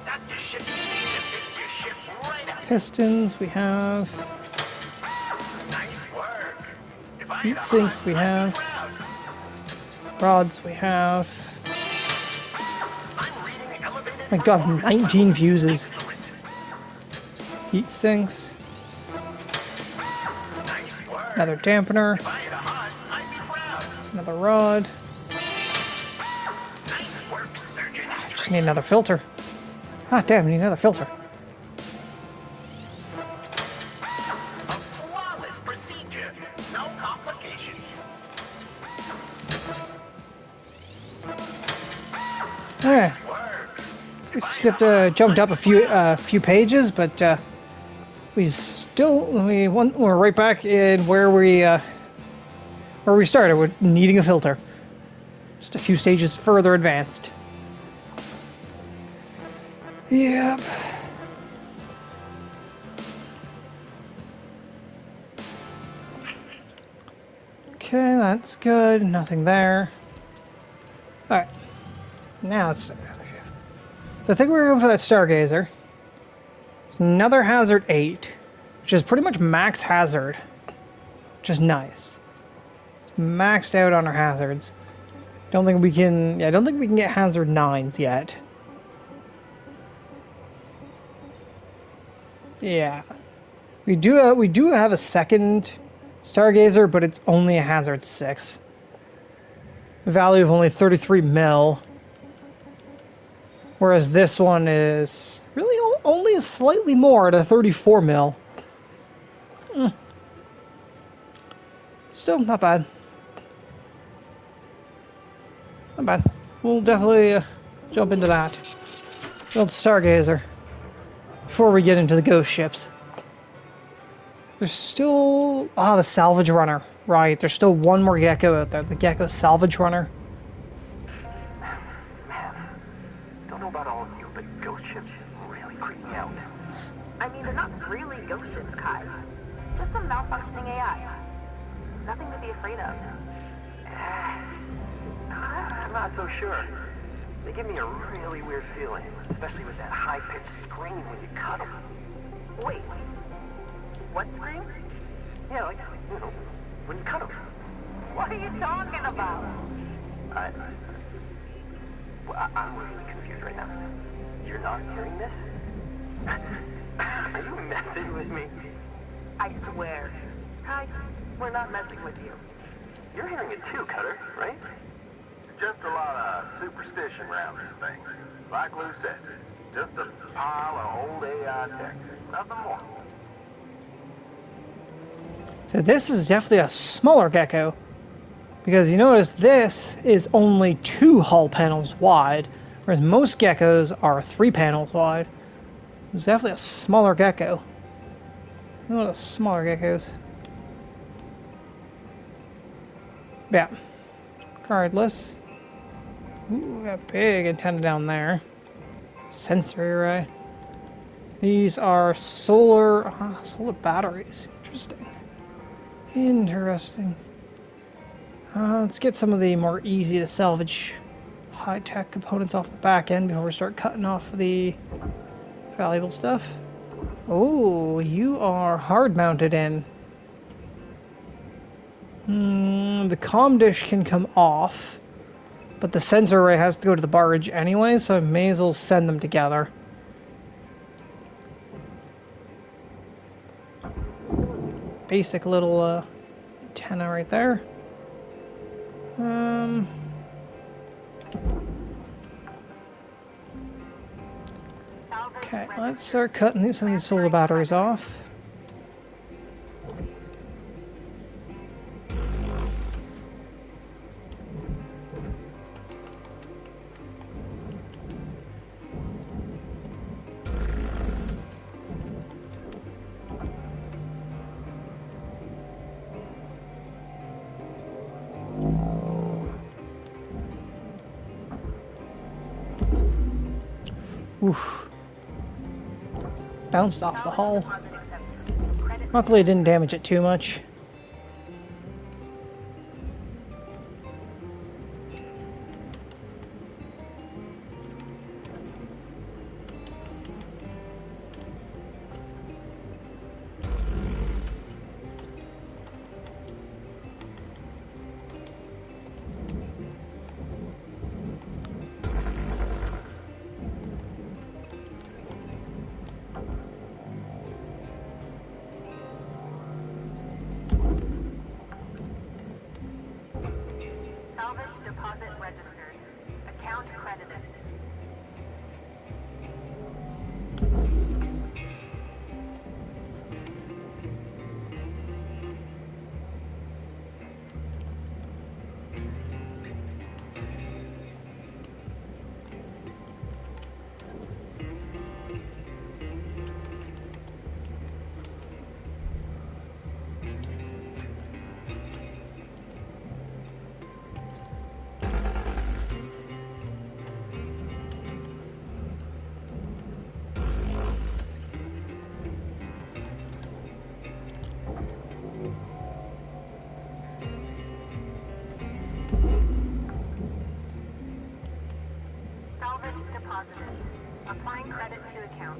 That ship needs to fix your ship right out. Pistons we have. Nice work. If I Heat had a sinks heart, we I'd be have. proud. Rods we have. I'm reading elevated My god, 19 fuses. Excellent. Heat sinks. Nice work. Another dampener. If I had a heart, I'd be proud. Another rod. Nice work, Surgeon. Just need another filter. Ah, damn, we need another filter. A flawless procedure. No complications. Alright. Work. We jumped up a few pages, but we're right back in where we started. We're needing a filter, just a few stages further advanced. Yep. Okay, that's good. Nothing there. All right. Now it's. So I think we're going for that Stargazer. It's another hazard 8, which is pretty much max hazard, which is nice. It's maxed out on our hazards. Don't think we can. Yeah, I don't think we can get hazard 9s yet. Yeah, we do have a second Stargazer, but it's only a hazard 6. Value of only 33 mil. Whereas this one is really only slightly more at a 34 mil. Still not bad. Not bad. We'll definitely jump into that. Build Stargazer before we get into the ghost ships. There's still the salvage runner. Right, there's still one more Gecko out there. The Gecko salvage runner. Don't know about all of you, but ghost ships really creep me out. I mean, they're not really ghost ships, Kai. Just some malfunctioning AI. Nothing to be afraid of. I'm not so sure. They give me a really weird feeling, especially with that high-pitched scream when you cut them. Wait. What scream? Yeah, like, you know, when you cut them. What are you talking about? I'm really confused right now. You're not hearing this? Are you messing with me? I swear. Kai, we're not messing with you. You're hearing it too, Cutter, right? Just a lot of superstition around these things. Like Lou said, just a pile of old AI tech. Nothing more. So this is definitely a smaller gecko. Because you notice this is only 2 hull panels wide, whereas most geckos are 3 panels wide. It's definitely a smaller gecko. One of the smaller geckos. Yeah. Regardless. Ooh, got a big antenna down there. Sensory array. These are solar batteries. Interesting. Interesting. Let's get some of the more easy to salvage high-tech components off the back end before we start cutting off the valuable stuff. Oh, you are hard mounted in. The comm dish can come off, but the sensor array has to go to the barge anyway, so I may as well send them together. Basic little antenna right there. Okay, let's start cutting some of these solar batteries off. Oof. Bounced off the hull. Luckily it didn't damage it too much. Salvage deposit registered. Account credited. Salvage deposited. Applying credit to account.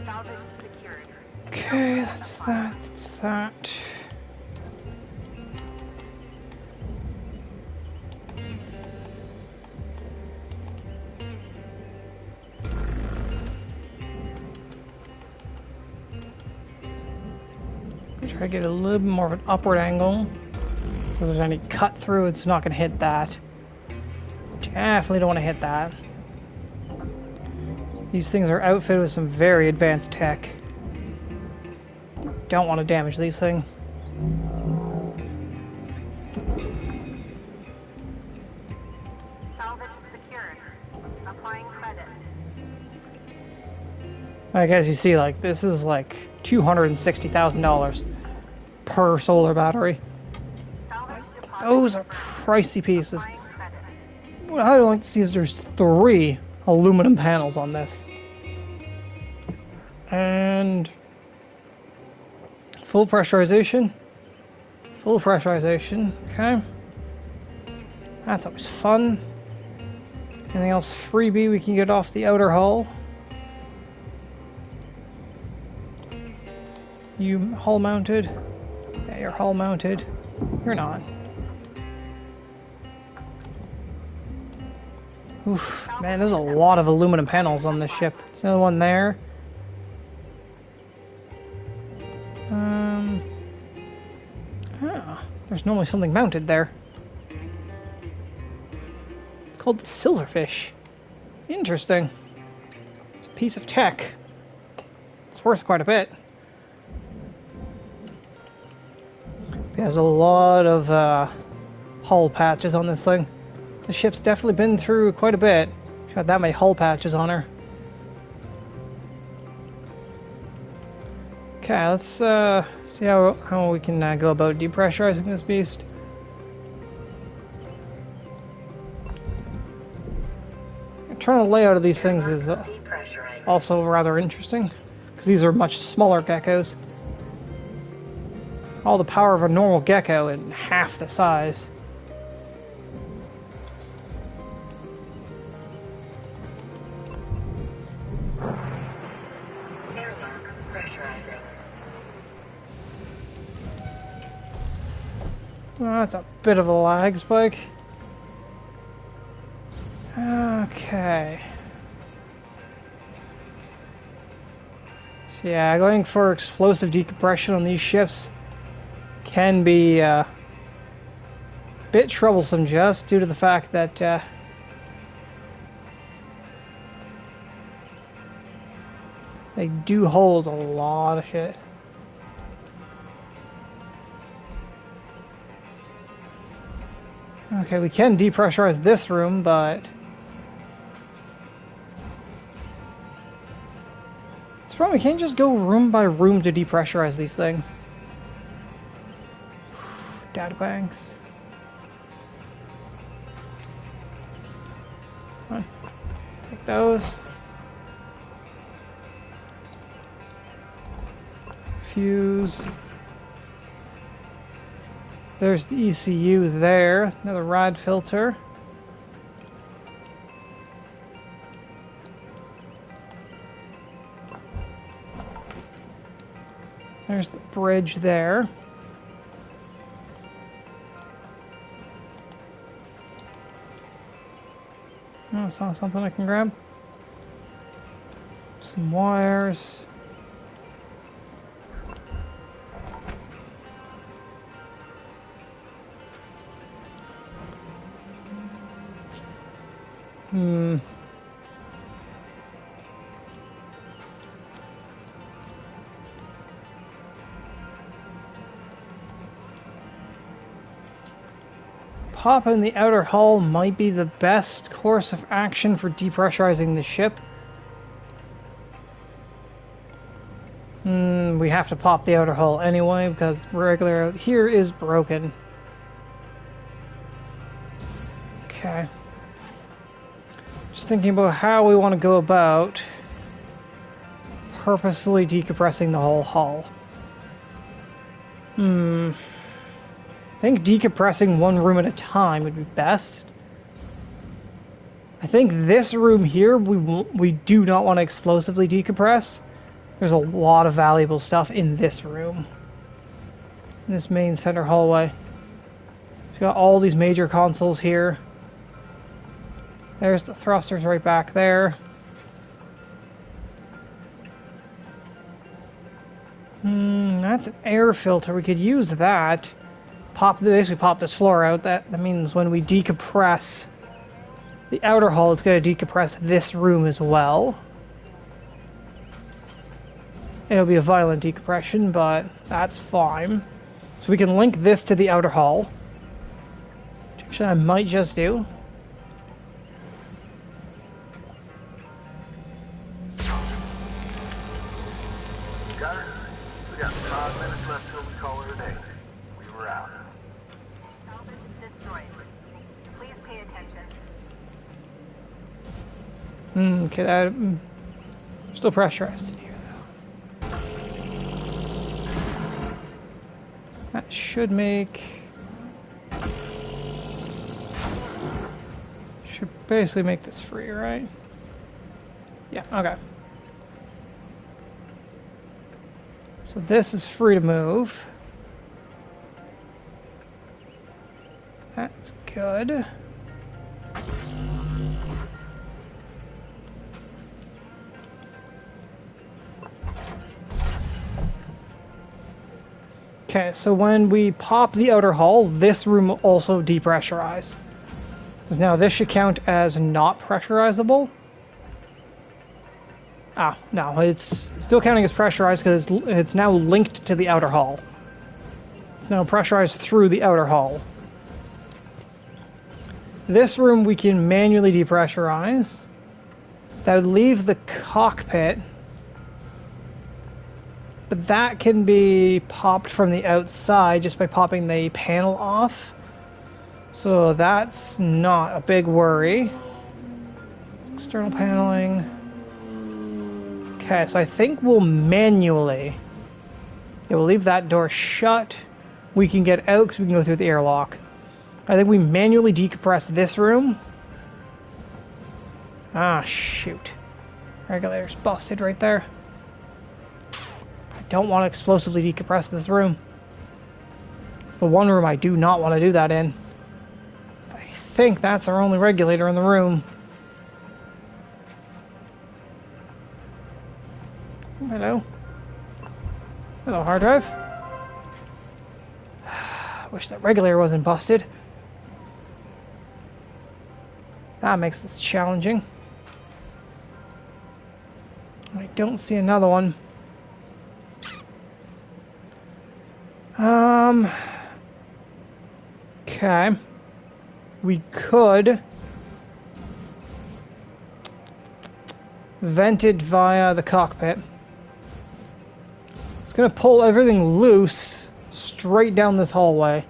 Salvage secured. Okay, that's that, that's that. Try to get a little bit more of an upward angle. So if there's any cut through, it's not going to hit that. Definitely don't want to hit that. These things are outfitted with some very advanced tech. Don't want to damage these things. Salvage secured. Applying credit. Like, as you see, like, this is like $260,000 per solar battery. Salvage deposit. Those are pricey pieces. Applying credit. What I would like to see is there's 3 aluminum panels on this. And full pressurization. Full pressurization, okay. That's always fun. Anything else freebie we can get off the outer hull? You hull mounted? Yeah, you're hull mounted. You're not. Oof, man, there's a lot of aluminum panels on this ship. There's another one there. There's normally something mounted there. It's called the silverfish. Interesting. It's a piece of tech. It's worth quite a bit. It has a lot of hull patches on this thing. The ship's definitely been through quite a bit. She's got that many hull patches on her. Okay, let's see how we can go about depressurizing this beast. The internal layout of these things is also rather interesting, because these are much smaller geckos. All the power of a normal gecko in half the size. Oh, that's a bit of a lag spike. Okay. So yeah, going for explosive decompression on these ships can be a bit troublesome, just due to the fact that they do hold a lot of shit. Okay, we can depressurize this room, but it's probably we can't just go room by room to depressurize these things. Data banks. Come on. Take those. Fuse. There's the ECU there. Another rod filter. There's the bridge there. Oh, saw something I can grab. Some wires. Pop in the outer hull might be the best course of action for depressurizing the ship. We have to pop the outer hull anyway because the regular out here is broken. Okay. Just thinking about how we want to go about purposefully decompressing the whole hull. I think decompressing one room at a time would be best. I think this room here we do not want to explosively decompress. There's a lot of valuable stuff in this room. In this main center hallway. It's got all these major consoles here. There's the thrusters right back there. That's an air filter. We could use that. Basically pop this floor out. That means when we decompress the outer hull, it's going to decompress this room as well. It'll be a violent decompression, but that's fine. So we can link this to the outer hull. Which actually I might just do. Got it? We got 5 minutes left till we call it a day. We were out. Salvage destroyed. Please pay attention. Okay, that still pressurized in here though. That should basically make this free, right? Yeah, okay. So this is free to move. That's good. Okay, so when we pop the outer hull, this room will also depressurize. Because now this should count as not pressurizable. Ah, no, it's still counting as pressurized because it's now linked to the outer hull. It's now pressurized through the outer hull. This room we can manually depressurize. That would leave the cockpit. But that can be popped from the outside just by popping the panel off. So that's not a big worry. External paneling. Okay, so I think we'll manually... Yeah, we'll leave that door shut. We can get out because we can go through the airlock. I think we manually decompress this room. Ah, shoot. Regulator's busted right there. I don't want to explosively decompress this room. It's the one room I do not want to do that in. I think that's our only regulator in the room. Hello. Hello, hard drive. Wish that regulator wasn't busted. That makes this challenging. I don't see another one. Okay. We could vent it via the cockpit. It's gonna pull everything loose straight down this hallway.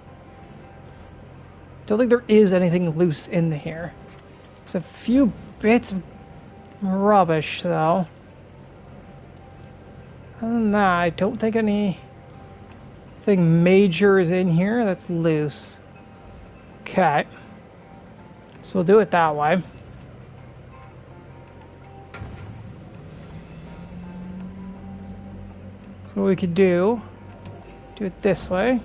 Don't think there is anything loose in here. There's a few bits of rubbish though. Other than that, I don't think anything major is in here that's loose. Okay. So we'll do it that way. So what we could do it this way.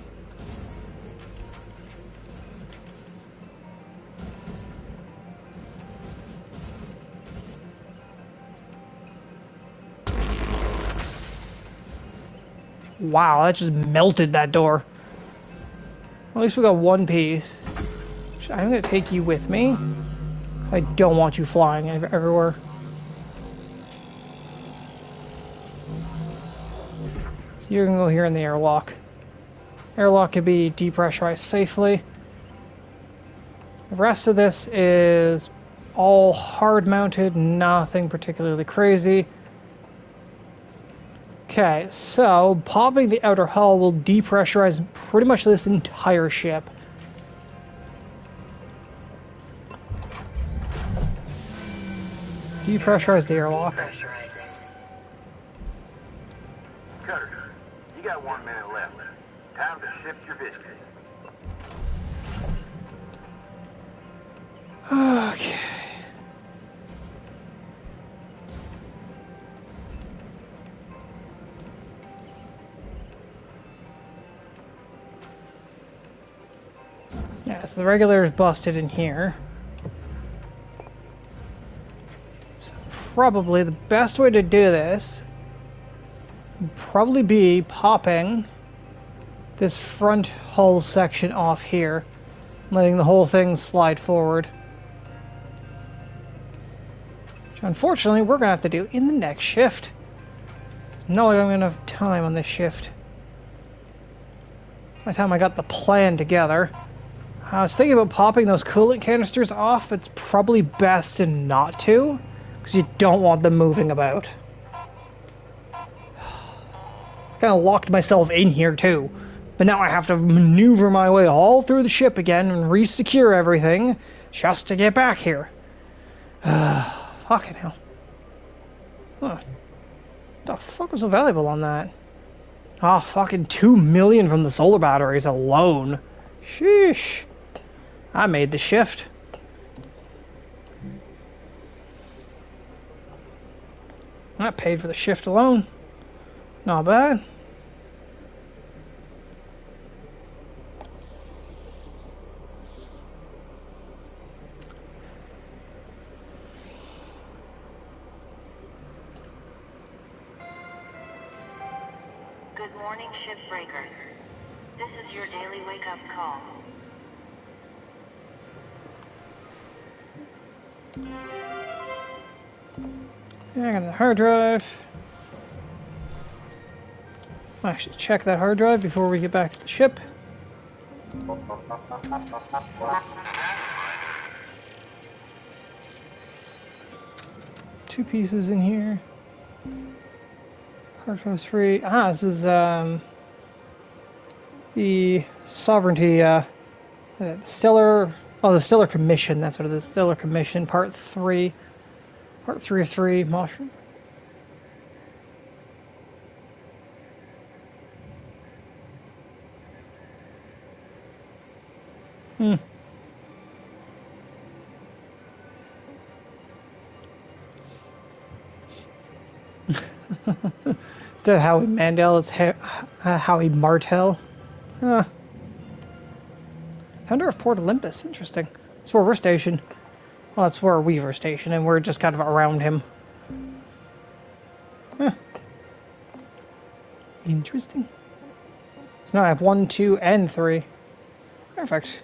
Wow, that just melted that door. At least we got one piece. I'm going to take you with me. I don't want you flying everywhere. So you're going to go here in the airlock. Airlock can be depressurized safely. The rest of this is all hard mounted, nothing particularly crazy. Okay, so popping the outer hull will depressurize pretty much this entire ship. Depressurize the airlock. Cutter, you got 1 minute left. Time to shift your biscuits. Okay. Yeah, so the regulator is busted in here. So probably the best way to do this would probably be popping this front hull section off here, letting the whole thing slide forward. Which unfortunately we're going to have to do in the next shift. Not like I'm going to have time on this shift. By the time I got the plan together. I was thinking about popping those coolant canisters off. It's probably best to not to, because you don't want them moving about. Kind of locked myself in here too, but now I have to maneuver my way all through the ship again and re-secure everything just to get back here. Fucking hell. Huh. The fuck was so valuable on that? Ah, fucking 2 million from the solar batteries alone. Sheesh. I made the shift. I paid for the shift alone. Not bad. Good morning, shipbreaker. This is your daily wake-up call. Yeah, I got the hard drive. I'll actually check that hard drive before we get back to the ship. Two pieces in here. Hard drive's free. Ah, this is the Sovereignty, Stellar. Oh, the Stellar Commission. That's what it is. Stellar Commission, Part 3. Part 3 of 3. Mushroom. Hmm. Instead of Howie Mandel, it's Howie Martel. Huh. Founder of Port Olympus. Interesting. That's where we're stationed. Well, that's where we were stationed, and we're just kind of around him. Huh. Interesting. So now I have 1, 2, and 3. Perfect.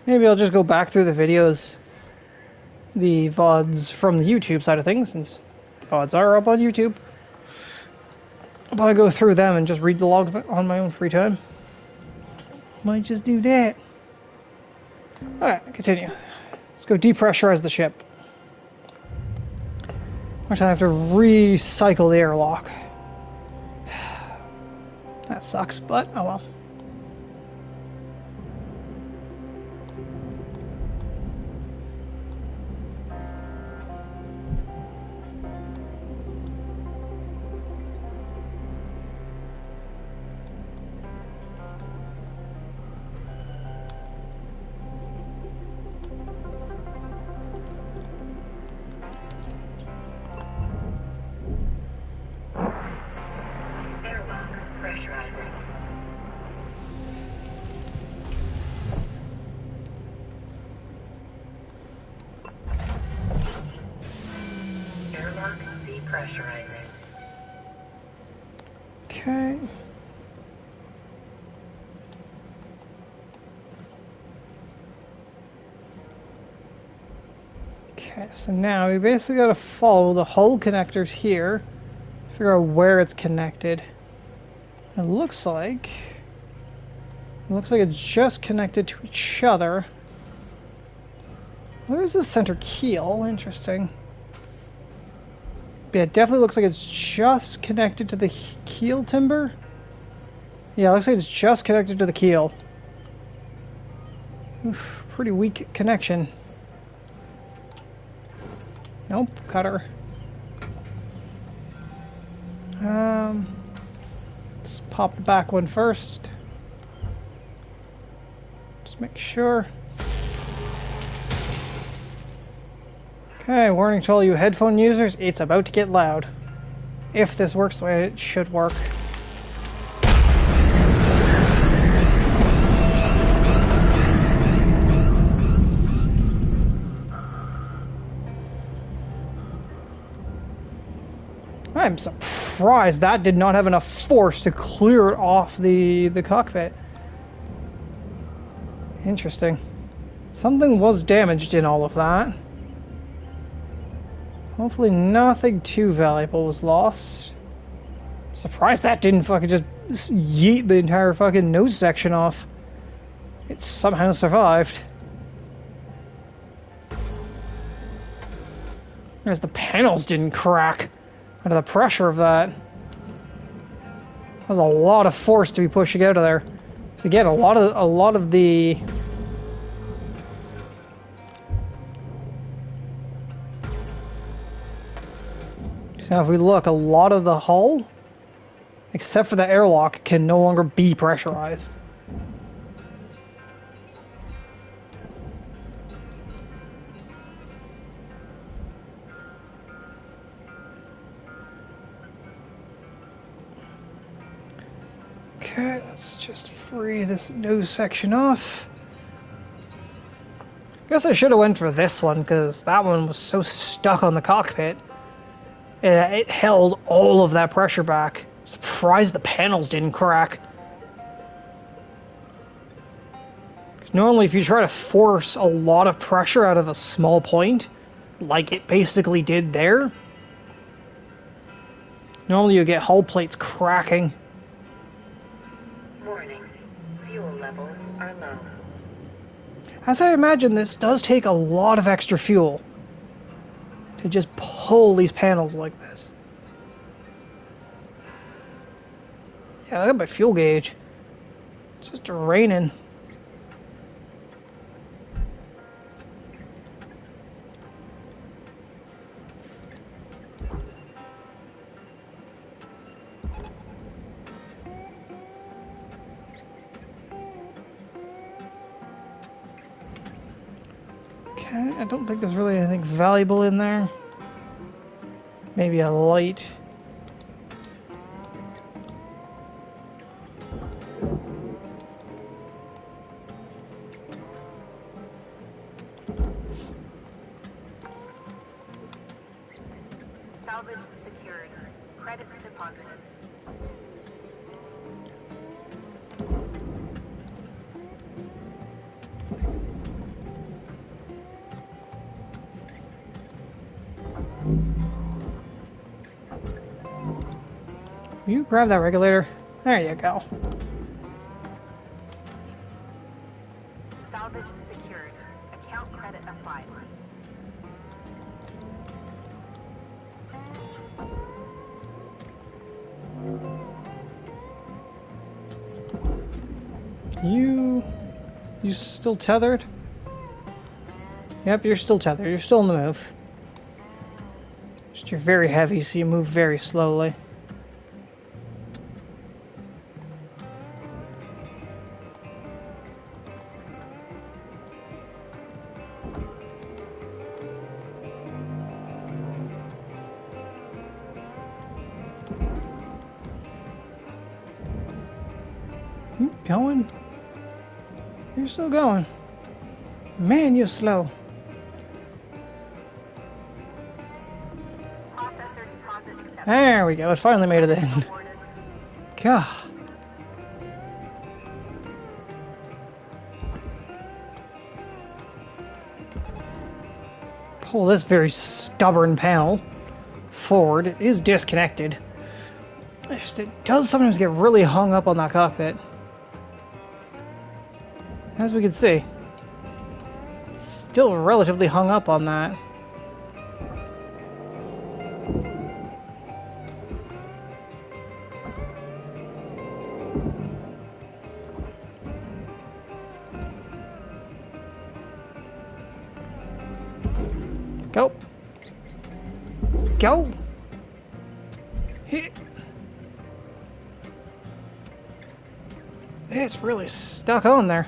Maybe I'll just go back through the videos, the VODs from the YouTube side of things, since VODs are up on YouTube. I'll probably go through them and just read the logs on my own free time. Might just do that. Alright, continue. Let's go depressurize the ship. Which I have to recycle the airlock. That sucks, but oh well. Airlock pressurizing. Airlock depressurizing. Okay. Okay, so now we basically got to follow the hull connectors here, figure out where it's connected. It looks like it's just connected to each other. Where's the center keel? Interesting. Yeah, it definitely looks like it's just connected to the keel timber. Yeah, it looks like it's just connected to the keel. Oof, pretty weak connection. Nope, cutter. Let's pop the back one first. Just make sure. Okay, warning to all you headphone users, it's about to get loud. If this works the way it should work. I'm surprised that did not have enough force to clear it off the cockpit. Interesting. Something was damaged in all of that. Hopefully nothing too valuable was lost. Surprised that didn't fucking just yeet the entire fucking nose section off. It somehow survived. As the panels didn't crack under the pressure of that. That was a lot of force to be pushing out of there. So again, a lot of the now if we look, a lot of the hull, except for the airlock, can no longer be pressurized. Okay, let's just free this nose section off. Guess I should have went for this one, because that one was so stuck on the cockpit. It held all of that pressure back. Surprised the panels didn't crack. Normally, if you try to force a lot of pressure out of a small point, like it basically did there, normally you get hull plates cracking. Warning. Fuel levels are low. As I imagine, this does take a lot of extra fuel to just pull these panels like this. Yeah, look at my fuel gauge. It's just raining. Okay, I don't think there's really anything valuable in there. Maybe a light. Salvage secured. Credits deposited. Will you grab that regulator? There you go. Salvage secured. Account credit applied. You still tethered? Yep, you're still tethered. You're still in the move. Just you're very heavy, so you move very slowly. Keep going. You're still going. Man, you're slow. Processor deposit accepted. There we go. It finally made it in. Awarded. God. Pull this very stubborn panel forward. It is disconnected. It does sometimes get really hung up on that cockpit. As we can see, still relatively hung up on that. Go. Go. Hit. It's really stuck on there.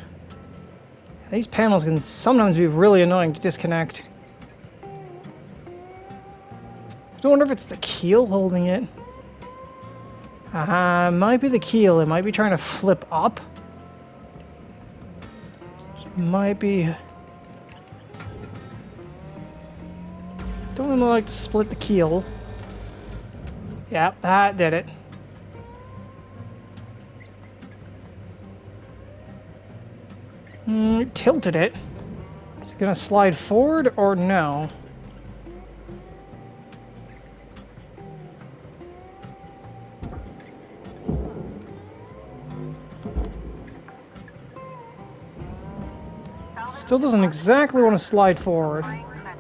These panels can sometimes be really annoying to disconnect. I wonder if it's the keel holding it. It might be the keel. It might be trying to flip up. Might be... Don't really like to split the keel. Yep, that did it. Tilted it. Is it gonna slide forward or no? Still doesn't exactly want to slide forward. Applying credit.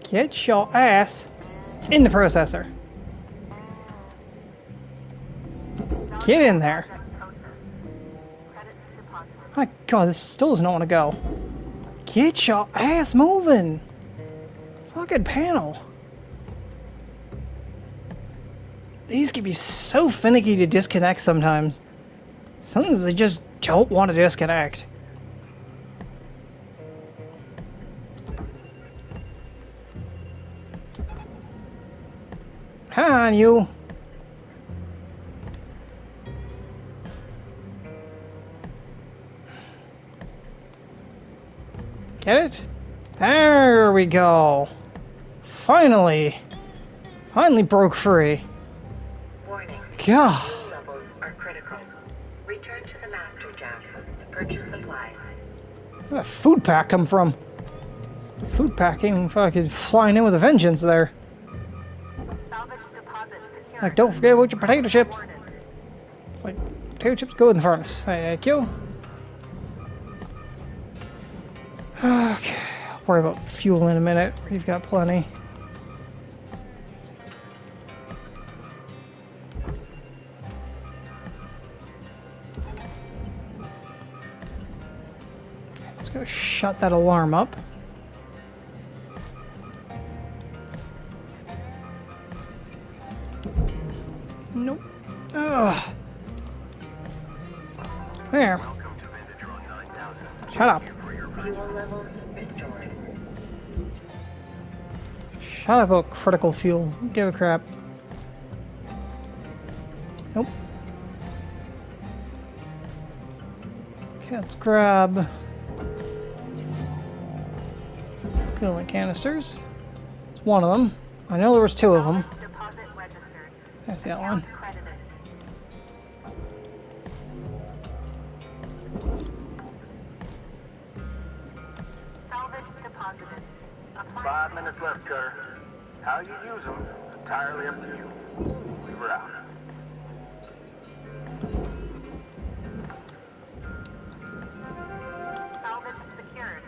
Get your ass in the processor. Get in there. Project processed. Credits deposited. My God, this still does not want to go. Get your ass moving. Fucking panel. These can be so finicky to disconnect sometimes. Sometimes they just don't want to disconnect. Come on, you. Get it? There we go. Finally. Finally broke free. Warning. God. Fuel levels are critical. Return to the master jack to purchase supplies. Where'd that food pack come from? Food packing fucking flying in with a vengeance there. Salvage deposit secured. Like, don't forget about your potato chips. Reported. It's like, potato chips go in the furnace. Thank you. Okay, I'll worry about fuel in a minute. We've got plenty. Let's go shut that alarm up. Nope. Ugh. There. Shut up. Fuel levels restored. Shut up about critical fuel. Give a crap. Nope. Okay, let's grab coolant canisters. It's one of them. I know there was two of them. Salvage deposit registered. That's that one. Account credited. Salvage deposited. Applying 5 minutes left, Cutter. How you use them is entirely up to you. Leave her out. salvage secured.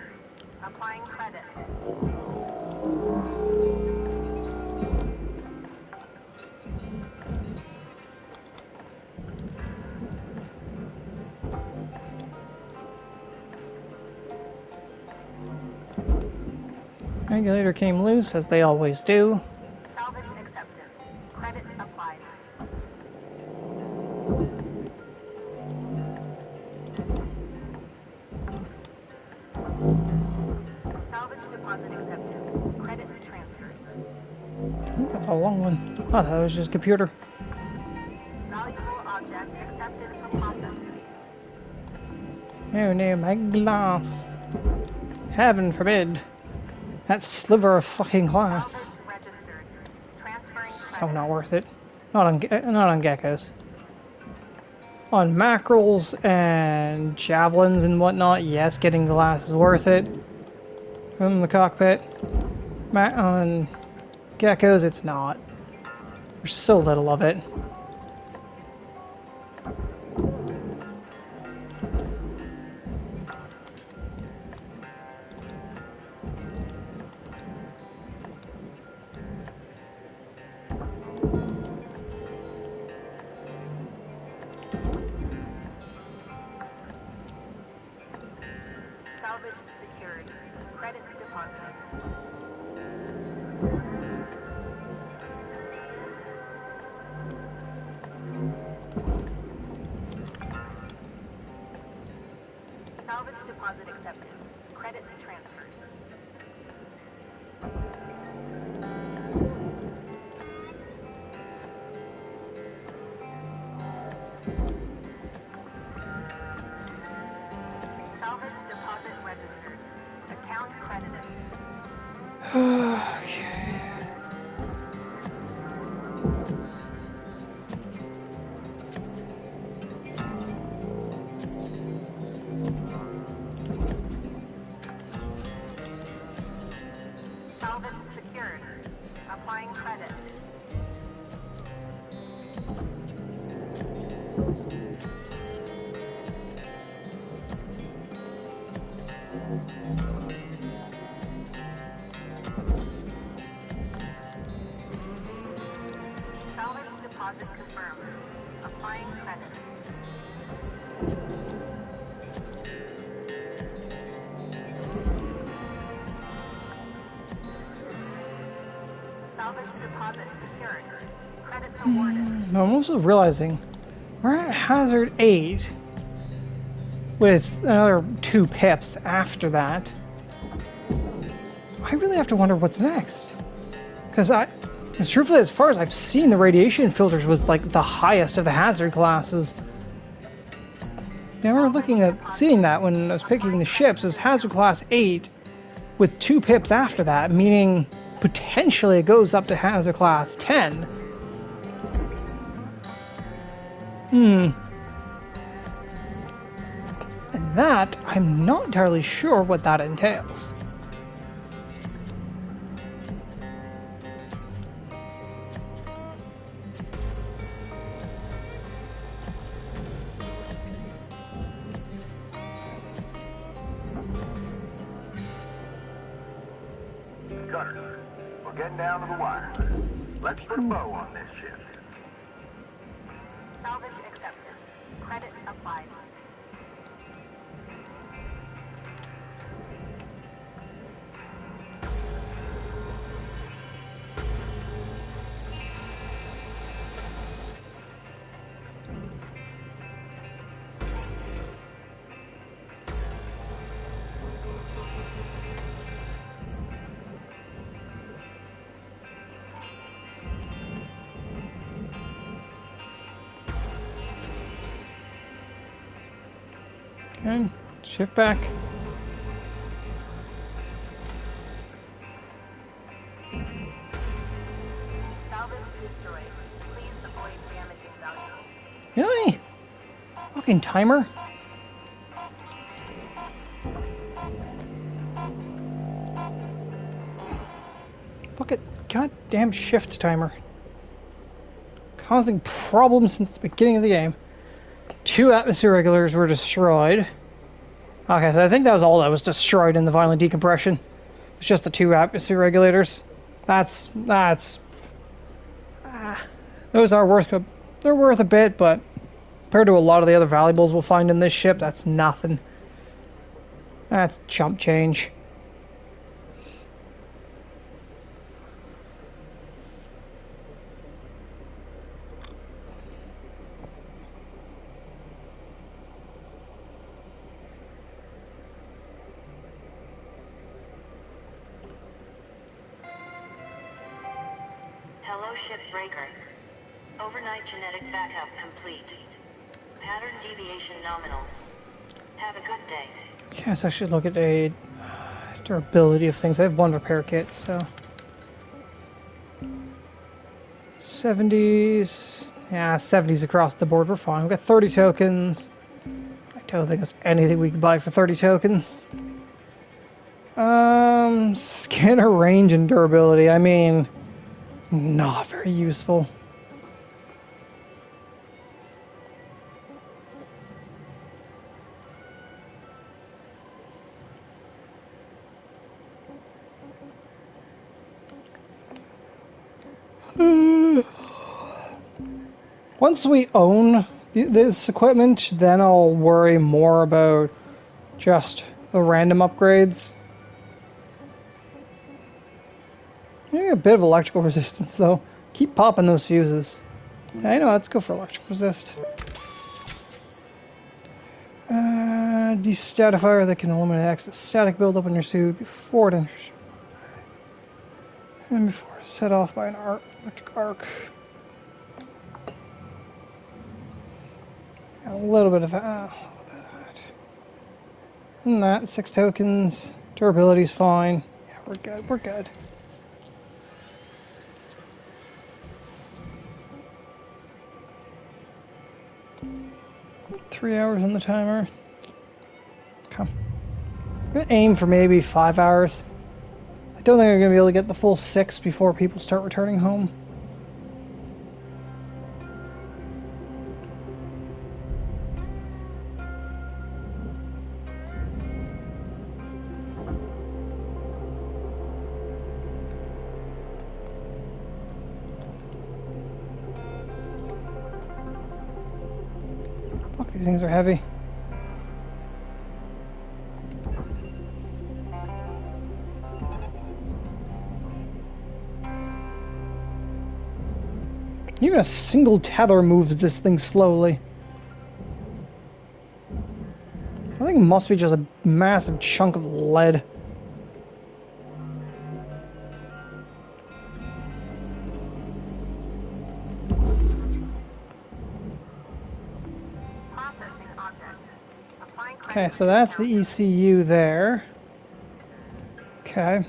Applying credit. Regulator came loose, as they always do. Salvage accepted. Credit applied. Salvage deposit accepted. Credit transferred. That's a long one. Oh, that was just computer. Valuable object accepted for processing. Oh no, my glass. Heaven forbid. That sliver of fucking glass. Salvage registered. Transferring So credit. not worth it. Not on geckos. On mackerels and javelins and whatnot, yes, getting glass is worth it. From the cockpit. On geckos, it's not. There's so little of it. Salvage secured. Credits deposited. Salvage deposit accepted. Credits transferred. Salvage deposit registered. Account credited. Okay. Salvage secured. Applying credit. Salvage deposit confirmed. Applying credit. Salvage deposit secured. Credits awarded. No, I'm also realizing we're at hazard 8 with another 2 pips after that. I really have to wonder what's next. Because Because truthfully, as far as I've seen, the radiation filters was like the highest of the hazard classes. Now we're looking at seeing that when I was picking the ships, it was hazard class 8 with 2 pips after that, meaning potentially it goes up to hazard class 10. And that, I'm not entirely sure what that entails. Cutter, we're getting down to the wire. Let's put a bow on this ship. Salvage accepted. Credit applied. Okay, shift back. Salvage destroyed. Please avoid damaging valuables. Really? Fucking timer? Fuck it. Goddamn shift timer. Causing problems since the beginning of the game. 2 atmosphere regulators were destroyed. Okay, so I think that was all that was destroyed in the violent decompression. It's just the 2 atmosphere regulators. Those are worth. They're worth a bit, but compared to a lot of the other valuables we'll find in this ship, that's nothing. That's chump change. Hello, shipbreaker. Overnight genetic backup complete. Pattern deviation nominal. Have a good day. Yes, I should look at a durability of things. I have 1 repair kit, so 70s. Yeah, 70s across the board. We're fine. We've got 30 tokens. I don't think there's anything we can buy for 30 tokens. Scanner range and durability. I mean, not very useful. Once we own this equipment, then I'll worry more about just the random upgrades. Maybe a bit of electrical resistance, though. Keep popping those fuses. I know, let's go for electrical resist. Destatifier that can eliminate excess static buildup in your suit before it enters. And before it's set off by an electric arc. A little bit of that. And that, 6 tokens. Durability's fine. Yeah, we're good, we're good. Three hours on the timer. Come. I'm gonna aim for maybe 5 hours. I don't think I'm gonna be able to get the full 6 before people start returning home. Fuck, these things are heavy. Even a single tether moves this thing slowly. I think it must be just a massive chunk of lead. Okay, so that's the ECU there. Okay.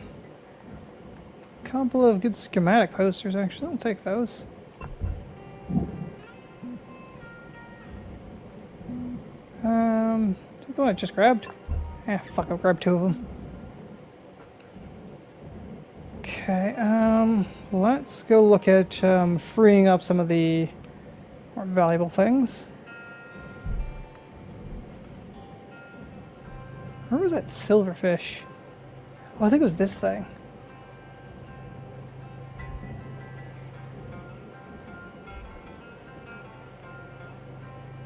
Couple of good schematic posters, actually. I'll take those. Is that the one I just grabbed? Fuck, I'll grab two of them. Okay, let's go look at freeing up some of the more valuable things. Where was that silverfish? Oh, I think it was this thing.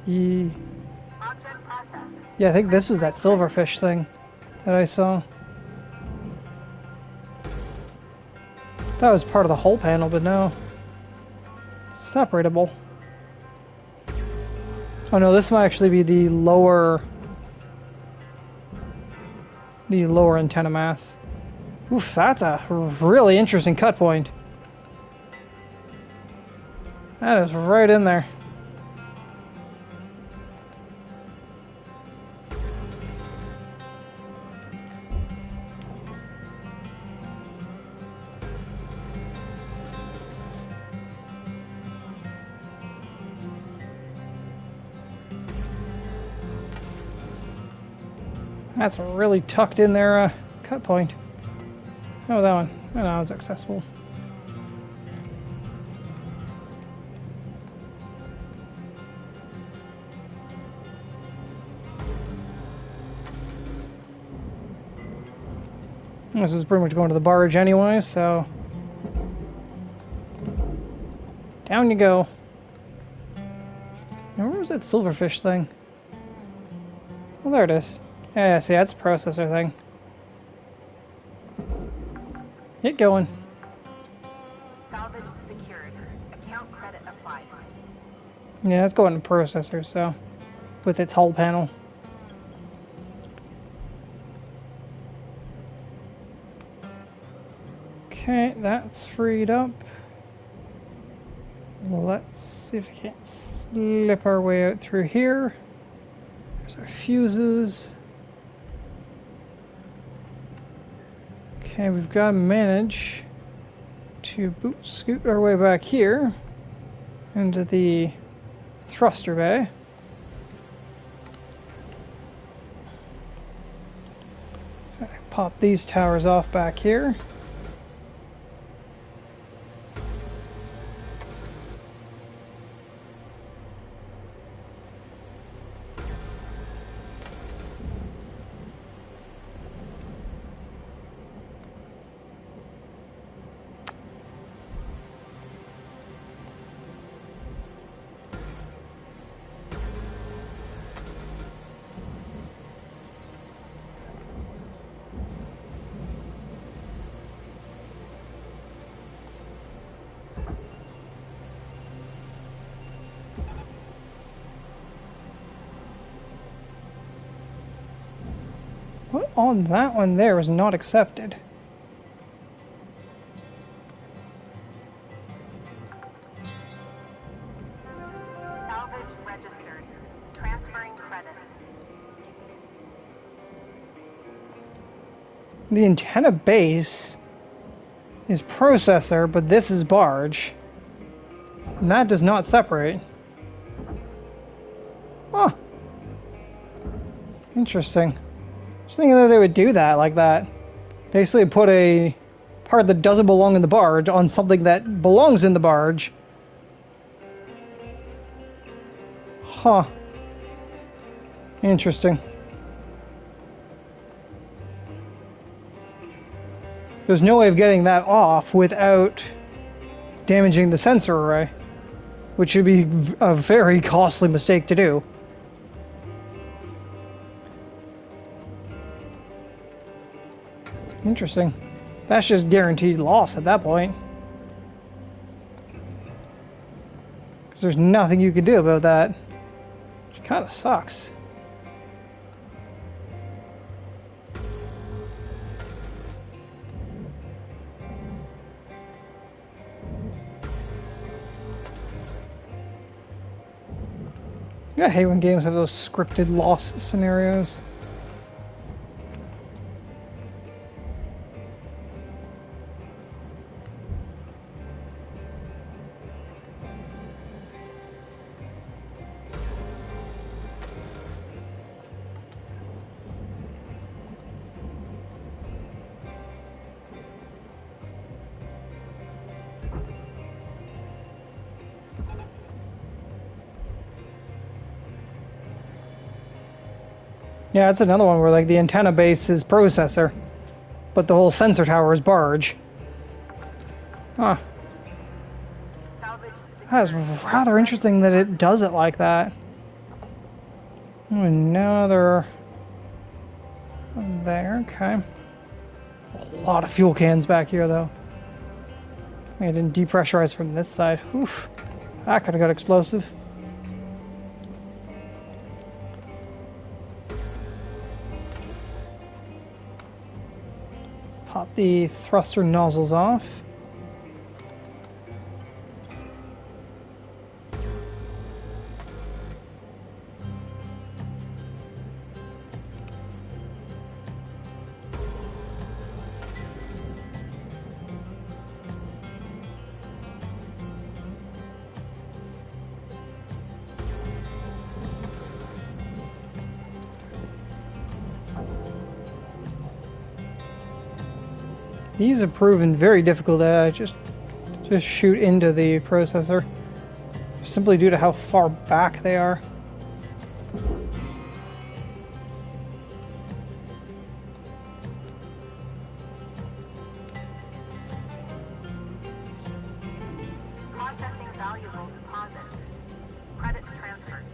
Object processed. Yeah, I think this was that silverfish thing that I saw. That was part of the whole panel, but no. Separatable. Oh no, this might actually be the lower antenna mass. Oof, that's a really interesting cut point. That is right in there. That's really tucked in there cut point. Oh, that one. Oh, that was accessible. This is pretty much going to the barge anyway, so down you go. Now, where was that silverfish thing? Oh, there it is. Yeah, see, that's a processor thing. Get going. Salvage secured. Account credit applied. Yeah, let's go into processor, so with its hull panel. Okay, that's freed up. Let's see if we can't slip our way out through here. There's our fuses. Okay, we've got to manage to scoot our way back here into the thruster bay. So pop these towers off back here. What on that one there is not accepted? Salvage registered. Transferring credits. The antenna base is processor, but this is barge. And that does not separate. Huh. Interesting. Just thinking that they would do that like that. Basically put a part that doesn't belong in the barge on something that belongs in the barge. Huh. Interesting. There's no way of getting that off without damaging the sensor array, which would be a very costly mistake to do. Interesting. That's just guaranteed loss at that point. Because there's nothing you can do about that. Which kind of sucks. I hate when games have those scripted loss scenarios. Yeah, it's another one where like the antenna base is processor, but the whole sensor tower is barge. Huh. Salvage That's secured. rather interesting that it does it like that. Oh, another one there, okay. A lot of fuel cans back here though. I didn't depressurize from this side. Oof. That could have got explosive. Pop the thruster nozzles off. These have proven very difficult to just shoot into the processor, simply due to how far back they are. Processing valuable deposits. Credits transferred.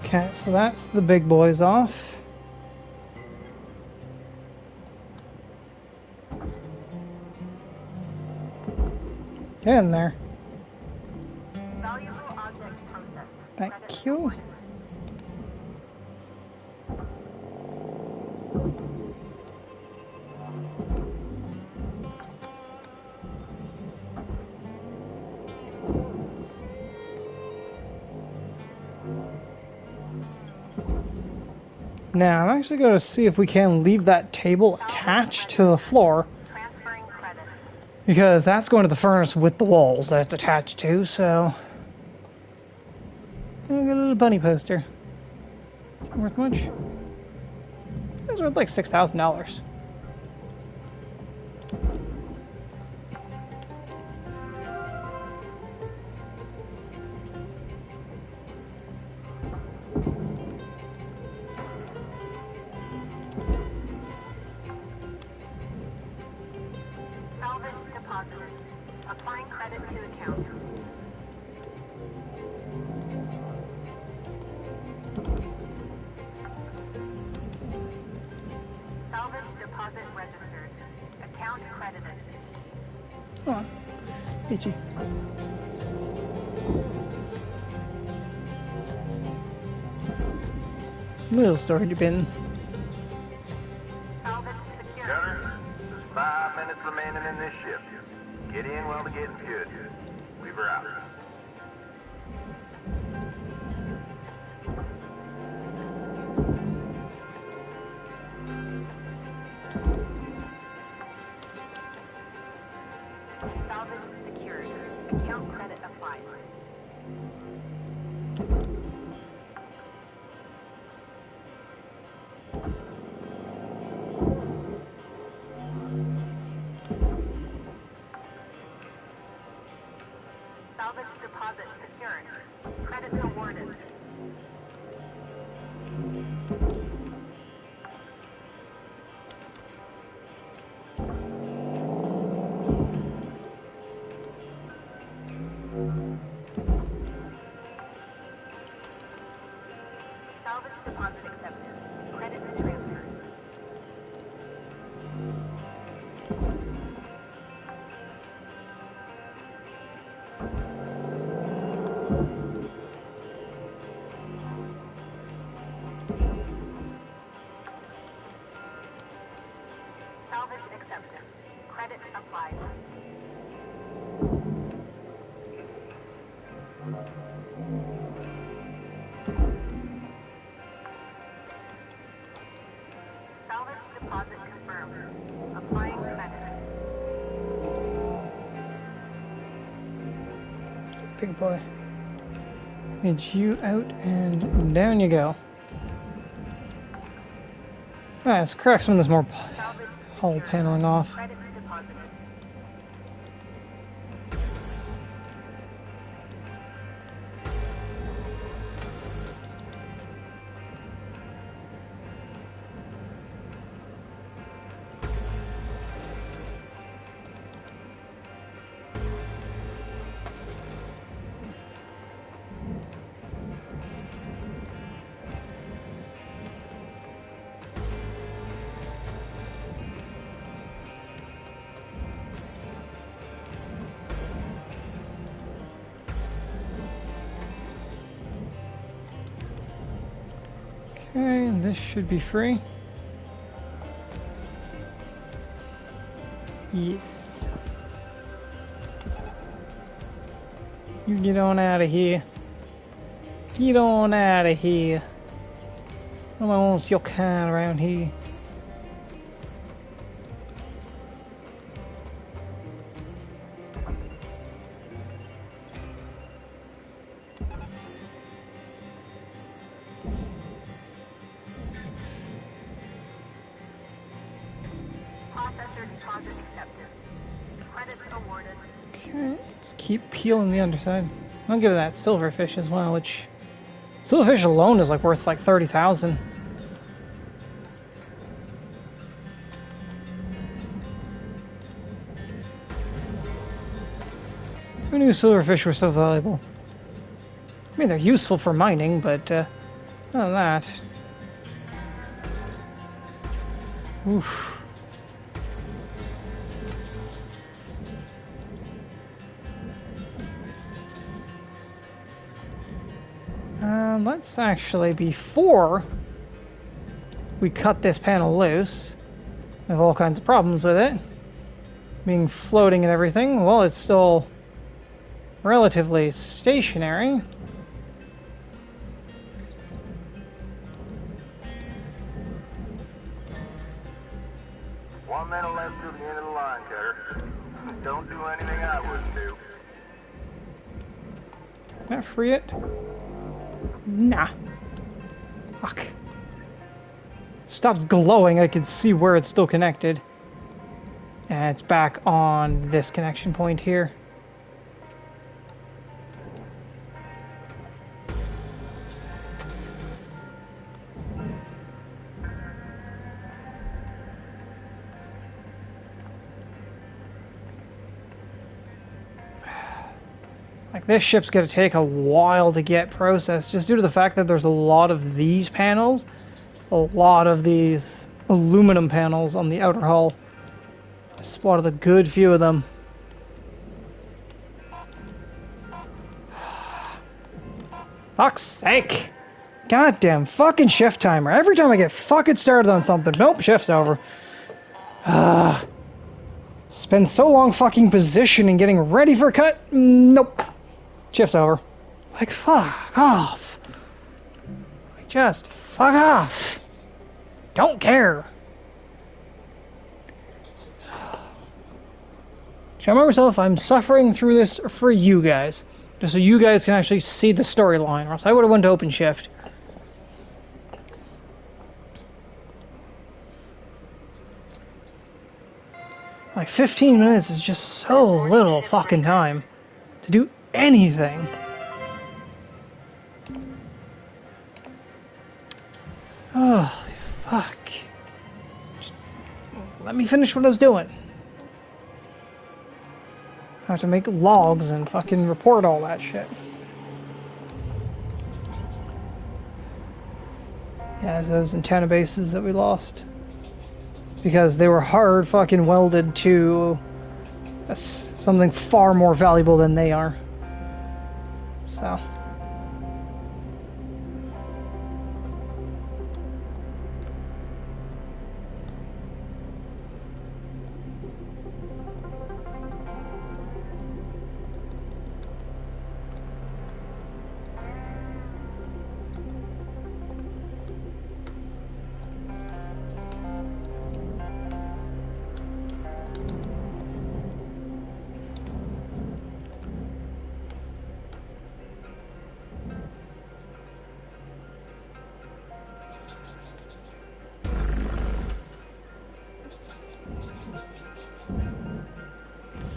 Okay, so that's the big boys off. Get in there. Valuable object processed. Thank Credits you. awarded. Now, I'm actually going to see if we can leave that table attached to the floor, Transferring credits. because that's going to the furnace with the walls that it's attached to, so... I'll get a little bunny poster. Is it worth much? It's worth like $6,000. Salvage deposited. Applying credit to account. Salvage deposit registered. Account credited. Come on. Itchy. Little storage bins. Salvage secured. Gunner, there's 5 minutes remaining in this shift. Get in while the getting's good. Weaver out. Salvage secured. Account credit applied. Salvage deposit secured. Credits awarded. Salvage deposit accepted. Credits transferred. Salvage accepted. Credit applied. Salvage big boy. Need you out and down you go. Alright, let's crack some of this more Salvage hull secured. paneling off. Credits deposited. Okay, and this should be free. Yes. You get on out of here. Get on out of here. No one wants your kind around here. Processor deposit accepted. Credits awarded. Okay, let's keep peeling the underside. I'll give it that silverfish as well, which silverfish alone is like worth like 30,000. Who knew silverfish were so valuable? I mean, they're useful for mining, but other than that, oof. Let's actually, before we cut this panel loose, we have all kinds of problems with it. Being floating and everything, well, it's still relatively stationary. One minute left till the end of the line, Cutter. Don't do anything I wouldn't do. Can I free it? Nah. Fuck. Stops glowing, I can see where it's still connected. And it's back on this connection point here. Like, this ship's gonna take a while to get processed, just due to the fact that there's a lot of these panels, a lot of these aluminum panels on the outer hull. I spotted a good few of them. Fuck's sake! Goddamn fucking shift timer. Every time I get fucking started on something, nope, shift's over. Spend so long fucking positioning, getting ready for a cut, nope. Shift's over. Like, fuck off. Like, just fuck off. Don't care. So I remember myself, I'm suffering through this for you guys. Just so you guys can actually see the storyline, or else I would have went to open shift. Like, 15 minutes is just so little fucking time to do anything. Oh, fuck. Just let me finish what I was doing. I have to make logs and fucking report all that shit. Yeah, there's those antenna bases that we lost. Because they were hard fucking welded to something far more valuable than they are. So.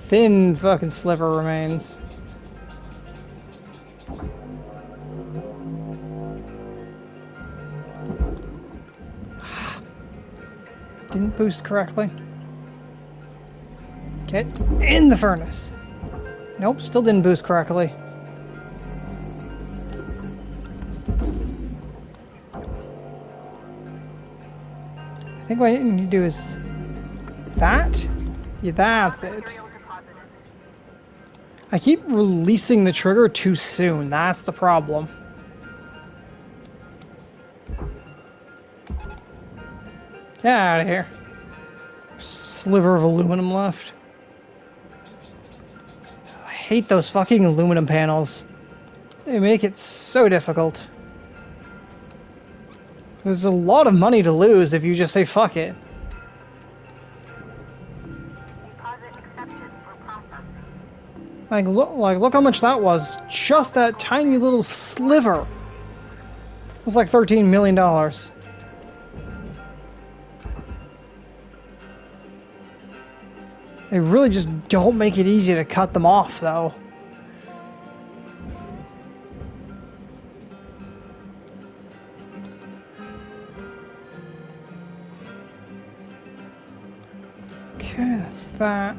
thin fucking sliver remains. Didn't boost correctly. Get in the furnace. Nope, still didn't boost correctly. I think what I need to do is that? Yeah, that's it. Material deposited. I keep releasing the trigger too soon. That's the problem. Get out of here. Sliver of aluminum left. I hate those fucking aluminum panels. They make it so difficult. There's a lot of money to lose if you just say fuck it. Deposit accepted for processing. Look how much that was. Just that tiny little sliver. It was like $13 million. They really just don't make it easy to cut them off, though. Okay, that's that.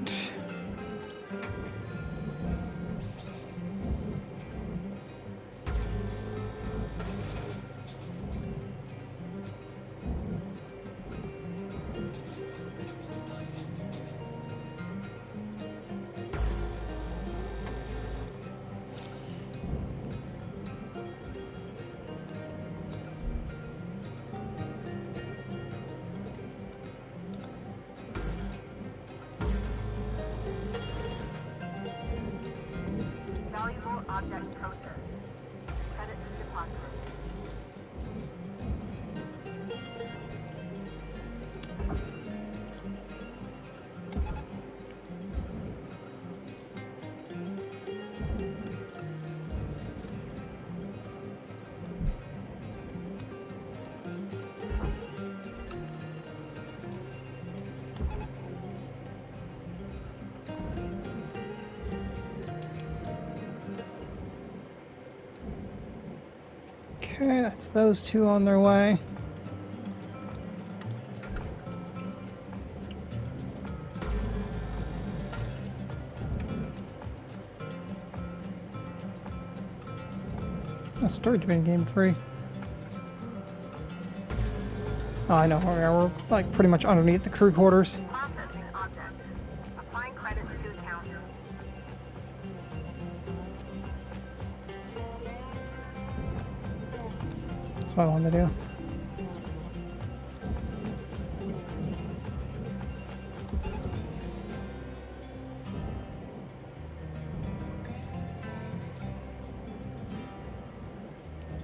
Valuable object processed. Credit deposited. Okay, that's those two on their way. A storage bin game free. Oh, I know where we are. We're like pretty much underneath the crew quarters. Processing object. Applying credits to account. That's what I wanted to do.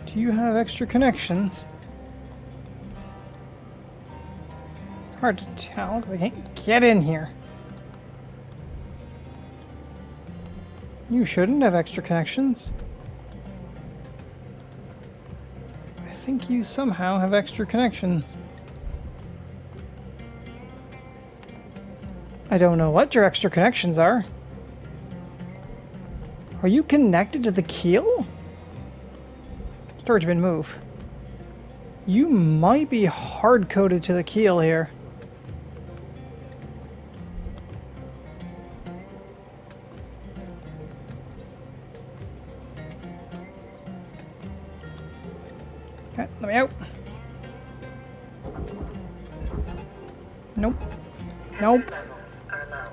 Do you have extra connections? Hard to tell because I can't get in here. You shouldn't have extra connections. I think you somehow have extra connections. I don't know what your extra connections are. Are you connected to the keel? Storage bin, move. You might be hard-coded to the keel here. Okay, let me out. Nope. Nope. Are low.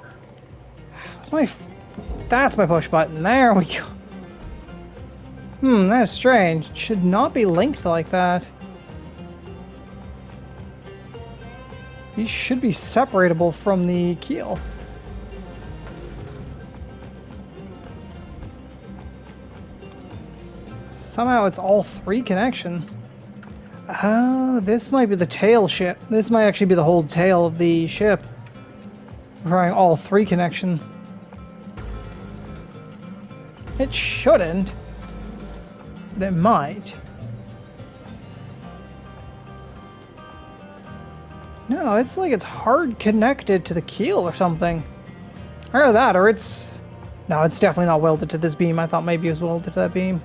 That's my push button. There we go. That's strange. It should not be linked like that. These should be separatable from the keel. Somehow it's all three connections. Oh, this might be the tail ship. This might actually be the whole tail of the ship. Requiring all three connections. It shouldn't. But it might. No, it's like it's hard connected to the keel or something. Either that, or it's... No, it's definitely not welded to this beam. I thought maybe it was welded to that beam.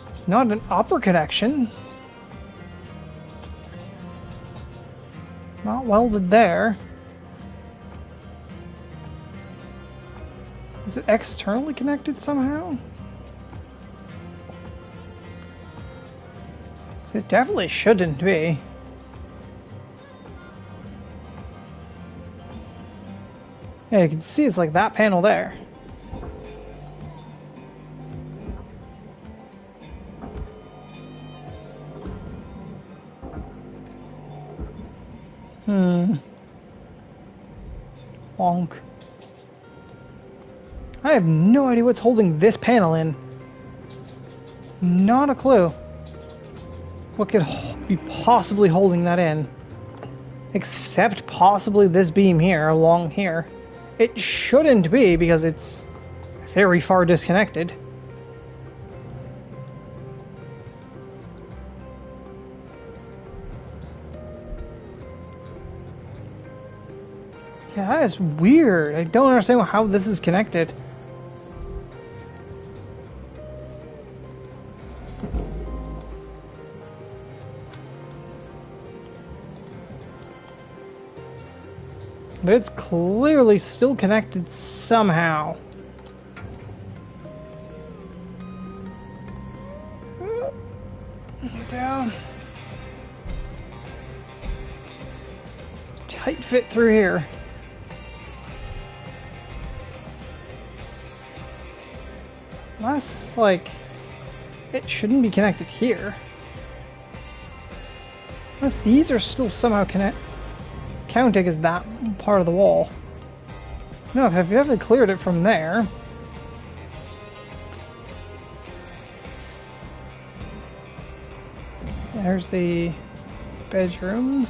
It's not an upper connection. Not welded there. Is it externally connected somehow? It definitely shouldn't be. Yeah, you can see it's like that panel there. Wonk. I have no idea what's holding this panel in. Not a clue. What could be possibly holding that in? Except possibly this beam here, along here. It shouldn't be, because it's very far disconnected. Yeah, that is weird. I don't understand how this is connected. But it's clearly still connected somehow. Down. Tight fit through here. That's like... It shouldn't be connected here. Unless these are still somehow counting as that part of the wall. No, I've definitely cleared it from there. There's the bedrooms.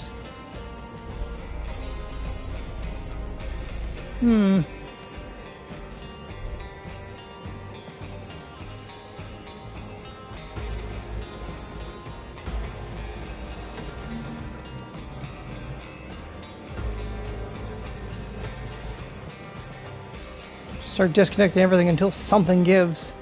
Start disconnecting everything until something gives.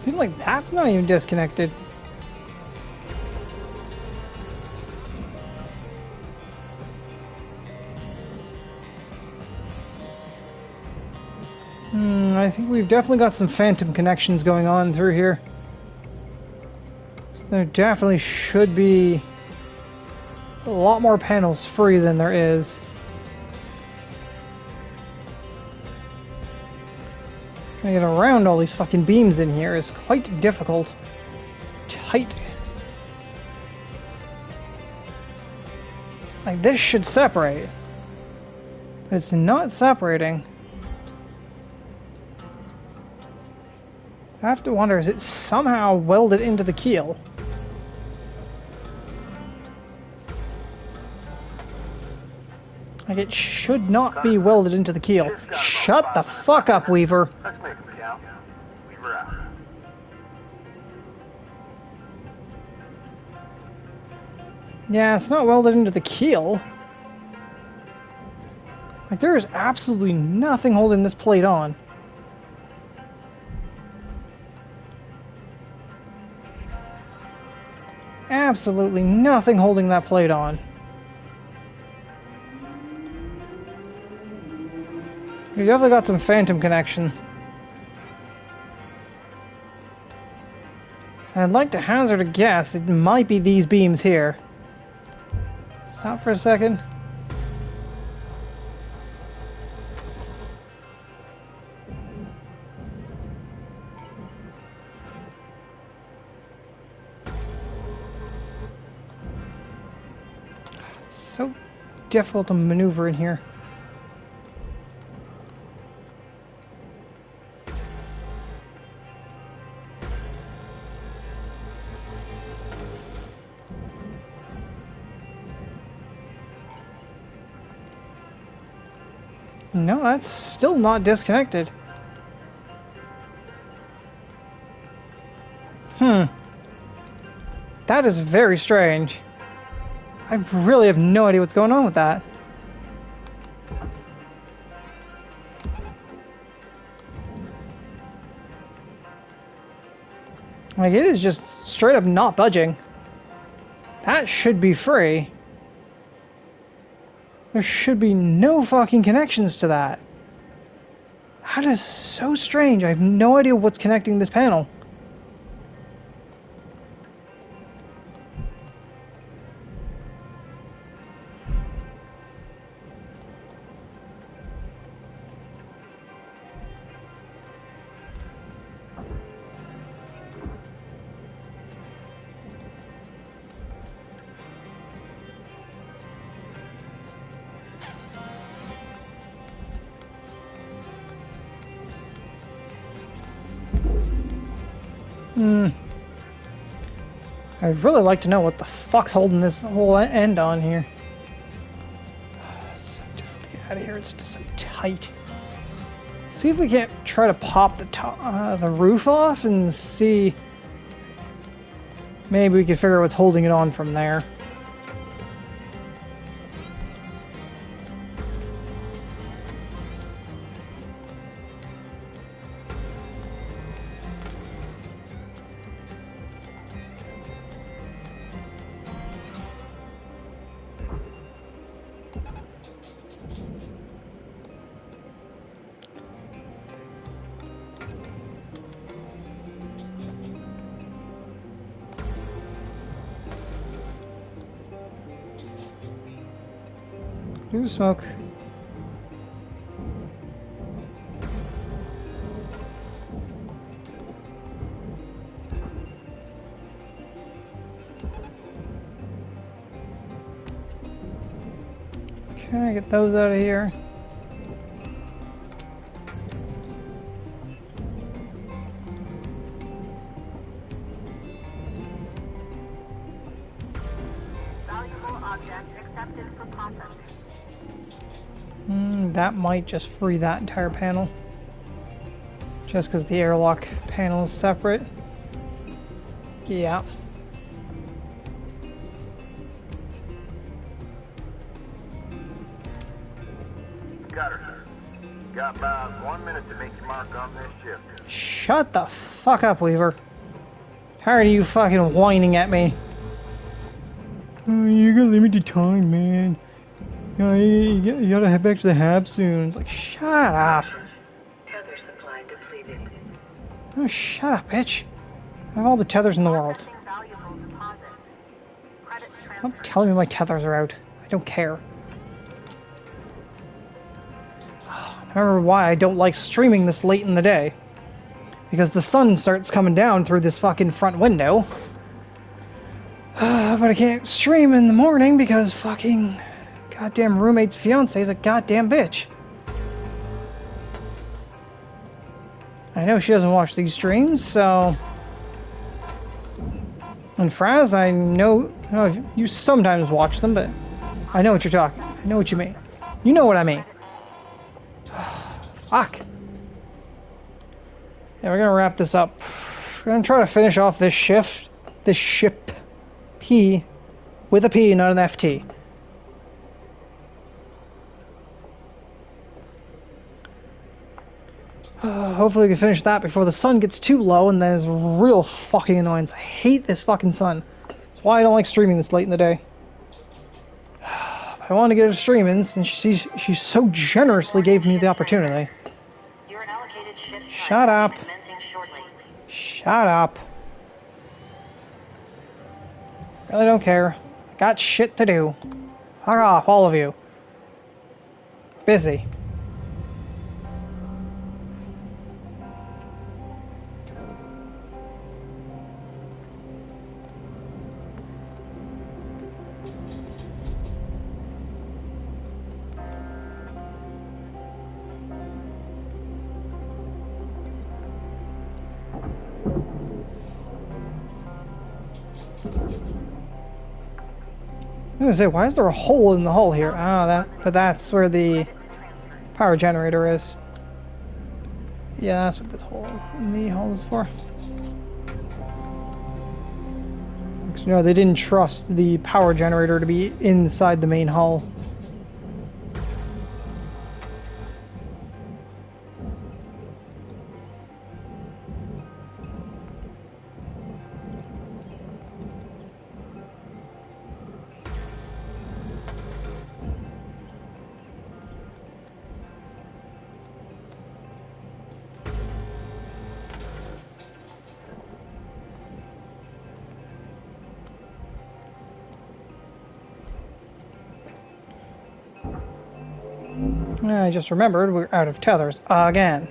Seems like that's not even disconnected. I think we've definitely got some phantom connections going on through here. So there definitely should be a lot more panels free than there is. Trying to get around all these fucking beams in here is quite difficult. Tight. Like, this should separate. But it's not separating. I have to wonder, is it somehow welded into the keel? Like, it should not be welded into the keel. Shut the fuck up, Weaver. Let's make them count. Weaver out. Yeah, it's not welded into the keel. Like, there is absolutely nothing holding this plate on. Absolutely nothing holding that plate on. You definitely got some phantom connections. I'd like to hazard a guess, it might be these beams here. Stop for a second. so difficult to maneuver in here. No, that's still not disconnected. That is very strange. I really have no idea what's going on with that. Like, it is just straight up not budging. That should be free. There should be no fucking connections to that. That is so strange. I have no idea what's connecting this panel. I'd really like to know what the fuck's holding this whole end on here. So difficult to get out of here. It's just so tight. See if we can't try to pop the top, the roof off and see. Maybe we can figure out what's holding it on from there. Do smoke. Okay, get those out of here. Valuable object accepted for processing. That might just free that entire panel. Just because the airlock panel is separate. Yeah. Cutter, got about 1 minute to make your mark on this ship. Shut the fuck up, Weaver. Tired of you fucking whining at me. Oh, you got limited time, man. You gotta head back to the hab soon. It's like, shut up. Tether supply depleted. Oh, shut up, bitch. I have all the tethers in the world. Processing valuable deposit. Credits Stop transferred. telling me my tethers are out. I don't care. I remember why I don't like streaming this late in the day. Because the sun starts coming down through this fucking front window. But I can't stream in the morning because fucking goddamn roommate's fiance is a goddamn bitch. I know she doesn't watch these streams, so... And Fraz, I know you sometimes watch them, but I know what you're talking. I know what you mean. You know what I mean. Fuck. Yeah, we're gonna wrap this up. We're gonna try to finish off this ship P, with a P, not an FT. Hopefully we can finish that before the sun gets too low and then it's real fucking annoyance. I hate this fucking sun. That's why I don't like streaming this late in the day. I want to get a stream in since she so generously gave me the opportunity. You're an allocated shift time. Shut up. Commencing shortly. Shut up. Really don't care. Got shit to do. Fuck off, all of you. Busy. I was gonna say, why is there a hole in the hull here? Ah, but that's where the power generator is. Yeah, that's what this hole in the hull is for. No, they didn't trust the power generator to be inside the main hull. I just remembered we're out of tethers again.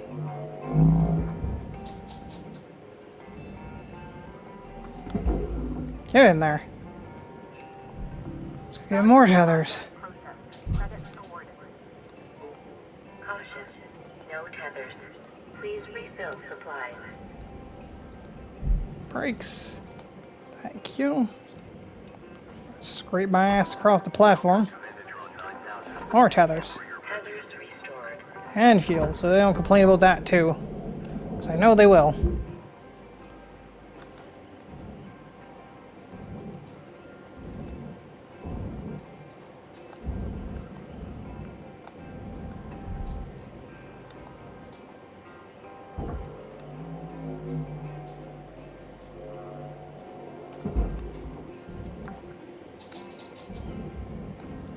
Get in there. Let's get more tethers. Caution, no tethers. Please refill supplies. Brakes. Thank you. Scrape my ass across the platform. More tethers. Tethers restored. And fuel, so they don't complain about that too. Because I know they will.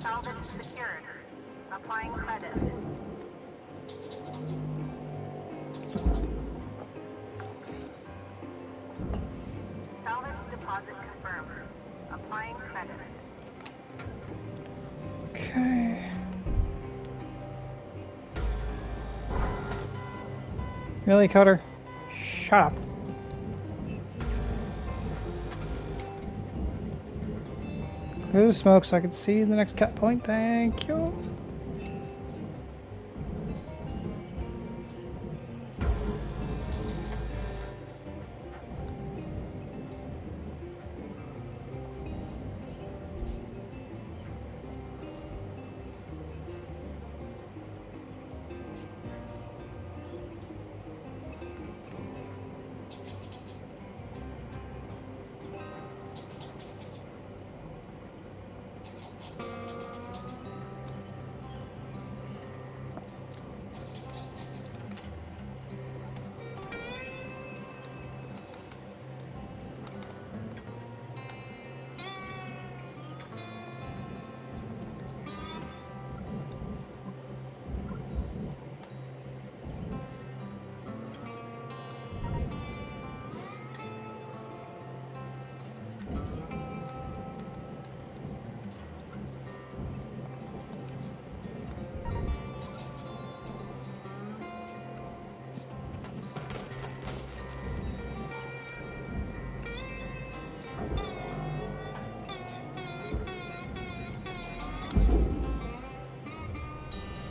Salvage secured. Applying credit. Salvage deposit confirmed. Applying credit. Okay. Really, Cutter? Shut up. Ooh, smoke so I can see the next cut point. Thank you.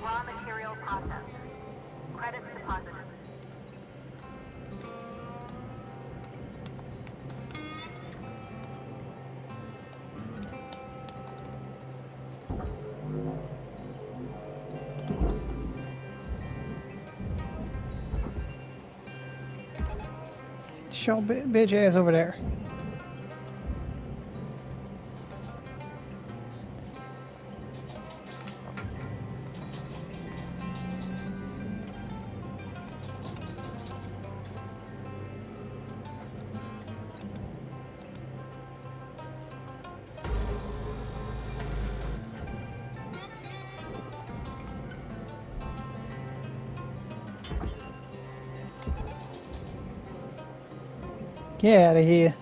Raw material processed. Credits deposited. Show bitch ass over there. Get out of here.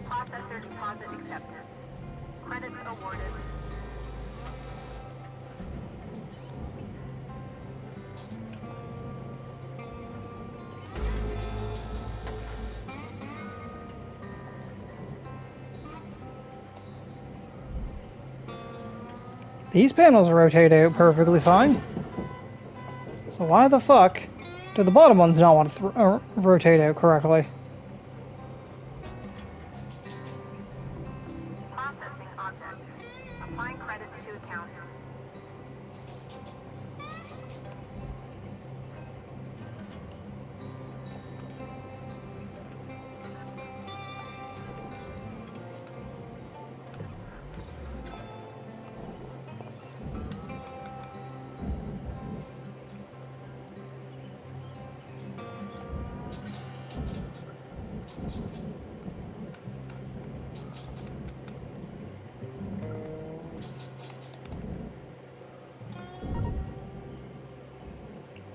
Processor deposit accepted. Credits awarded. These panels rotate out perfectly fine. So why the fuck do the bottom ones not want to rotate out correctly? Processing object. Applying credits to account.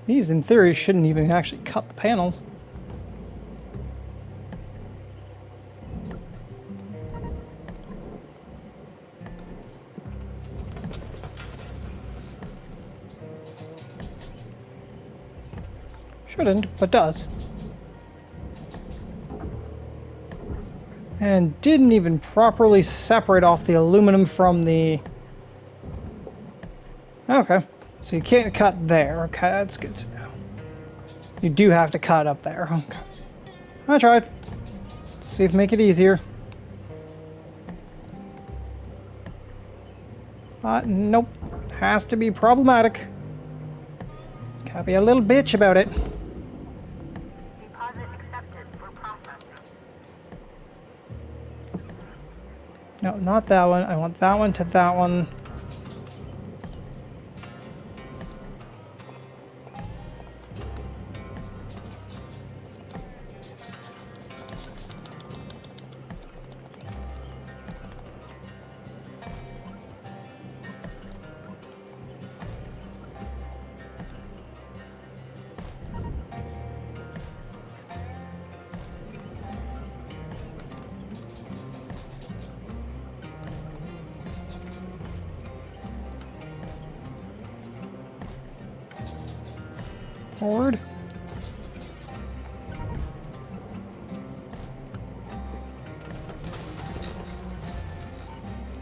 These, in theory, shouldn't even actually cut the panels. Shouldn't, but does. And didn't even properly separate off the aluminum from the... Okay. So you can't cut there. Okay, that's good to know. You do have to cut up there. Okay. I tried. Let's see if make it easier. Nope. Has to be problematic. Gotta be a little bitch about it. Deposit accepted for processing. No, not that one. I want that one to that one. Forward.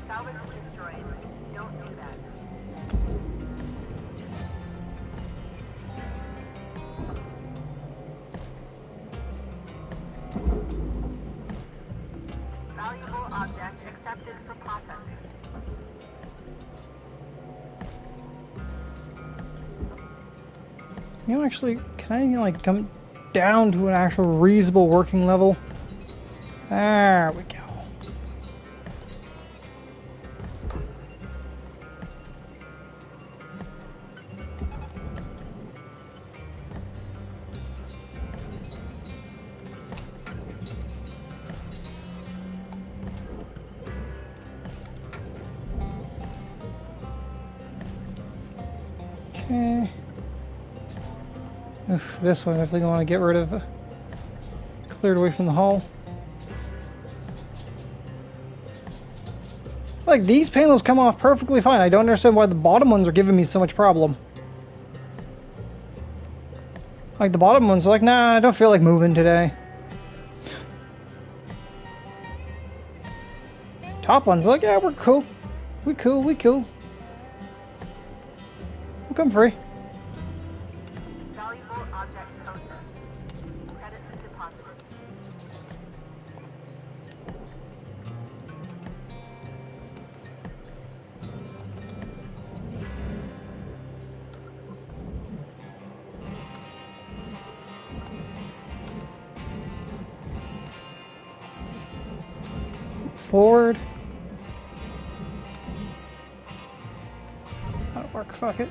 Salvage destroyed. Don't do that. Valuable object accepted for processing. You know, actually, can I, like, come down to an actual reasonable working level? There we go. Okay. Oof, this one I definitely want to get rid of. Cleared away from the hull. Like, these panels come off perfectly fine. I don't understand why the bottom ones are giving me so much problem. Like, the bottom ones are like, nah, I don't feel like moving today. Top ones are like, yeah, we're cool. We cool, we cool. We'll come free. Valuable object processed. Credits deposited. Forward. That'll work, fuck it.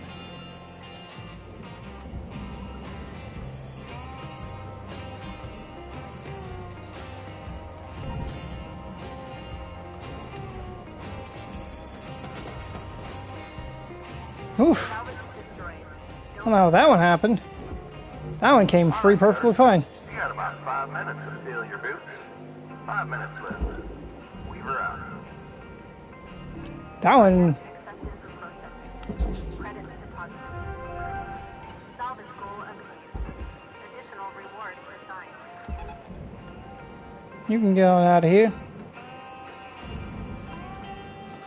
Oof. Salvage destroyed. I don't know how that one happened. That one came free perfectly fine. You got about 5 minutes to steal your boots. 5 minutes left. Weaver out. That one, Accepted for processing. Credits deposited. Salvage goal obtained. Additional reward assigned. you can get on out of here.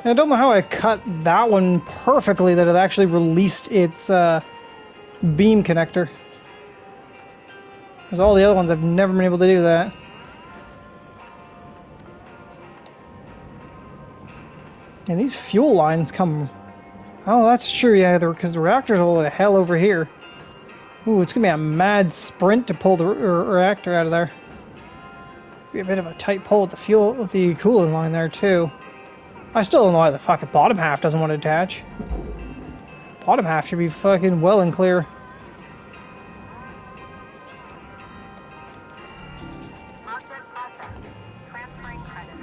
I don't know how I cut that one perfectly that it actually released its beam connector. Because all the other ones I've never been able to do that. And these fuel lines come... Oh, that's true, yeah, because the reactor's all the hell over here. Ooh, it's gonna be a mad sprint to pull the reactor out of there. Be a bit of a tight pull with the cooling line there, too. I still don't know why the fucking bottom half doesn't want to attach. Bottom half should be fucking well and clear. Object processed. Transferring credit.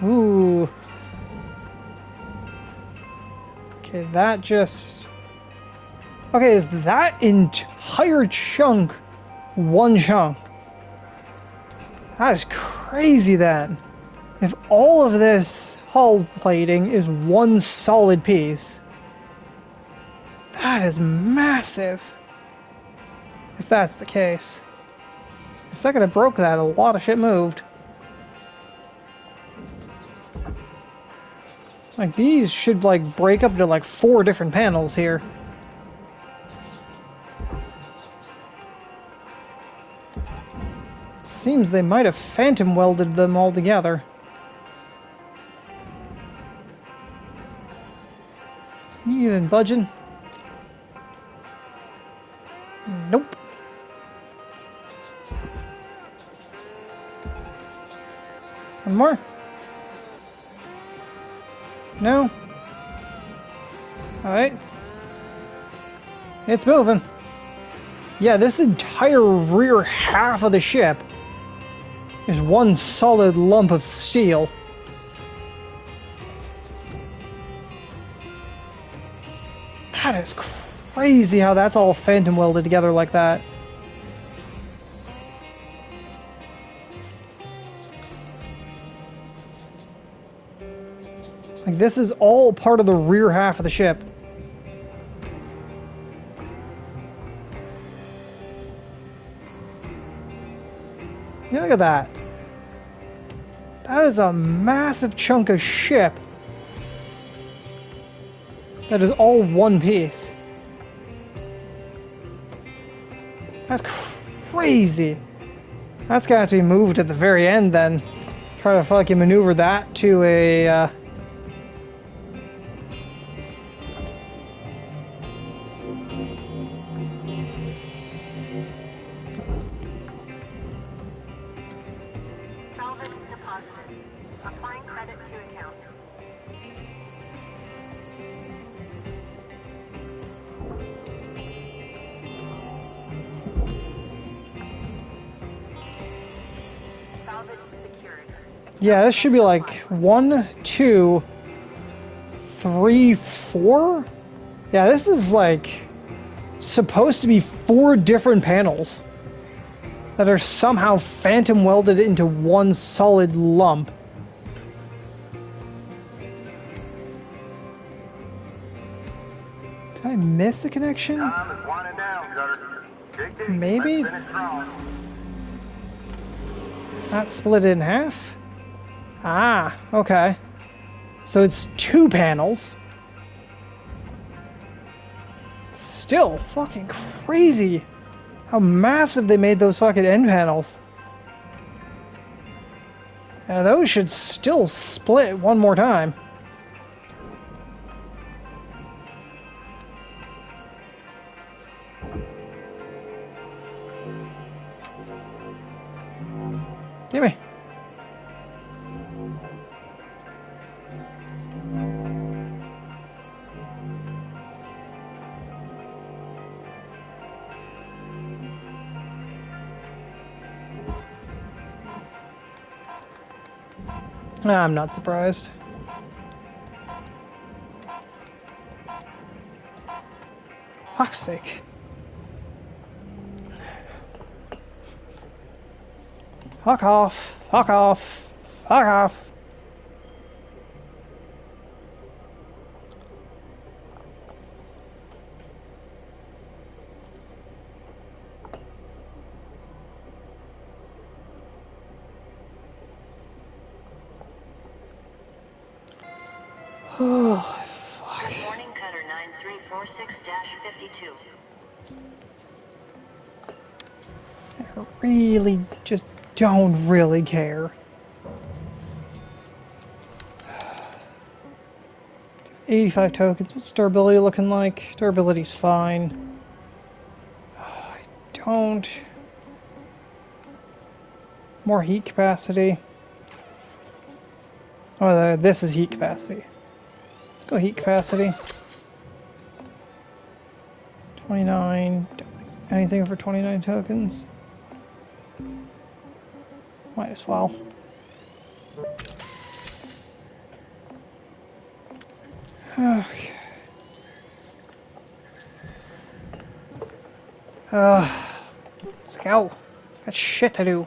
Ooh. Okay, that just... Okay, is that entire chunk one chunk? That is crazy then. If all of this hull plating is one solid piece, that is massive. If that's the case. The second it broke that, a lot of shit moved. Like, these should, like, break up into, like, 4 different panels here. Seems they might have phantom welded them all together. You even budging? Nope. One more? No? Alright. It's moving. Yeah, this entire rear half of the ship is one solid lump of steel. That is crazy how that's all phantom welded together like that. Like, this is all part of the rear half of the ship. Yeah, look at that. That is a massive chunk of ship. That is all one piece. That's crazy. That's gonna have to be moved at the very end then. Try to fucking maneuver that to a Salvage deposited. Applying credit to account. Salvage secured. yeah, this should be like 1, 2, 3, 4. Yeah, this is like supposed to be 4 different panels that are somehow phantom welded into one solid lump. Did I miss the connection? Time is winding down, Cutter. Dig deep. Maybe? Let's finish strong. Not split it in half? Ah, okay. So it's 2 panels. Still fucking crazy how massive they made those fucking end panels. And those should still split one more time. Gimme. I'm not surprised. Fuck's sake. Fuck off. Fuck off. Fuck off. 46-52. I really just don't really care. 85 tokens. What's durability looking like? Durability's fine. I don't. More heat capacity. Oh, this is heat capacity. Let's go heat capacity. 29. Anything for 29 tokens? Might as well. Okay. Let's go. Got shit to do.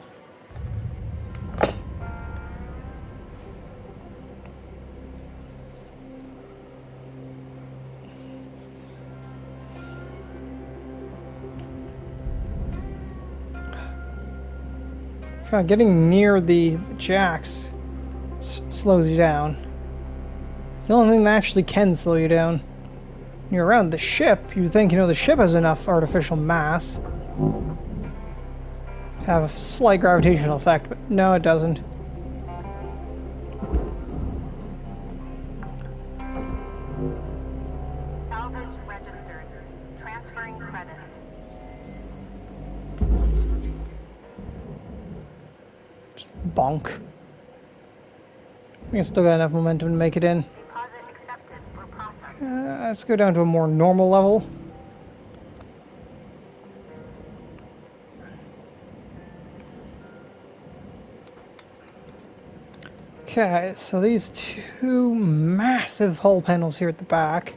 Getting near the jacks slows you down. It's the only thing that actually can slow you down. When you're around the ship, you think, the ship has enough artificial mass to have a slight gravitational effect, but no, it doesn't. Salvage registered. Transferring credits. Bonk. We still got enough momentum to make it in. Deposit accepted for processing. Let's go down to a more normal level. Okay, so these two massive hull panels here at the back.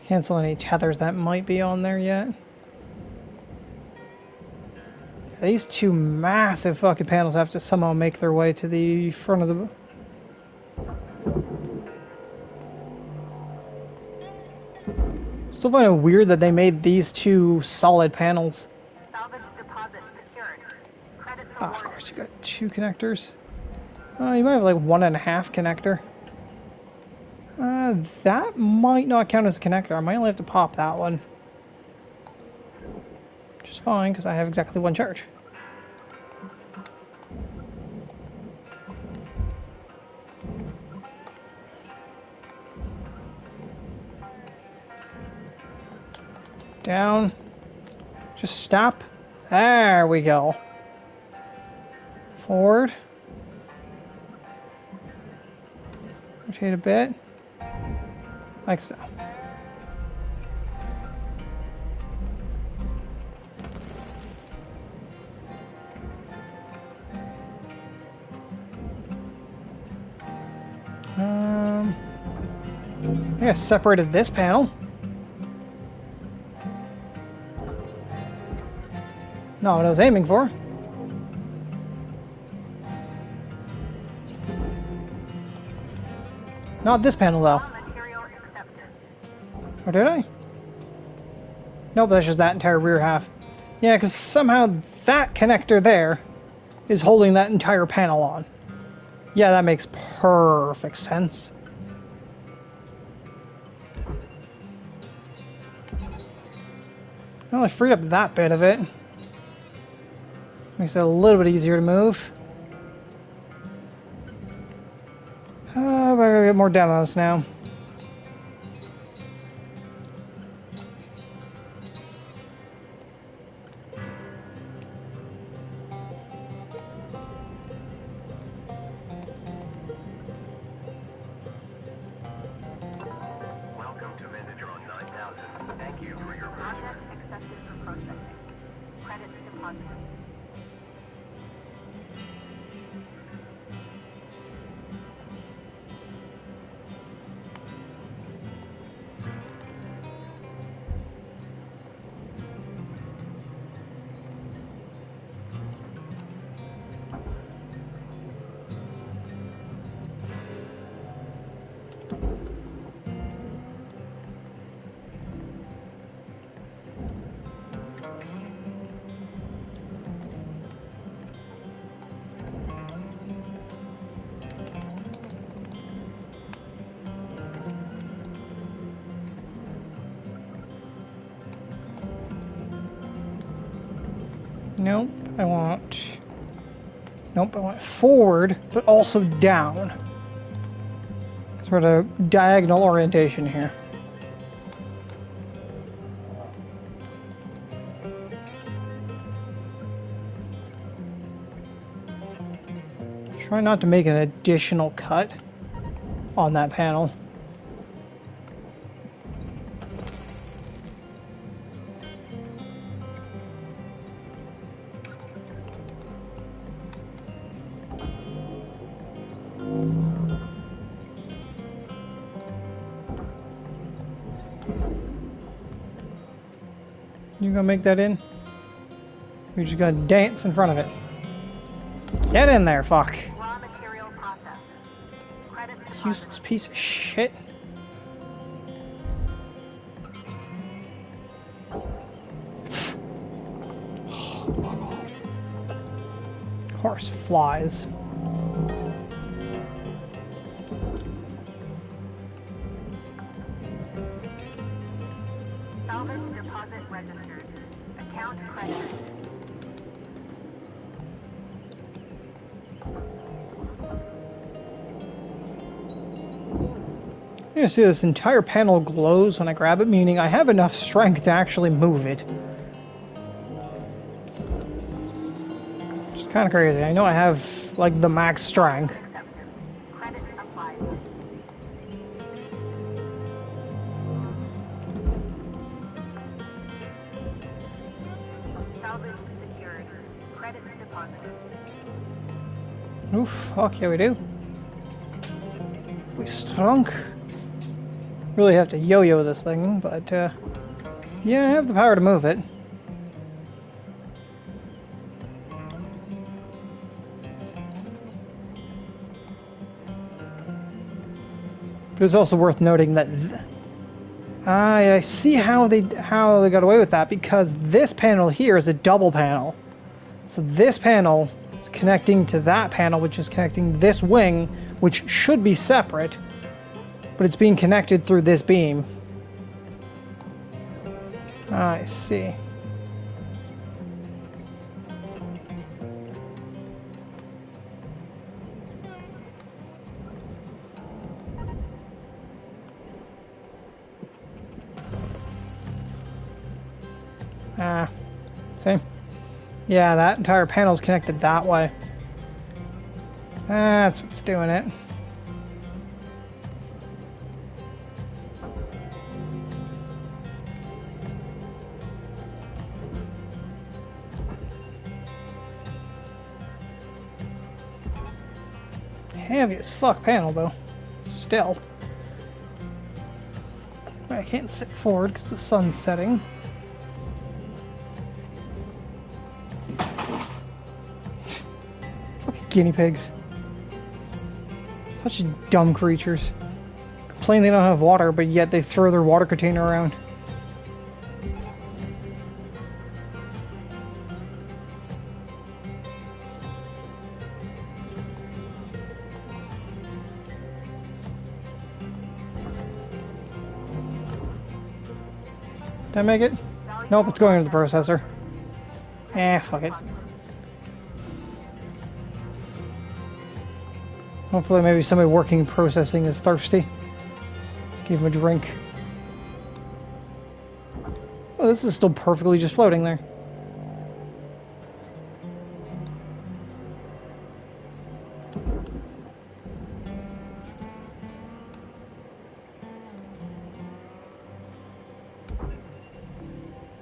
Cancel any tethers that might be on there yet. These two massive fucking panels have to somehow make their way to the front of the... Still find it weird that they made these two solid panels. Salvage deposit secured. Credits Ah, awarded. of course, you got two connectors. You might have like 1.5 connector. That might not count as a connector. I might only have to pop that one. Which is fine, because I have exactly one charge. Down. Just stop. There we go. Forward. Rotate a bit. Like so. I think I separated this panel. Not what I was aiming for. Not this panel though. All material accepted. Or did I? Nope, that's just that entire rear half. Yeah, because somehow that connector there is holding that entire panel on. Yeah, that makes perfect sense. Well, I freed up that bit of it. Makes it a little bit easier to move. But I gotta get more demos now. Welcome to Vintage-Ron 9000. Thank you for your Object purchase. accepted for processing. Credits deposited. Nope, I want... Nope, I want forward, but also down. Sort of diagonal orientation here. Try not to make an additional cut on that panel. You gonna make that in? We just gotta dance in front of it. Get in there, fuck. Raw material process. Credit deposit. Useless piece of shit. Horse flies. Salvage deposit registered. Account credited. You see this entire panel glows when I grab it, meaning I have enough strength to actually move it. Which is kind of crazy. I know I have, like, the max strength. Accepted. Credit applied. Salvage secured. Credit deposited. Oof, fuck yeah we do. We strunk. Really have to yo-yo this thing, but yeah, I have the power to move it. But it's also worth noting that I see how they got away with that, because this panel here is a double panel. So this panel is connecting to that panel, which is connecting this wing, which should be separate, but it's being connected through this beam. I see. See? Yeah, that entire panel is connected that way. That's what's doing it. Heavy as fuck panel though. Still. I can't sit forward because the sun's setting. Fucking guinea pigs. Such dumb creatures. Complain they don't have water, but yet they throw their water container around. Did I make it? Nope, it's going into the processor. Fuck it. Hopefully maybe somebody working processing is thirsty. Give him a drink. Oh, this is still perfectly just floating there.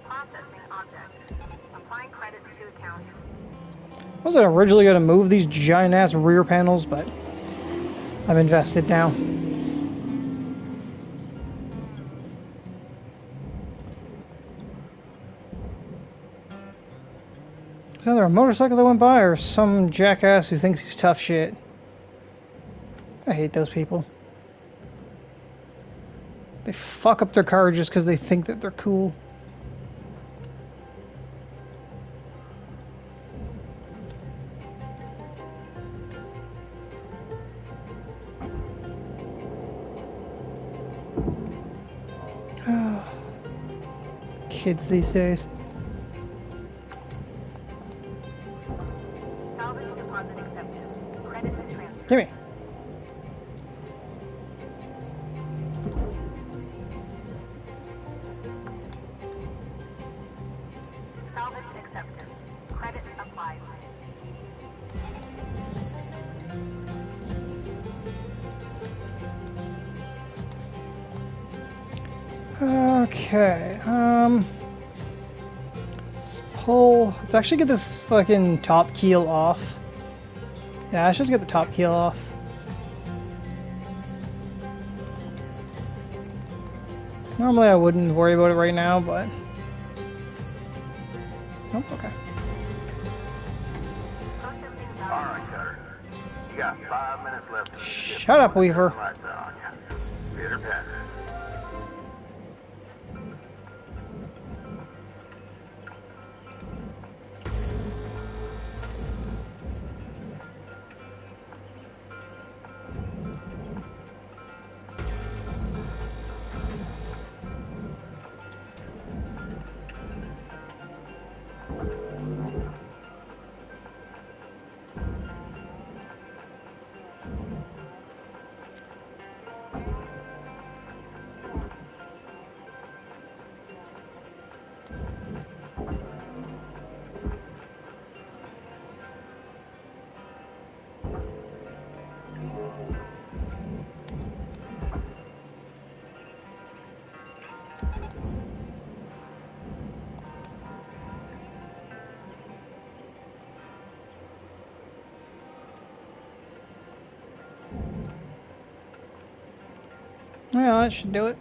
Processing object. Applying credits to account. I was originally going to move these giant ass rear panels, but I'm invested now. Is either a motorcycle that went by or some jackass who thinks he's tough shit. I hate those people. They fuck up their car just because they think that they're cool. Kids these days. Gimme. Salvage accepted. Credit applied. Okay, let's pull, let's actually get this fucking top keel off. Yeah, let's just get the top keel off. Normally I wouldn't worry about it right now, but... Oh, okay. Processing All value. right, Cutter. You got 5 minutes left in the shift. Shut up, Weaver. Lights are on you. Pitter patter. Yeah, that should do it.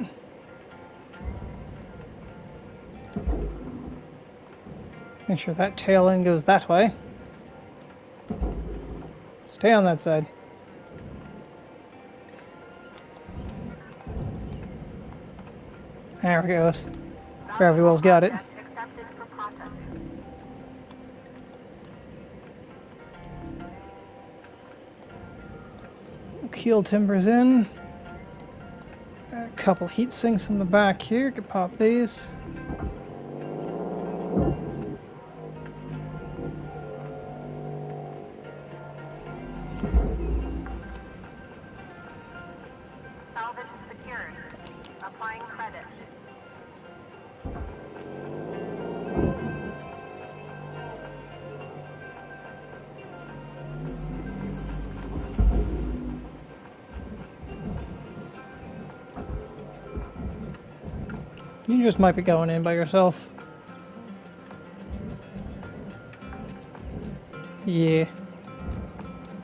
Make sure that tail end goes that way. Stay on that side. There it goes. Gravity well's got it. Accepted for processing. Keel timbers in. A couple heat sinks in the back here. Could pop these. Salvage is secured. Applying credit. You just might be going in by yourself. Yeah.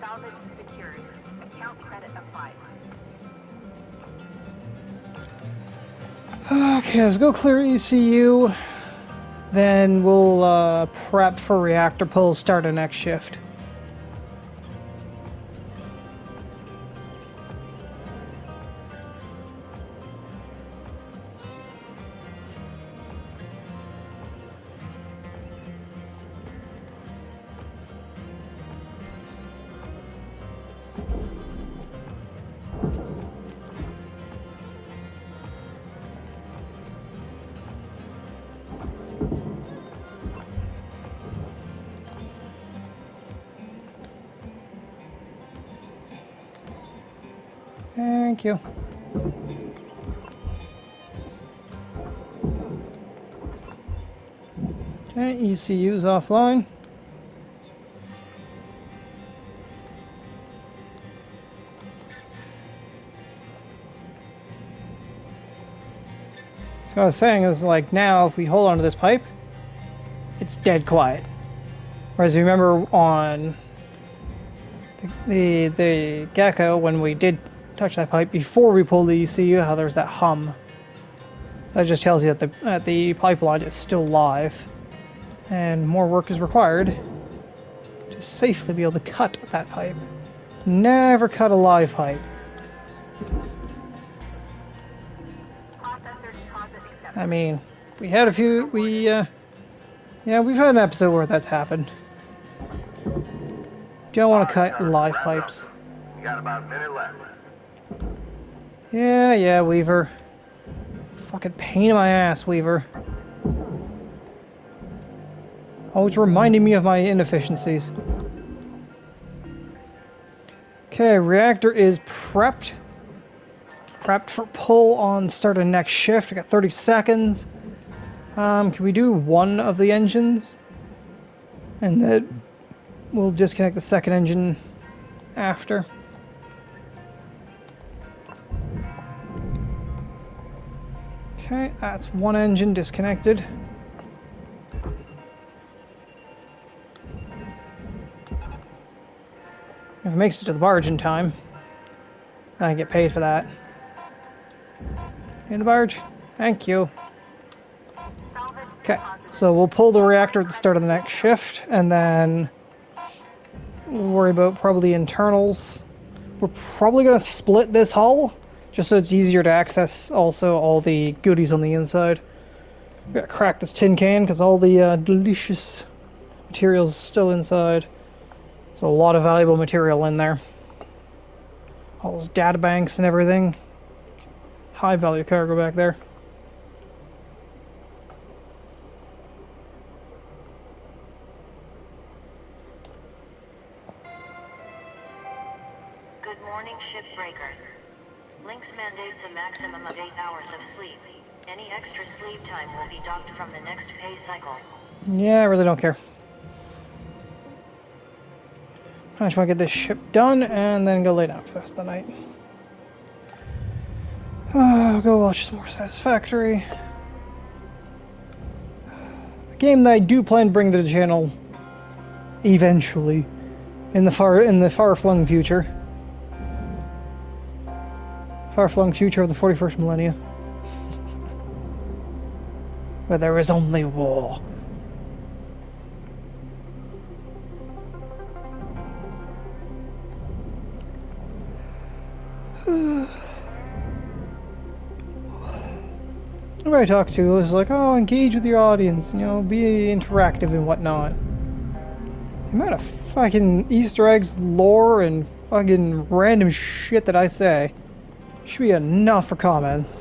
Salvage secured. Account credit applied. Okay, let's go clear ECU. Then we'll prep for reactor pull, start our next shift. Thank you. Okay, ECU's offline. So I was saying is like now if we hold onto this pipe, it's dead quiet. Whereas you remember on the Gecko when we did touch that pipe before we pulled the ECU, how there's that hum. That just tells you that the pipeline is still live, and more work is required to safely be able to cut that pipe. Never cut a live pipe. Processor deposit accepted. I mean, we had a few. Yeah, we've had an episode where that's happened. Don't want to cut live pipes. You got about a minute left. Yeah, Weaver. Fucking pain in my ass, Weaver. Always reminding me of my inefficiencies. Okay, reactor is prepped. Prepped for pull on start of next shift. I got 30 seconds. Can we do one of the engines? And then we'll disconnect the second engine after. Okay, that's one engine disconnected. If it makes it to the barge in time, I get paid for that. In the barge. Thank you. Okay, so we'll pull the reactor at the start of the next shift, and then we'll worry about probably internals. We're probably going to split this hull, just so it's easier to access also all the goodies on the inside. We gotta crack this tin can, because all the delicious materials still inside. So a lot of valuable material in there. All those data banks and everything. High value cargo back there. Good morning, shipbreaker. Lynx mandates a maximum of 8 hours of sleep. Any extra sleep time will be docked from the next pay cycle. Yeah, I really don't care. I just want to get this ship done and then go lay down for the rest of the night. Go watch some more Satisfactory. A game that I do plan to bring to the channel eventually in the far-flung future. Far-flung future of the 41st millennia. Where there is only war. Who I talked to was like, oh, engage with your audience, you know, be interactive and whatnot. The amount of fucking Easter eggs, lore, and fucking random shit that I say should be enough for comments.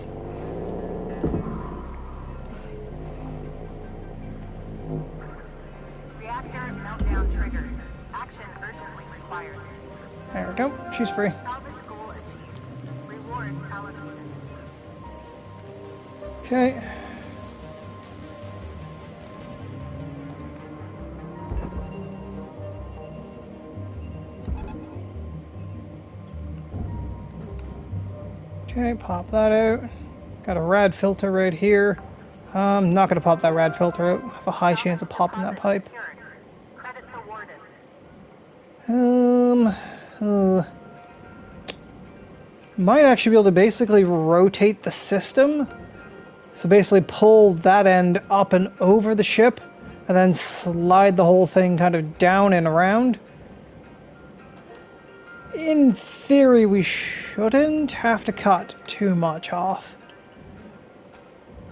Reactor meltdown triggered. Action urgently required. There we go, she's free. Salvage goal achieved. Rewards allocated. Okay. Okay, pop that out. Got a rad filter right here. I'm not gonna pop that rad filter out. I have a high chance of popping that pipe. Secured. Credits awarded. Might actually be able to basically rotate the system. So basically pull that end up and over the ship, and then slide the whole thing kind of down and around. In theory, we shouldn't have to cut too much off.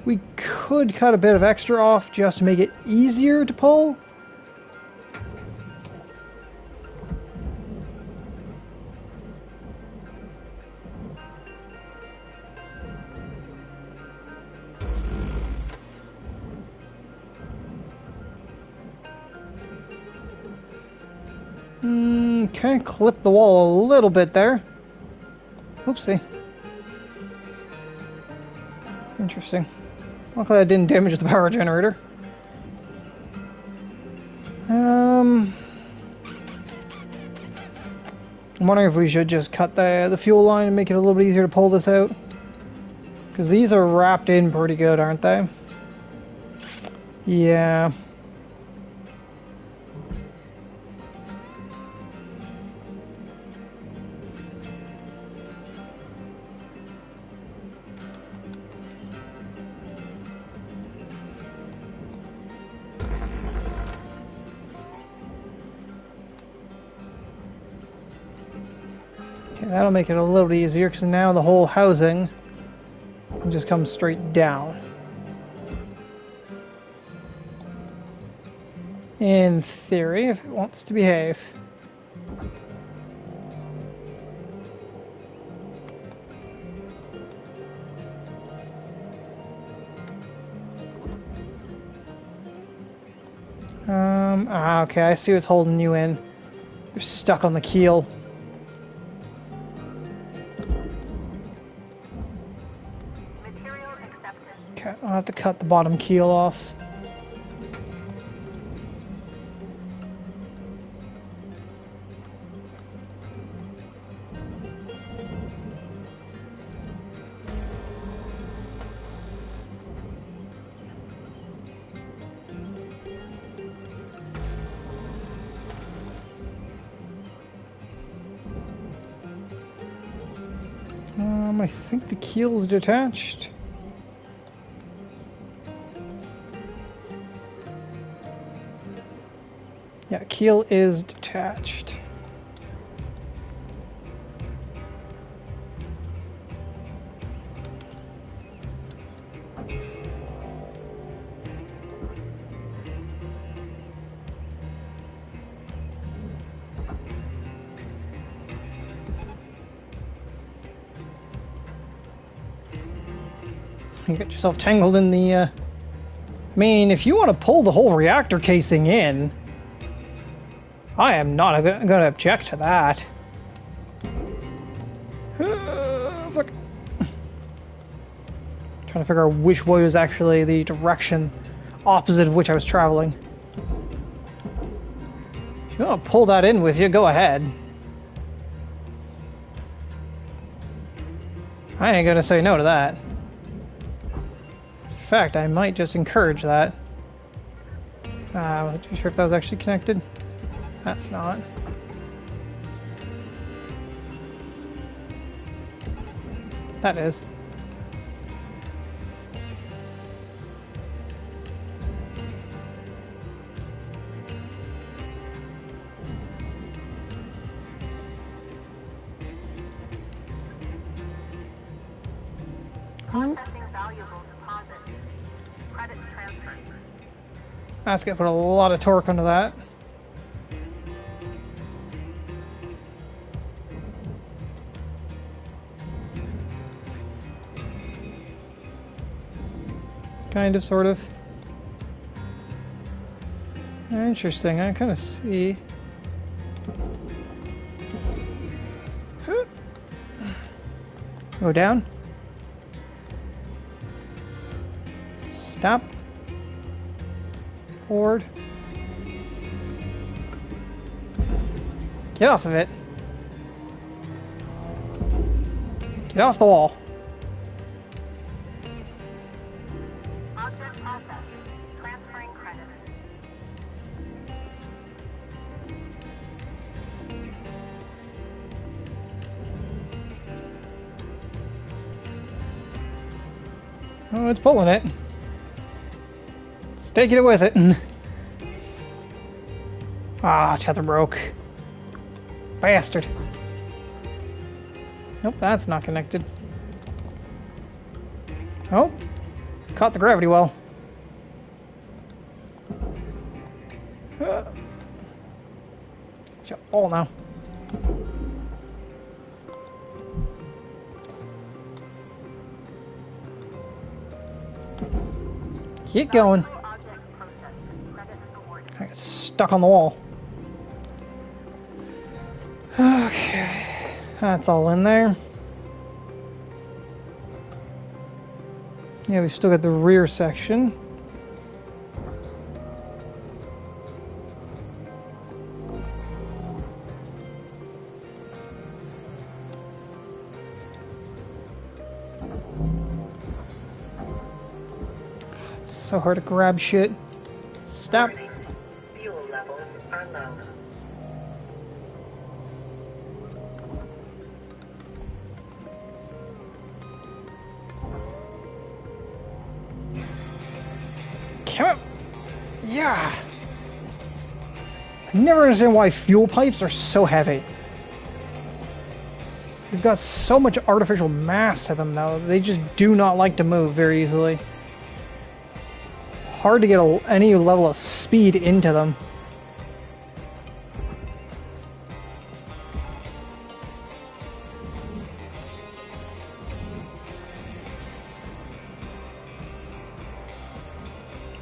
We could cut a bit of extra off just to make it easier to pull. Kind of clip the wall a little bit there. Oopsie. Interesting. Luckily I didn't damage the power generator. I'm wondering if we should just cut the fuel line and make it a little bit easier to pull this out. Because these are wrapped in pretty good, aren't they? Yeah. That'll make it a little bit easier because now the whole housing can just come straight down. In theory, if it wants to behave. Okay, I see what's holding you in. You're stuck on the keel. Okay, I'll have to cut the bottom keel off. I think the keel is detached. Yeah, keel is detached. You get yourself tangled in the, I mean, if you want to pull the whole reactor casing in, I am not going to object to that. Fuck. Trying to figure out which way was actually the direction opposite of which I was traveling. If you want to pull that in with you, go ahead. I ain't going to say no to that. In fact, I might just encourage that. I wasn't too sure if that was actually connected. That's not. That is. Processing valuable deposits. Credits transferred. That's gonna put a lot of torque onto that. Kind of, sort of. Interesting, I kind of see. Go down. Stop. Forward. Get off of it. Get off the wall. Object processed. Transferring credits. Oh, it's pulling it. Let's take it with it. Ah, tether broke. Bastard. Nope, that's not connected. Oh, caught the gravity well. Oh, now. Keep going. Object processed. Credits awarded. I got stuck on the wall. Okay, that's all in there. Yeah, we've still got the rear section. It's so hard to grab shit. Stop. Warning. Fuel levels are low. Come on. Yeah. I never understand why fuel pipes are so heavy. They've got so much artificial mass to them though. They just do not like to move very easily. It's hard to get any level of speed into them.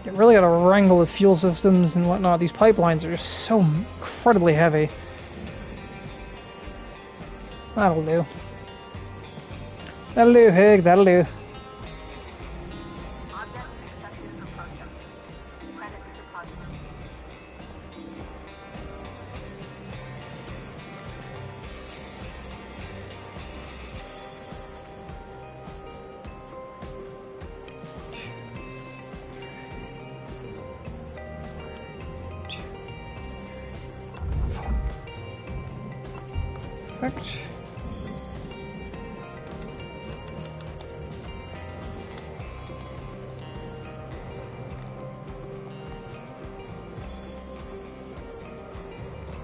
You really gotta wrangle with fuel systems and whatnot. These pipelines are just so incredibly heavy. That'll do. That'll do, Hig, that'll do. Perfect.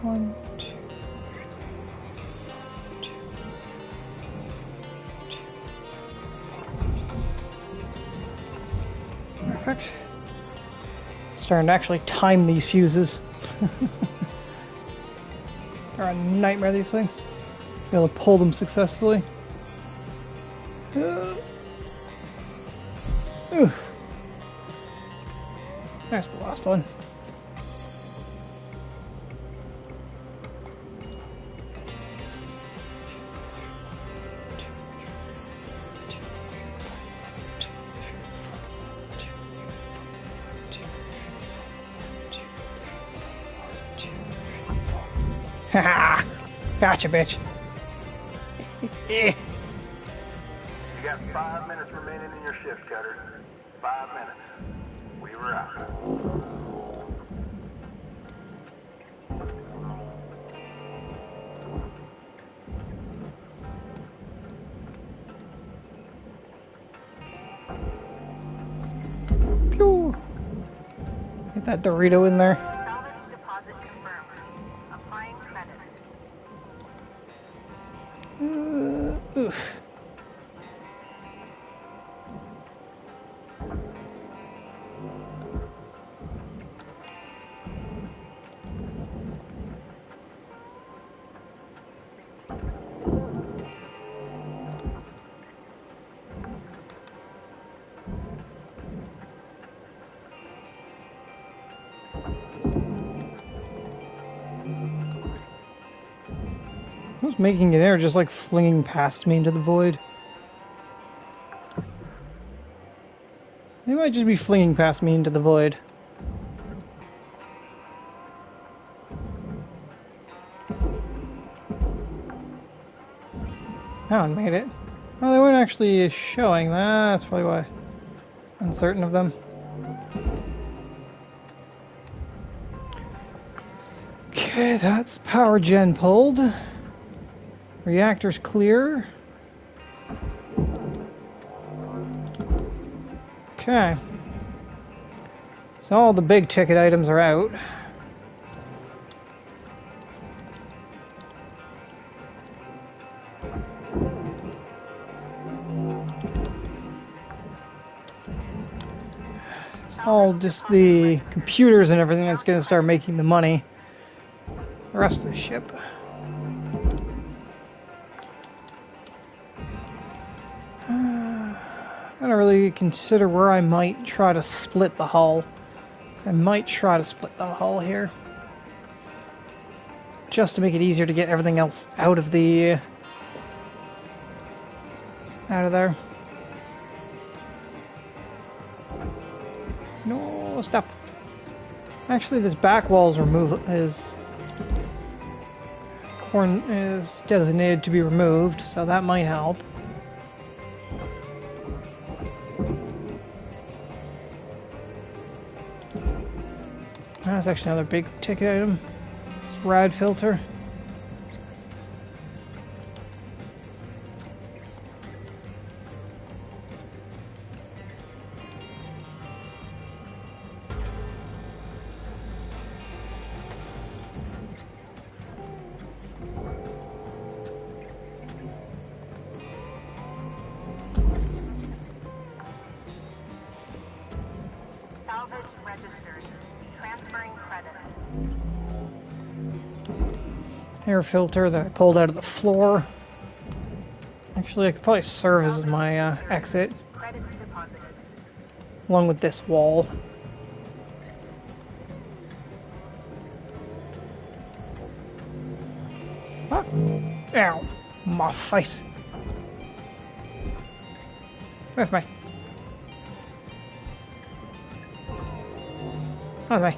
One, two. Perfect. Starting to actually time these fuses. They're a nightmare, these things. Be able to pull them successfully. Oof. That's the last one. Haha! Gotcha, bitch. You got 5 minutes remaining in your shift, Cutter. 5 minutes. We were out. Pew! Get that Dorito in there. Salvage deposit confirmed. Applying credit. Oof. Who's making it air just like flinging past me into the void? They might just be flinging past me into the void. That one made it. Oh, they weren't actually showing that. That's probably why. It's uncertain of them. Okay, that's power gen pulled. Reactor's clear. Okay. So all the big ticket items are out. It's all just the computers and everything that's going to start making the money. The rest of the ship. I gotta really consider where I might try to split the hull. I might try to split the hull here. Just to make it easier to get everything else out of the... out of there. No, stop. Actually, this back wall's is designated to be removed, so that might help. That's actually another big ticket item. This rad filter. Salvage registered. Transferring credit. Air filter that I pulled out of the floor. Actually, I could probably serve as my exit, Credits deposited. along with this wall. Ah. Ow! My face! Where's my... Out of the way.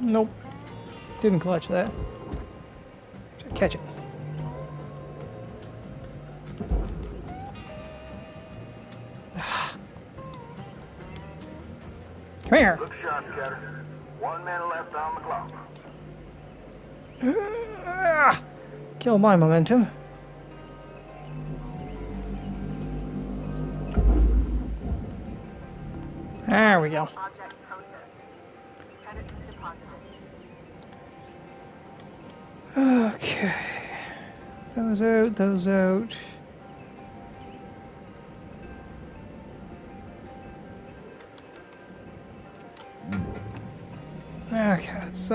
Nope. Didn't clutch that. Should catch it. Come here. Look sharp, Cutter. 1 minute left on the clock. Kill my momentum. There we go. Object processed. Credits deposited. Okay. Those out, those out. Okay, let's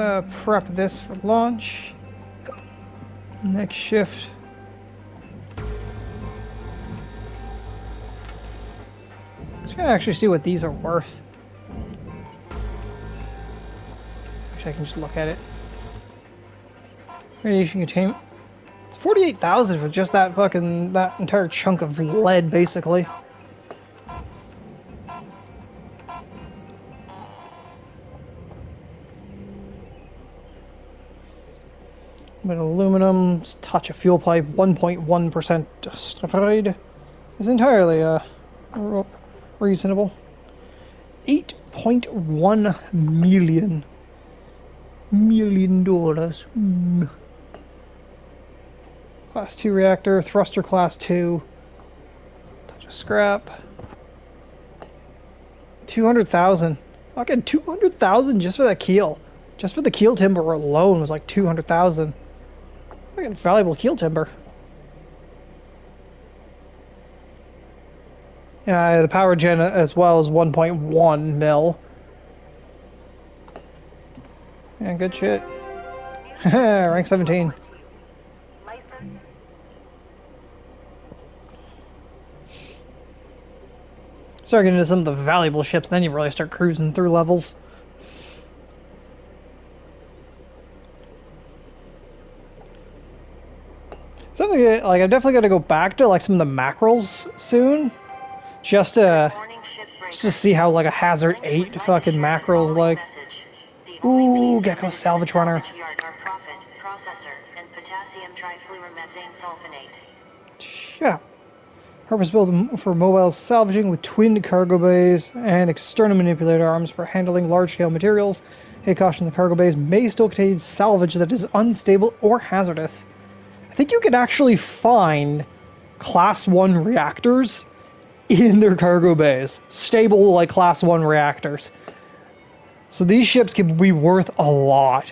prep this for launch. Next shift. Let's actually see what these are worth. Wish I can just look at it. Radiation containment. It's 48,000 for just that entire chunk of lead, basically. But aluminum, touch a fuel pipe, 1.1% destroyed is entirely reasonable. $8.1 million. Class 2 reactor, thruster class 2. Touch of scrap. 200,000. I'll get 200,000 just for that keel. Just for the keel timber alone was like 200,000. I got valuable keel timber. Yeah, the power gen as well is 1.1 mil. Yeah, good shit. Rank 17. License. Start getting into some of the valuable ships, then you really start cruising through levels. Something like I'm definitely gonna go back to like some of the mackerels soon, just to see how like a Hazard 8 fucking mackerel like. Ooh, Gecko salvage runner. Yeah. Purpose built for mobile salvaging with twinned cargo bays and external manipulator arms for handling large-scale materials. Hey, caution, the cargo bays may still contain salvage that is unstable or hazardous. I think you can actually find Class 1 reactors in their cargo bays. Stable, like, Class 1 reactors. So these ships could be worth a lot.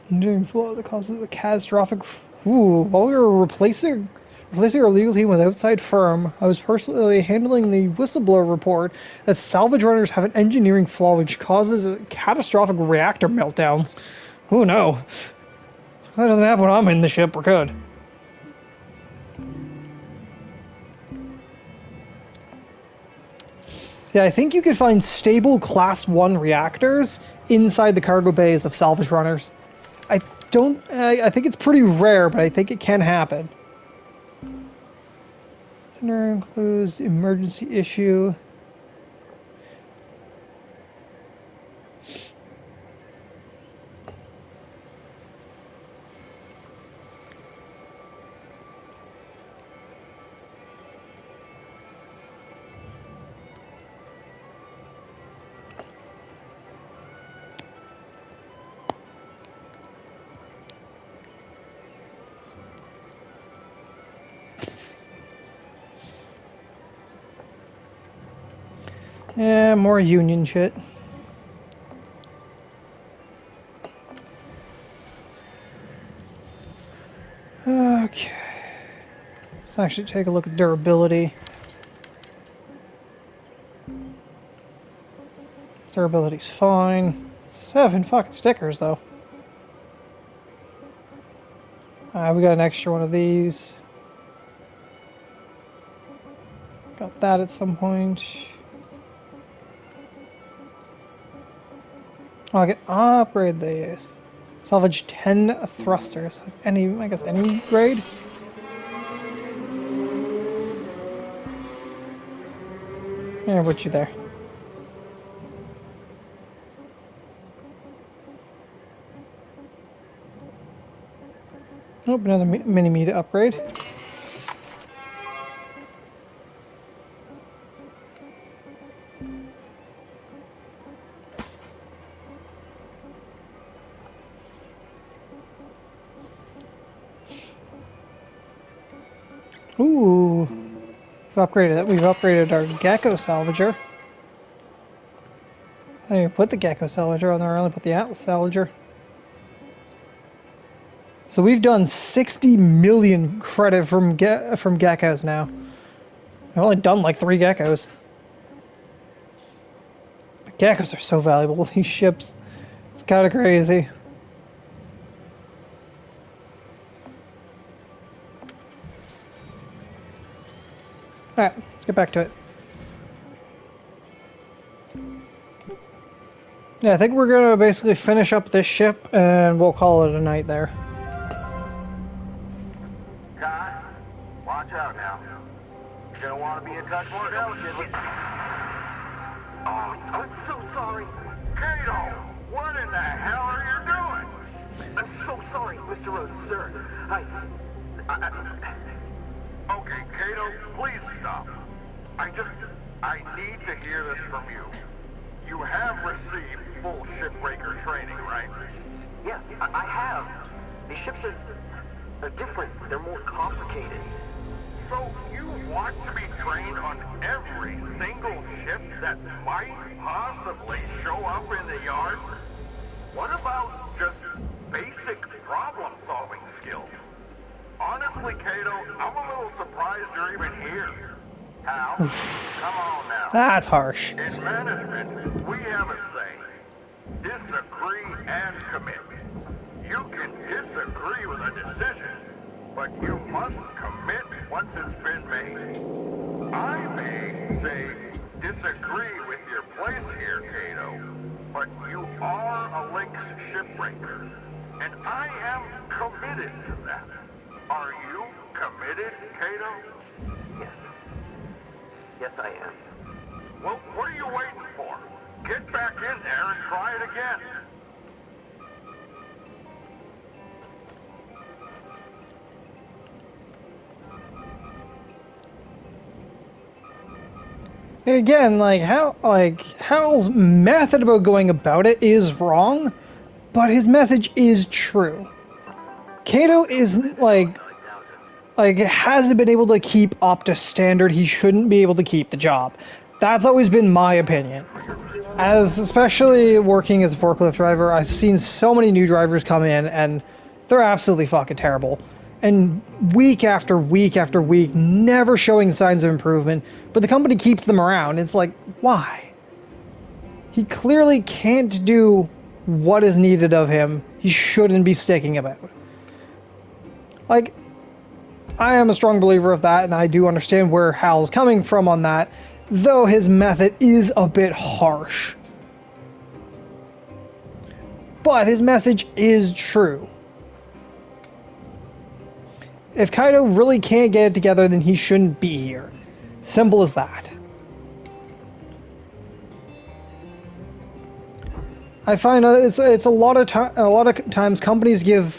Engineering flow that causes a catastrophic... Ooh, while we were replacing our legal team with outside firm, I was personally handling the whistleblower report that salvage runners have an engineering flaw which causes catastrophic reactor meltdowns. Oh no. If that doesn't happen when I'm in the ship, we're good. Yeah, I think you can find stable Class 1 reactors inside the cargo bays of salvage runners. I think it's pretty rare, but I think it can happen. Center includes emergency issue. Yeah, more union shit. Okay. Let's actually take a look at durability. Durability's fine. 7 fucking stickers, though. We got an extra one of these. Got that at some point. Oh, I can upgrade these. Salvage 10 thrusters. I guess any grade? Yeah, what you there? Oh, another mini-me to upgrade. Ooh. We've upgraded it. We've upgraded our Gecko Salvager. I didn't even put the Gecko Salvager on there, I only put the Atlas Salvager. So we've done 60 million credit from geckos now. I've only done like 3 geckos. But geckos are so valuable, these ships. It's kind of crazy. Alright, let's get back to it. Yeah, I think we're gonna basically finish up this ship and we'll call it a night there. Kai, watch out now. You're gonna want to be a touch more delicate. Oh, I'm so sorry. Kato, what in the hell are you doing? I'm so sorry, Mr. Rhodes, sir. Okay, Kato, please stop. I need to hear this from you. You have received full shipbreaker training, right? Yes, I have. These ships are different. They're more complicated. So you want to be trained on every single ship that might possibly show up in the yard? What about just basic problem-solving skills? Honestly, Kato, I'm a little surprised you're even here. Hal, come on now. That's harsh. In management, we have a saying, disagree and commit. You can disagree with a decision, but you must commit once it's been made. I may say disagree with your place here, Kato, but you are a Lynx shipbreaker, and I am committed to that. Are you committed, Kato? Yes. Yes, I am. Well, what are you waiting for? Get back in there and try it again. Again, Hal's method about going about it is wrong, but his message is true. Kato is hasn't been able to keep up to standard. He shouldn't be able to keep the job. That's always been my opinion. As especially working as a forklift driver, I've seen so many new drivers come in and they're absolutely fucking terrible. And week after week after week, never showing signs of improvement, but the company keeps them around. It's like, why? He clearly can't do what is needed of him. He shouldn't be sticking about. Like, I am a strong believer of that, and I do understand where Hal's coming from on that, though his method is a bit harsh. But his message is true. If Kaito really can't get it together, then he shouldn't be here. Simple as that. I find it's a lot of times companies give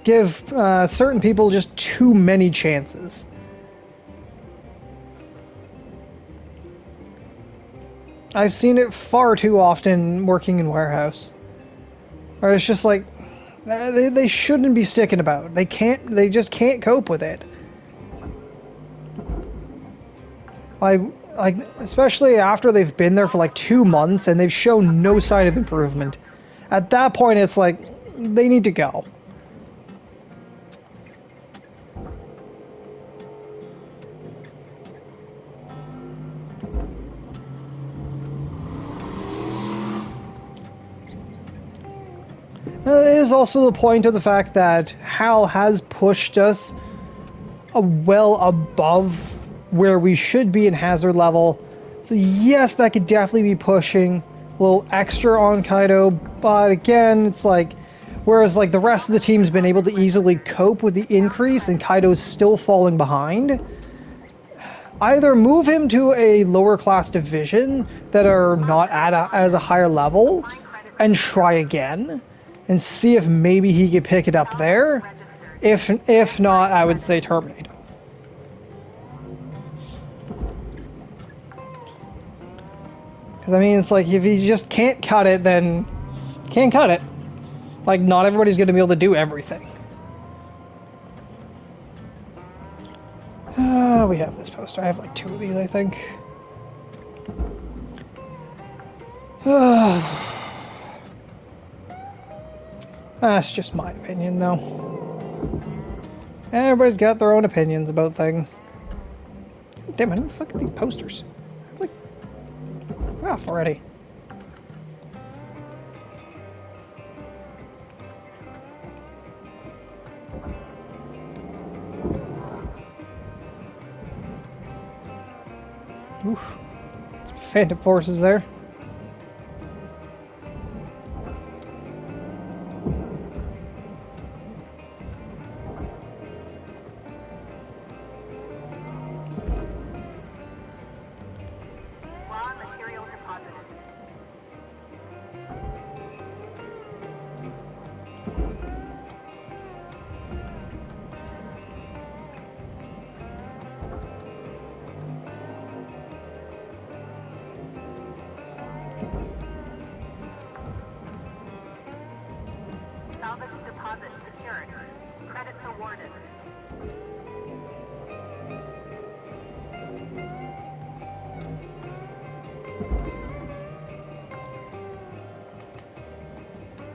certain people just too many chances. I've seen it far too often working in warehouse, where it's just like they shouldn't be sticking about. They just can't cope with it. Like especially after they've been there for like 2 months and they've shown no sign of improvement. At that point, it's like they need to go. It is also the point of the fact that Hal has pushed us well above where we should be in hazard level. So yes, that could definitely be pushing a little extra on Kaito, but again, it's like, whereas like the rest of the team's been able to easily cope with the increase and Kaito's still falling behind, either move him to a lower class division that are not at as a higher level and try again and see if maybe he could pick it up there. If not, I would say terminate him. Because I mean, it's like if he just can't cut it, then can't cut it. Like, not everybody's going to be able to do everything. We have this poster. I have like 2 of these, I think. That's just my opinion, though. Everybody's got their own opinions about things. Damn it, I'm fucking these posters. Like, off already. Oof. Some phantom forces there. Raw material deposited. Salvage deposit secured. Credits awarded.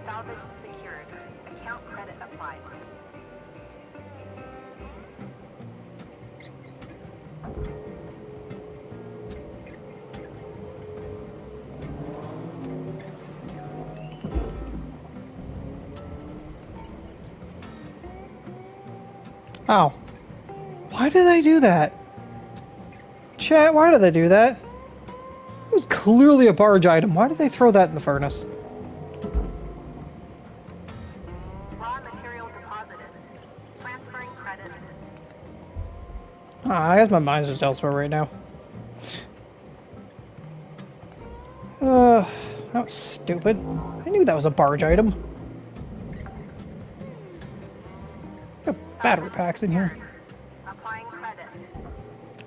Salvage secured. Account credit applied. Ow. Why did they do that? Chat, why did they do that? It was clearly a barge item. Why did they throw that in the furnace? Raw material deposited. Transferring credit. I guess my mind's just elsewhere right now. That was stupid. I knew that was a barge item. Got battery packs in here. Applying credit.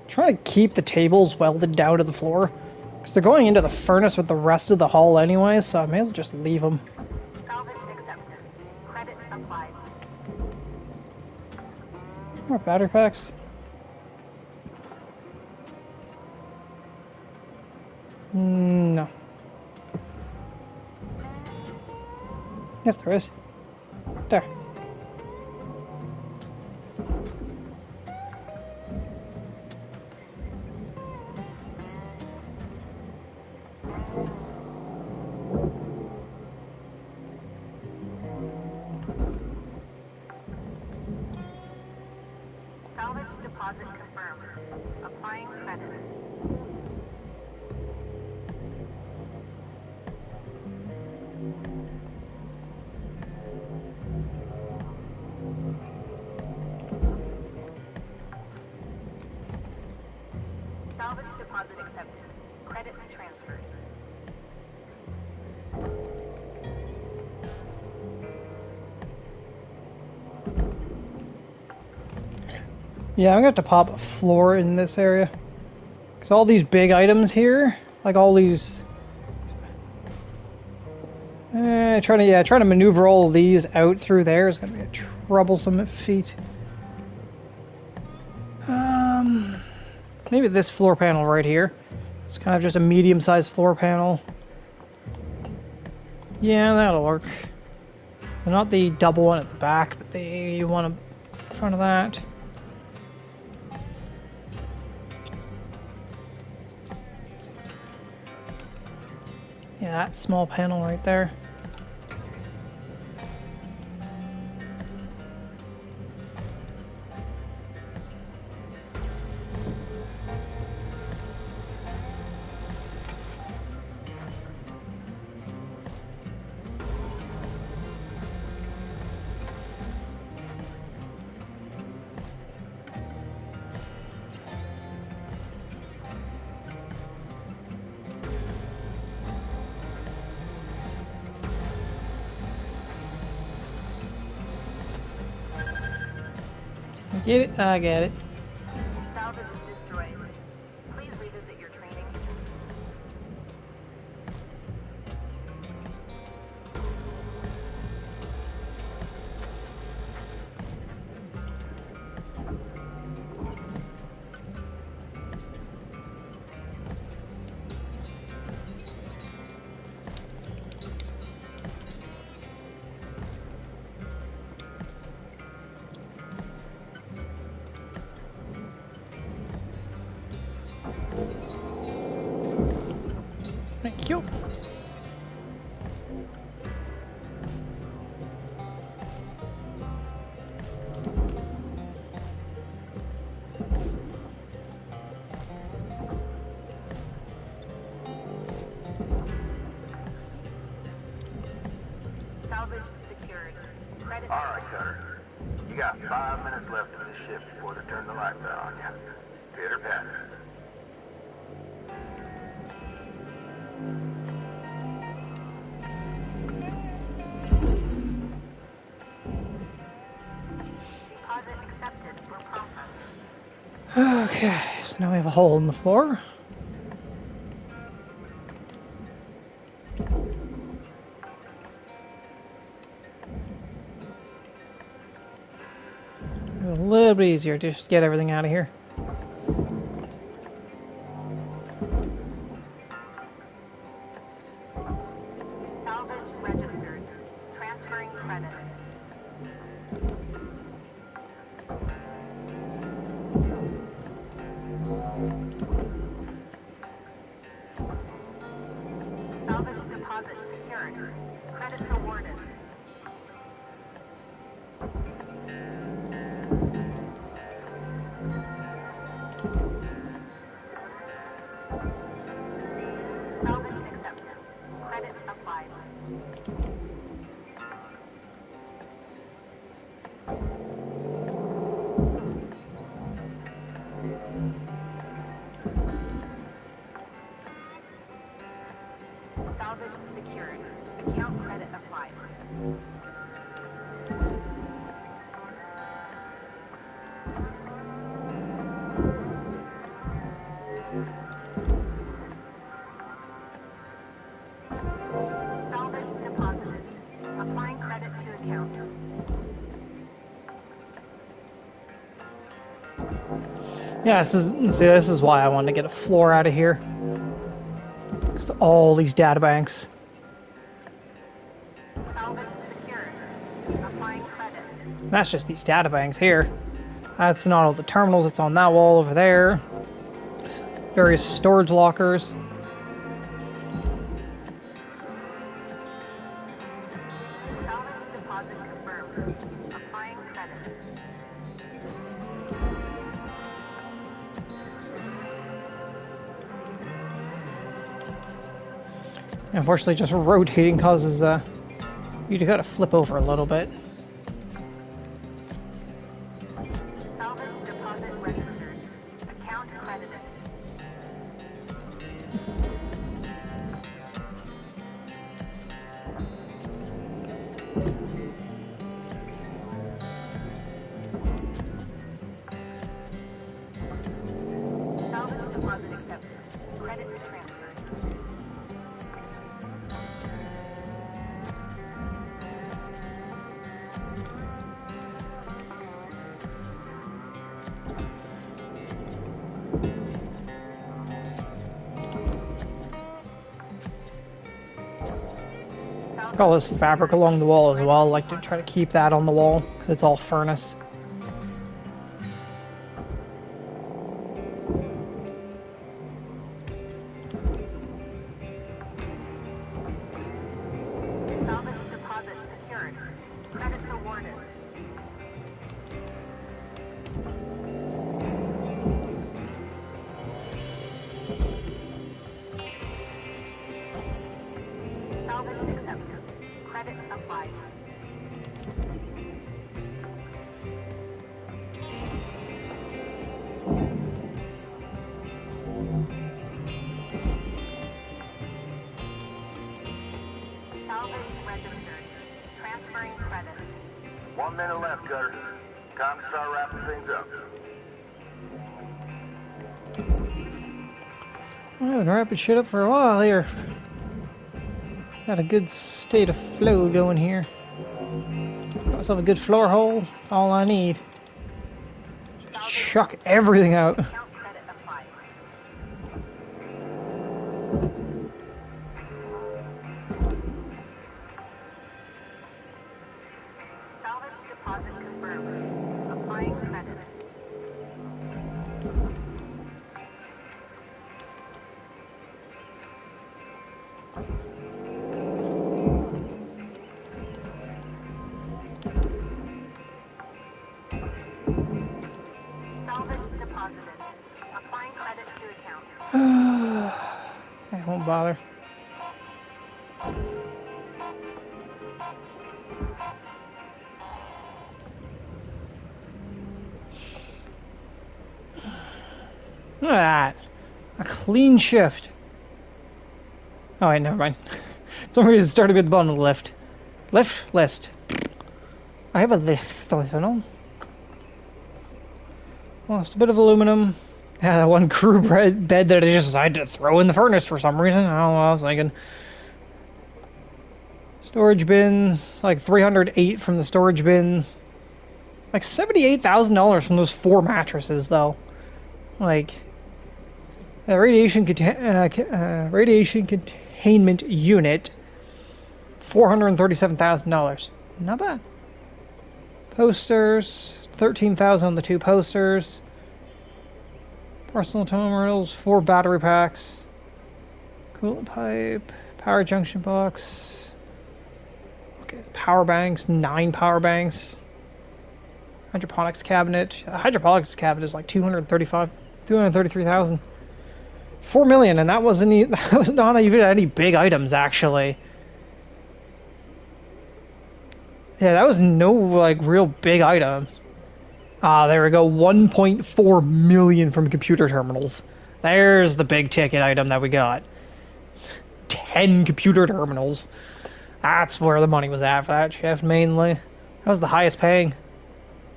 Trying to keep the tables welded down to the floor. Because they're going into the furnace with the rest of the hull anyway, so I may as well just leave them. Salvage accepted. Credit applied. More battery packs. No. Yes, there is. There. Salvage deposit confirmed. Applying credit. Salvage deposit accepted. Credits transferred. Yeah, I'm gonna have to pop a floor in this area. Because all these big items here, like all these... trying to maneuver all of these out through there is gonna be a troublesome feat. Maybe this floor panel right here. It's kind of just a medium-sized floor panel. Yeah, that'll work. So not the double one at the back, but the one in front of that. Yeah, that small panel right there. Get it? I get it. Salvage is destroyed. Please revisit your training. you. Salvage secured. Credit. All right, Cutter. You got 5 minutes left in this shift before they turn the lights out on you. Pitter patter. Deposit accepted for processing. Okay, so now we have a hole in the floor. A little bit easier to just get everything out of here. Salvage registered. Transferring credit. Salvage deposit secured. Credits awarded. Salvage accepted. Credit applied. Salvage secured. Account credit applied. Salvage deposited. Applying credit to account. Yeah, this is why I wanted to get a floor out of here. Because all these data banks. Salvage secured. Applying credit. That's just these data banks here. That's not all the terminals. It's on that wall over there. Various storage lockers. Salvage deposit confirmed. Applying credit. Unfortunately, just rotating causes you to kind of flip over a little bit. Salvage deposit registered. Account credited. Salvage deposit accepted. Credits transferred. Got all this fabric along the wall as well. I like to try to keep that on the wall because it's all furnace. Salvage deposit secured. Credits awarded. Salvage accepted. Credit applied. Salvage registered. Transferring credit. 1 minute left, Cutter. Time to start wrapping things up. Well, we've been wrapping shit up for a while here. Got a good state of flow going here. Got myself a good floor hole. That's all I need. Just chuck everything out. Account credit applied. Salvage deposit confirmed. Applying credit. deposited. Applying credit to account. I won't bother. Look at that. A clean shift. Oh wait, never mind. For some reason it started at the bottom of the lift. Lift? List. I have a lift, don't you know? Lost a bit of aluminum. Yeah, that one crew bed that I just decided to throw in the furnace for some reason. I don't know what I was thinking. Storage bins. Like 308 from the storage bins. Like $78,000 from those 4 mattresses, though. Like... radiation containment unit, $437,000. Not bad. Posters, $13,000 on the 2 posters. Personal terminals, 4 battery packs. Coolant pipe, power junction box. Okay, power banks, 9 power banks. Hydroponics cabinet. A hydroponics cabinet is like $233,000. $4 million, and that was not even any big items, actually. Yeah, that was no like real big items. Ah, there we go. 1.4 million from computer terminals. There's the big ticket item that we got. 10 computer terminals. That's where the money was at for that shift mainly. That was the highest paying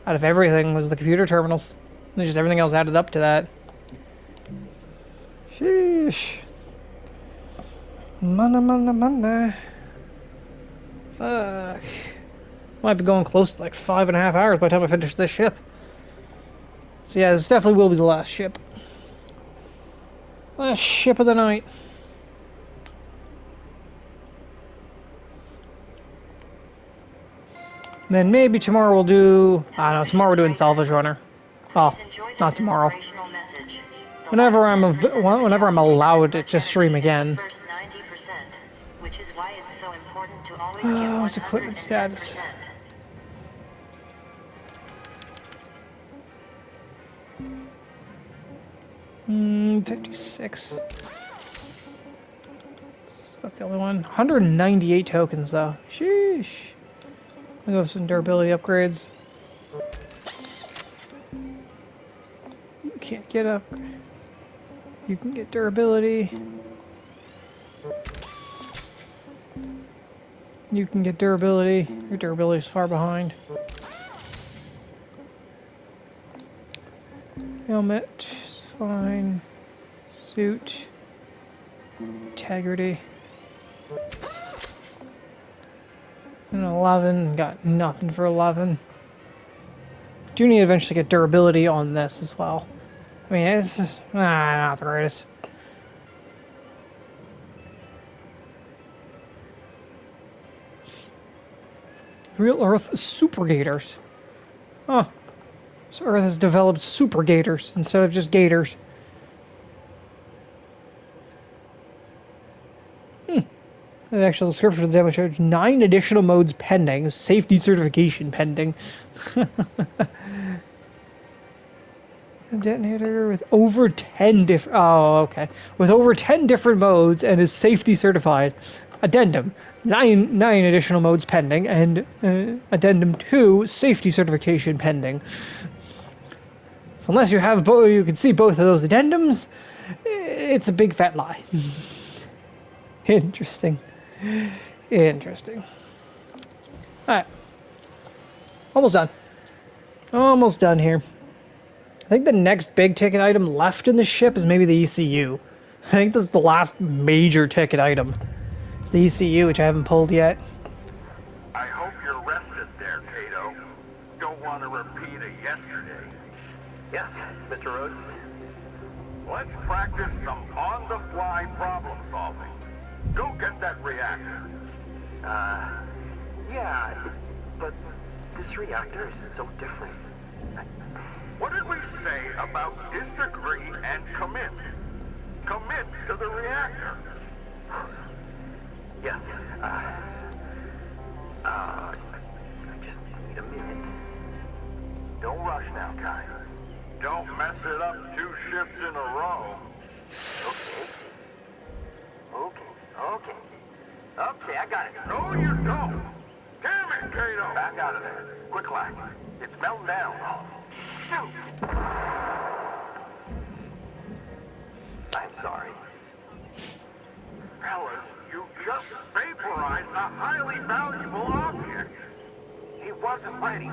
out of everything, was the computer terminals. And just everything else added up to that. Sheesh. Money. Fuck. Might be going close to like 5.5 hours by the time I finish this ship. So yeah, this definitely will be the last ship. Last ship of the night. And then maybe tomorrow we'll do... I don't know, tomorrow we're doing Salvage Runner. Oh, not tomorrow. Whenever I'm allowed to stream again. What's equipment status? Mm, 56. That's about the only one. 198 tokens though. Sheesh. I'll go with some durability upgrades. You can't get up. You can get durability. You can get durability. Your durability is far behind. Helmet is fine. Suit. Integrity. And 11. Got nothing for 11. Do need to eventually get durability on this as well. I mean, it's just, not the greatest. Real Earth Super Gators. Oh. So Earth has developed Super Gators instead of just Gators. The actual description of the demo shows 9 additional modes pending. Safety certification pending. A detonator with over 10 different... Oh, okay. With over 10 different modes and is safety certified. Addendum. 9 additional modes pending, and Addendum 2, safety certification pending. So unless you have both, you can see both of those addendums, it's a big fat lie. Interesting. Interesting. Alright. Almost done. Almost done here. I think the next big ticket item left in the ship is maybe the ECU. I think this is the last major ticket item. It's the ECU, which I haven't pulled yet. I hope you're rested there, Cato. Don't want to repeat of yesterday. Yes, Mr. Rhodes. Let's practice some on-the-fly problem solving. Go get that reactor. Yeah, but this reactor is so different. What did we say about disagree and commit? Commit to the reactor. Yes, I just need a minute. Don't rush now, Kai. Don't mess it up black. It's melting down. Shoot! I'm sorry. Fellas, you just vaporized a highly valuable object. He wasn't ready.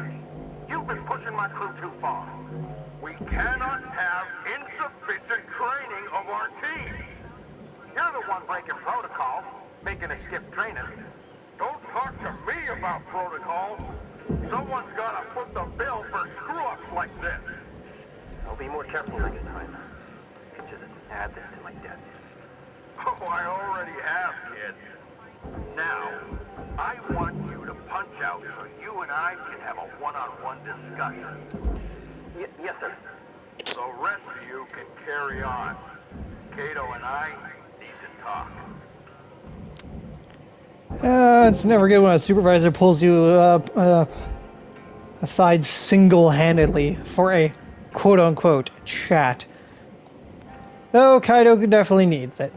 You've been pushing my crew too far. We cannot have insufficient training of our team. You're the one breaking protocol, making us skip training. Don't talk to me about protocol. Someone's got to foot the bill for screw-ups like this. I'll be more careful next time. I can just add this to my debt. Oh, I already have, kid. Now, I want you to punch out so you and I can have a one-on-one discussion. Yes, sir. The rest of you can carry on. Kato and I need to talk. It's never good when a supervisor pulls you aside single-handedly for a quote-unquote chat. Though Kaido definitely needs it.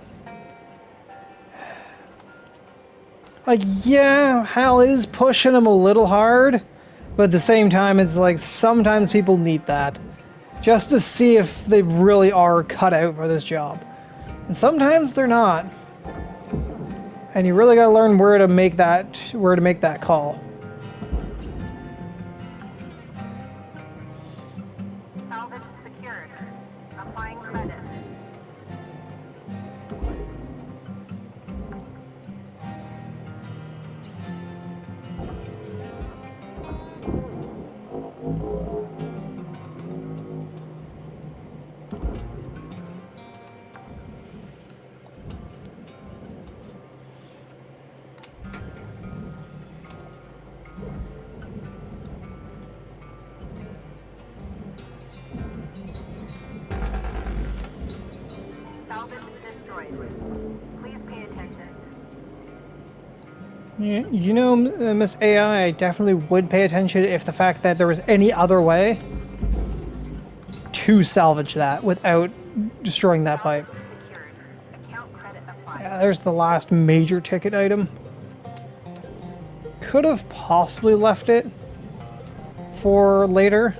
Like, yeah, Hal is pushing him a little hard, but at the same time, it's like sometimes people need that just to see if they really are cut out for this job. And sometimes they're not. And you really gotta learn where to make that call. Salvage secured. Applying credit. Salvage destroyed. Please pay attention. Yeah, you know, Miss AI, I definitely would pay attention if the fact that there was any other way to salvage that without destroying that pipe. Salvage secured. Account credit applied. Yeah, there's the last major ticket item. Could have possibly left it for later.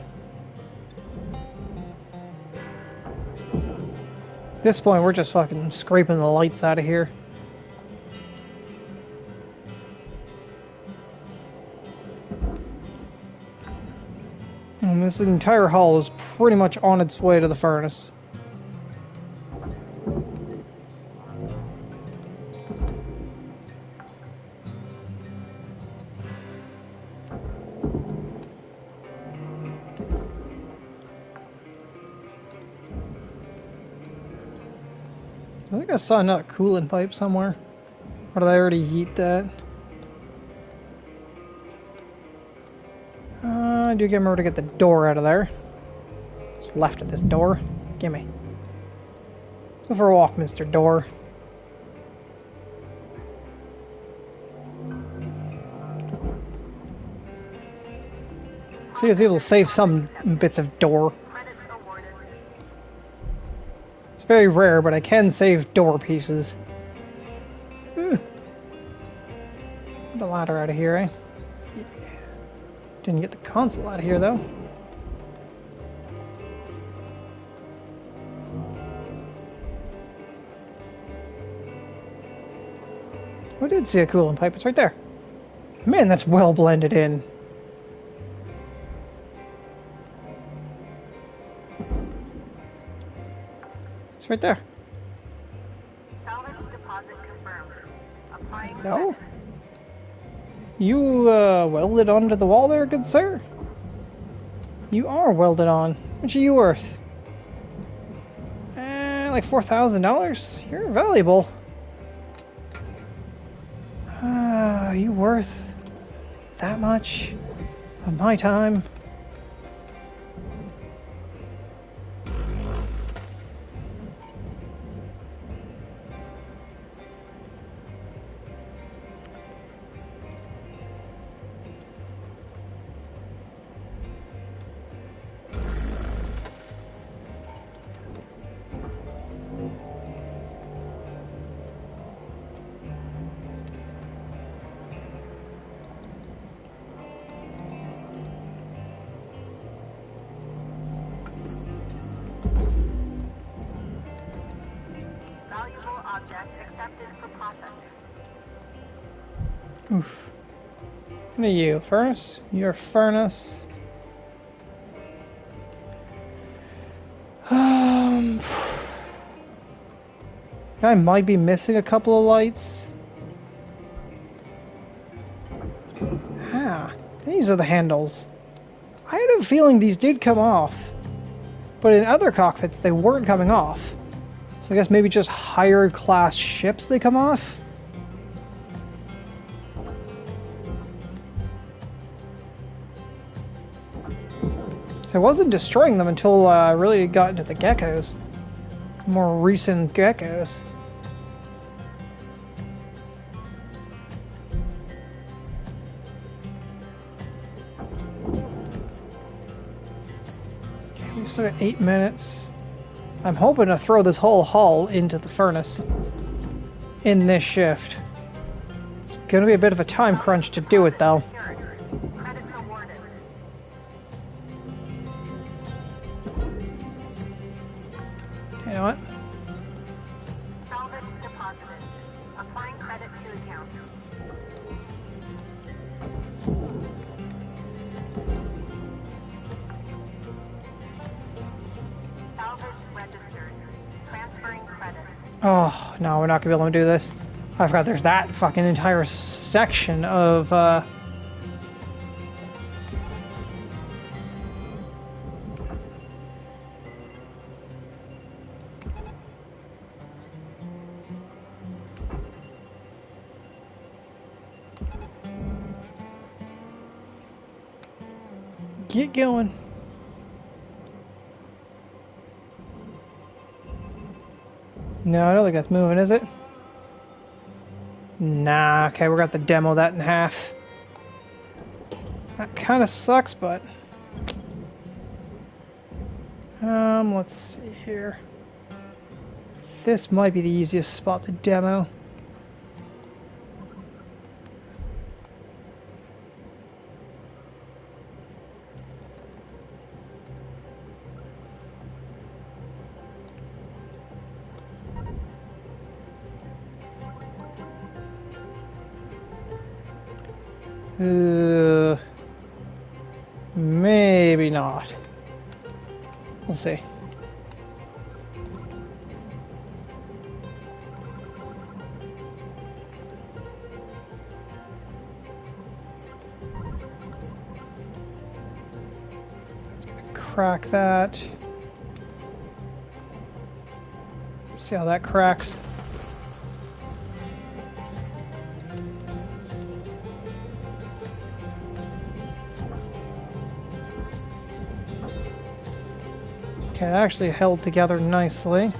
At this point, we're just fucking scraping the lights out of here. And this entire hull is pretty much on its way to the furnace. I think I saw another coolant pipe somewhere. Or did I already heat that? I do remember to get the door out of there. Just left at this door. Gimme. Let's go for a walk, Mr. Door. So he was able to save some bits of door. Credits awarded. It's very rare, but I can save door pieces. The ladder out of here, eh? Yeah. Didn't get the console out of here, though. I did see a coolant pipe. It's right there. Man, that's well blended in. It's right there. Salvage deposit confirmed. Applying No? credit. You, welded onto the wall there, good sir? You are welded on. How much are you worth? Like $4,000? You're valuable. Are you worth that much of my time? object accepted for processing. Oof. What are you? Furnace? You're a furnace. I might be missing a couple of lights. Ah, these are the handles. I had a feeling these did come off, but in other cockpits they weren't coming off. So I guess maybe just higher class ships they come off? I wasn't destroying them until I really got into the geckos. More recent geckos. Okay, we still got 8 minutes. I'm hoping to throw this whole hull into the furnace in this shift. It's gonna be a bit of a time crunch to do it though. Credits awarded. You know what? Salvage deposited. Applying credit to account. Salvage registered. Transferring credit. Oh, no, we're not gonna be able to do this. I forgot there's that fucking entire section of, get going. No, I don't think that's moving, is it? Nah, okay, we're gonna have to demo that in half. That kind of sucks, but... let's see here. This might be the easiest spot to demo. Maybe not. We'll see. Let's crack that. See how that cracks. Okay, it actually held together nicely.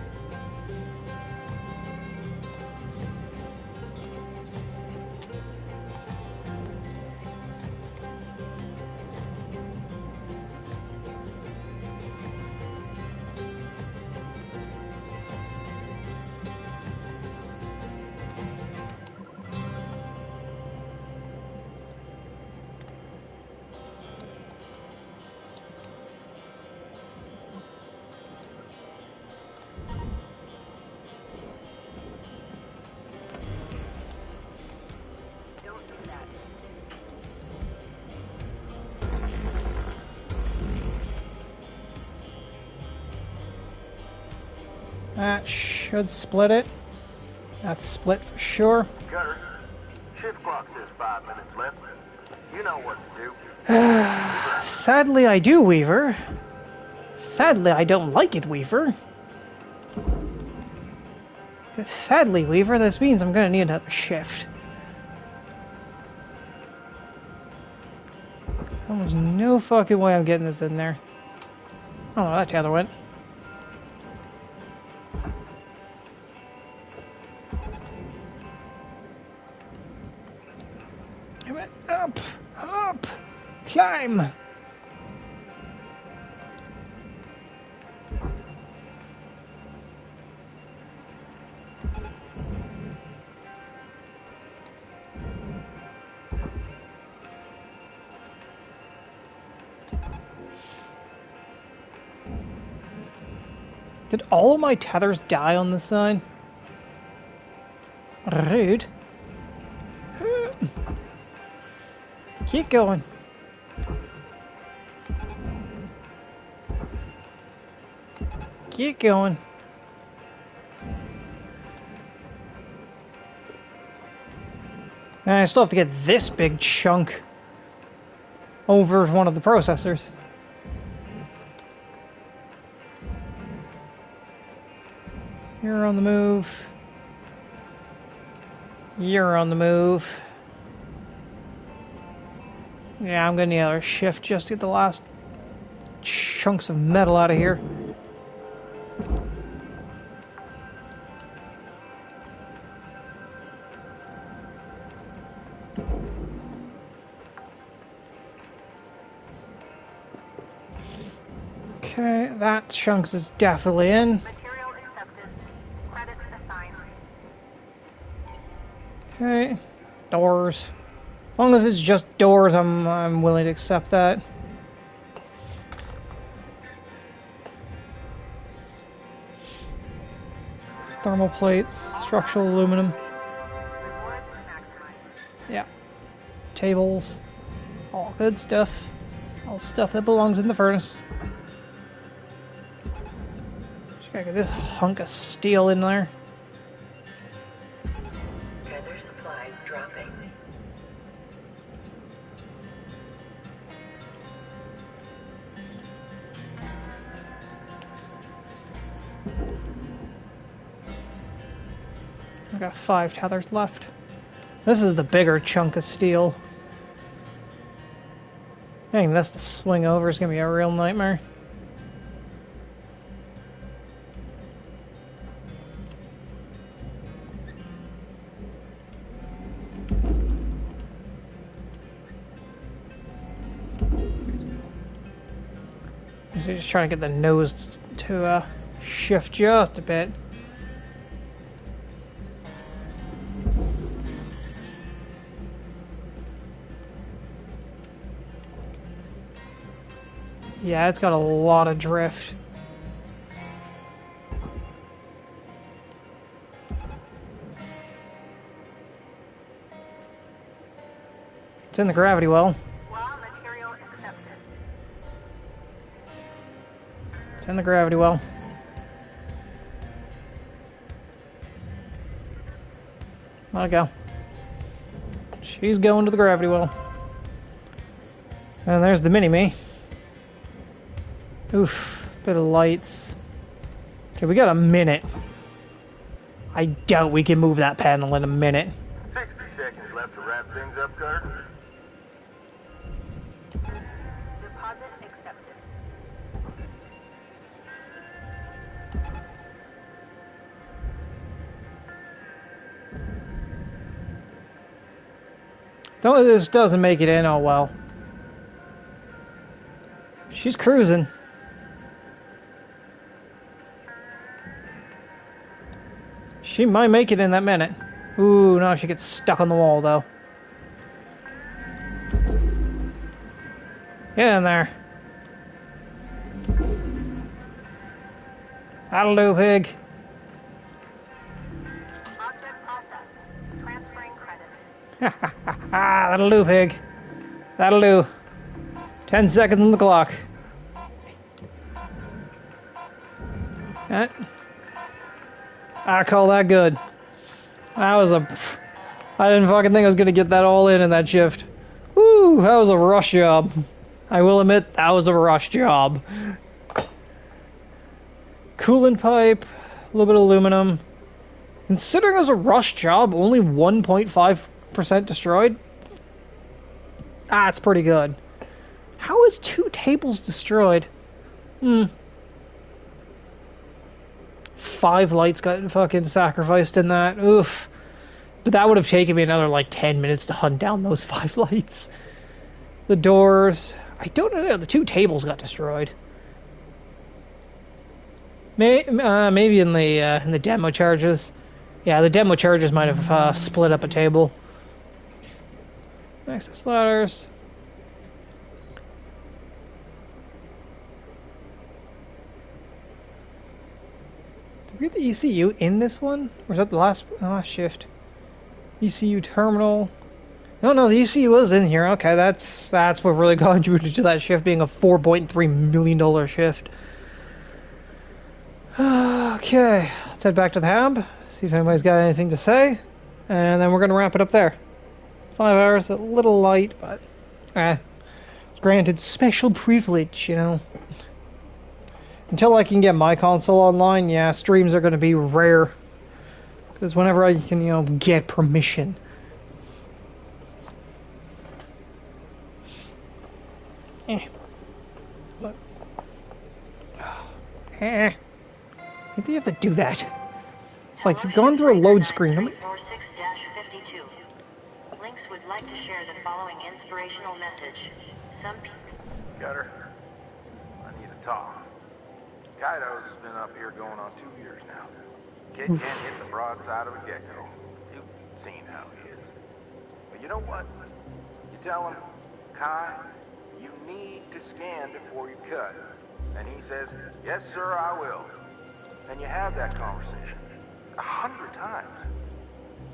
That should split it. That's split for sure. Cutter, shift clock says 5 minutes left. You know what to do. Sadly I do, Weaver. Sadly I don't like it, Weaver. Sadly, Weaver, this means I'm gonna need another shift. There's no fucking way I'm getting this in there. I don't know where that tether went. It went up! Up! Climb! Did all of my tethers die on this side? Rude. Keep going. Keep going. And I still have to get this big chunk over one of the processors. You're on the move. You're on the move. Yeah, I'm gonna need another shift just to get the last chunks of metal out of here. Okay, that chunks is definitely in. Material accepted. Credits assigned. Okay, doors. As long as it's just doors, I'm willing to accept that. Thermal plates, structural aluminum. Rewards maximized. Yeah. Tables. All good stuff. All stuff that belongs in the furnace. Just gotta get this hunk of steel in there. Tether supplies dropping. I got 5 tethers left. This is the bigger chunk of steel. Dang, this to swing over is gonna be a real nightmare. So just trying to get the nose to shift just a bit. Yeah, it's got a lot of drift. It's in the gravity well. Raw material accepted. It's in the gravity well. Let it go. She's going to the gravity well. And there's the mini-me. Oof, bit of lights. Okay, we got a minute. I doubt we can move that panel in a minute. 60 seconds left to wrap things up, Carter. Deposit accepted. Though this doesn't make it in, oh well. She's cruising. She might make it in that minute. Ooh, no, she gets stuck on the wall, though. Get in there. That'll do, pig. Object processed. Transferring credits. That'll do, pig. That'll do. 10 seconds on the clock. I call that good. That was a... I didn't fucking think I was gonna get that all in that shift. Woo, that was a rush job. I will admit, that was a rush job. Coolant pipe, a little bit of aluminum. Considering it was a rush job, only 1.5% destroyed. That's pretty good. How is 2 tables destroyed? 5 lights got fucking sacrificed in that. Oof. But that would have taken me another like 10 minutes to hunt down those 5 lights. The doors. I don't know. The 2 tables got destroyed. Maybe in the demo charges. Yeah, the demo charges might have split up a table. Access ladders. Did we get the ECU in this one? Or is that the last shift? ECU terminal. No, the ECU was in here. Okay, that's what really contributed to that shift being a $4.3 million shift. Okay, let's head back to the hab, see if anybody's got anything to say, and then we're going to wrap it up there. 5 hours, a little light, but granted, special privilege, you know. Until I can get my console online, yeah, streams are going to be rare. Because whenever I can, you know, get permission. Look. Why do you have to do that? It's like you're going through a load screen. 46-52. Lynx would like to share the following inspirational message. Some people... Cutter, I need to talk. Kaido's has been up here going on 2 years now. Kid can't hit the broadside of a gecko. You've seen how he is. But you know what? You tell him, Kai, you need to scan before you cut. And he says, yes, sir, I will. And you have that conversation 100 times.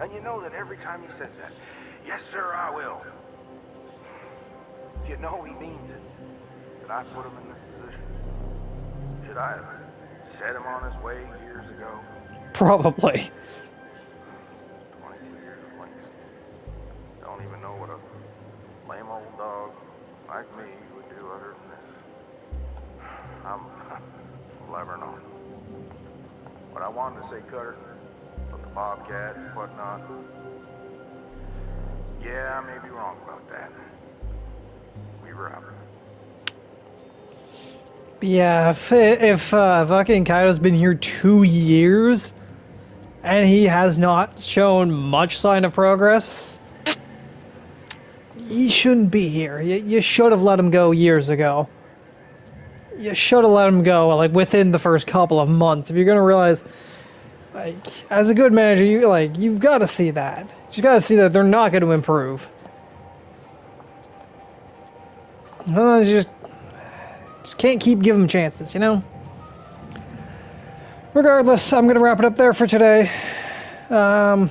And you know that every time he says that, yes, sir, I will, you know he means it. Did I put him in this position? Should I have set him on his way years ago? Probably. 22 years of Lynx. Don't even know what a lame old dog like me would do other than this. I'm blabbering on. What I wanted to say, Cutter, about the Bobcat and whatnot, yeah, I may be wrong about that. We were out. Yeah, if fucking Kaido's been here 2 years, and he has not shown much sign of progress, he shouldn't be here. You should have let him go years ago. You should have let him go, like, within the first couple of months. If you're gonna realize, like, as a good manager, you've got to see that. You got to see that they're not going to improve. Just can't keep giving them chances, you know? Regardless, I'm going to wrap it up there for today. So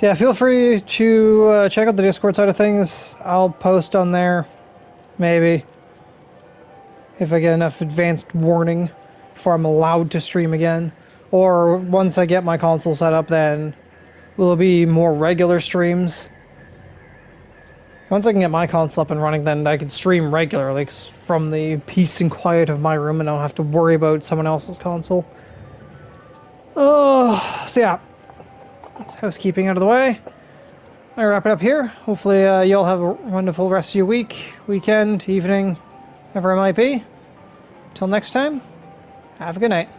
yeah, feel free to check out the Discord side of things. I'll post on there, maybe, if I get enough advanced warning before I'm allowed to stream again. Or once I get my console set up, then will it be more regular streams? Once I can get my console up and running, then I can stream regularly from the peace and quiet of my room and I don't have to worry about someone else's console. So yeah, that's housekeeping out of the way. I wrap it up here. Hopefully you all have a wonderful rest of your week, weekend, evening, whatever it might be. Till next time, have a good night.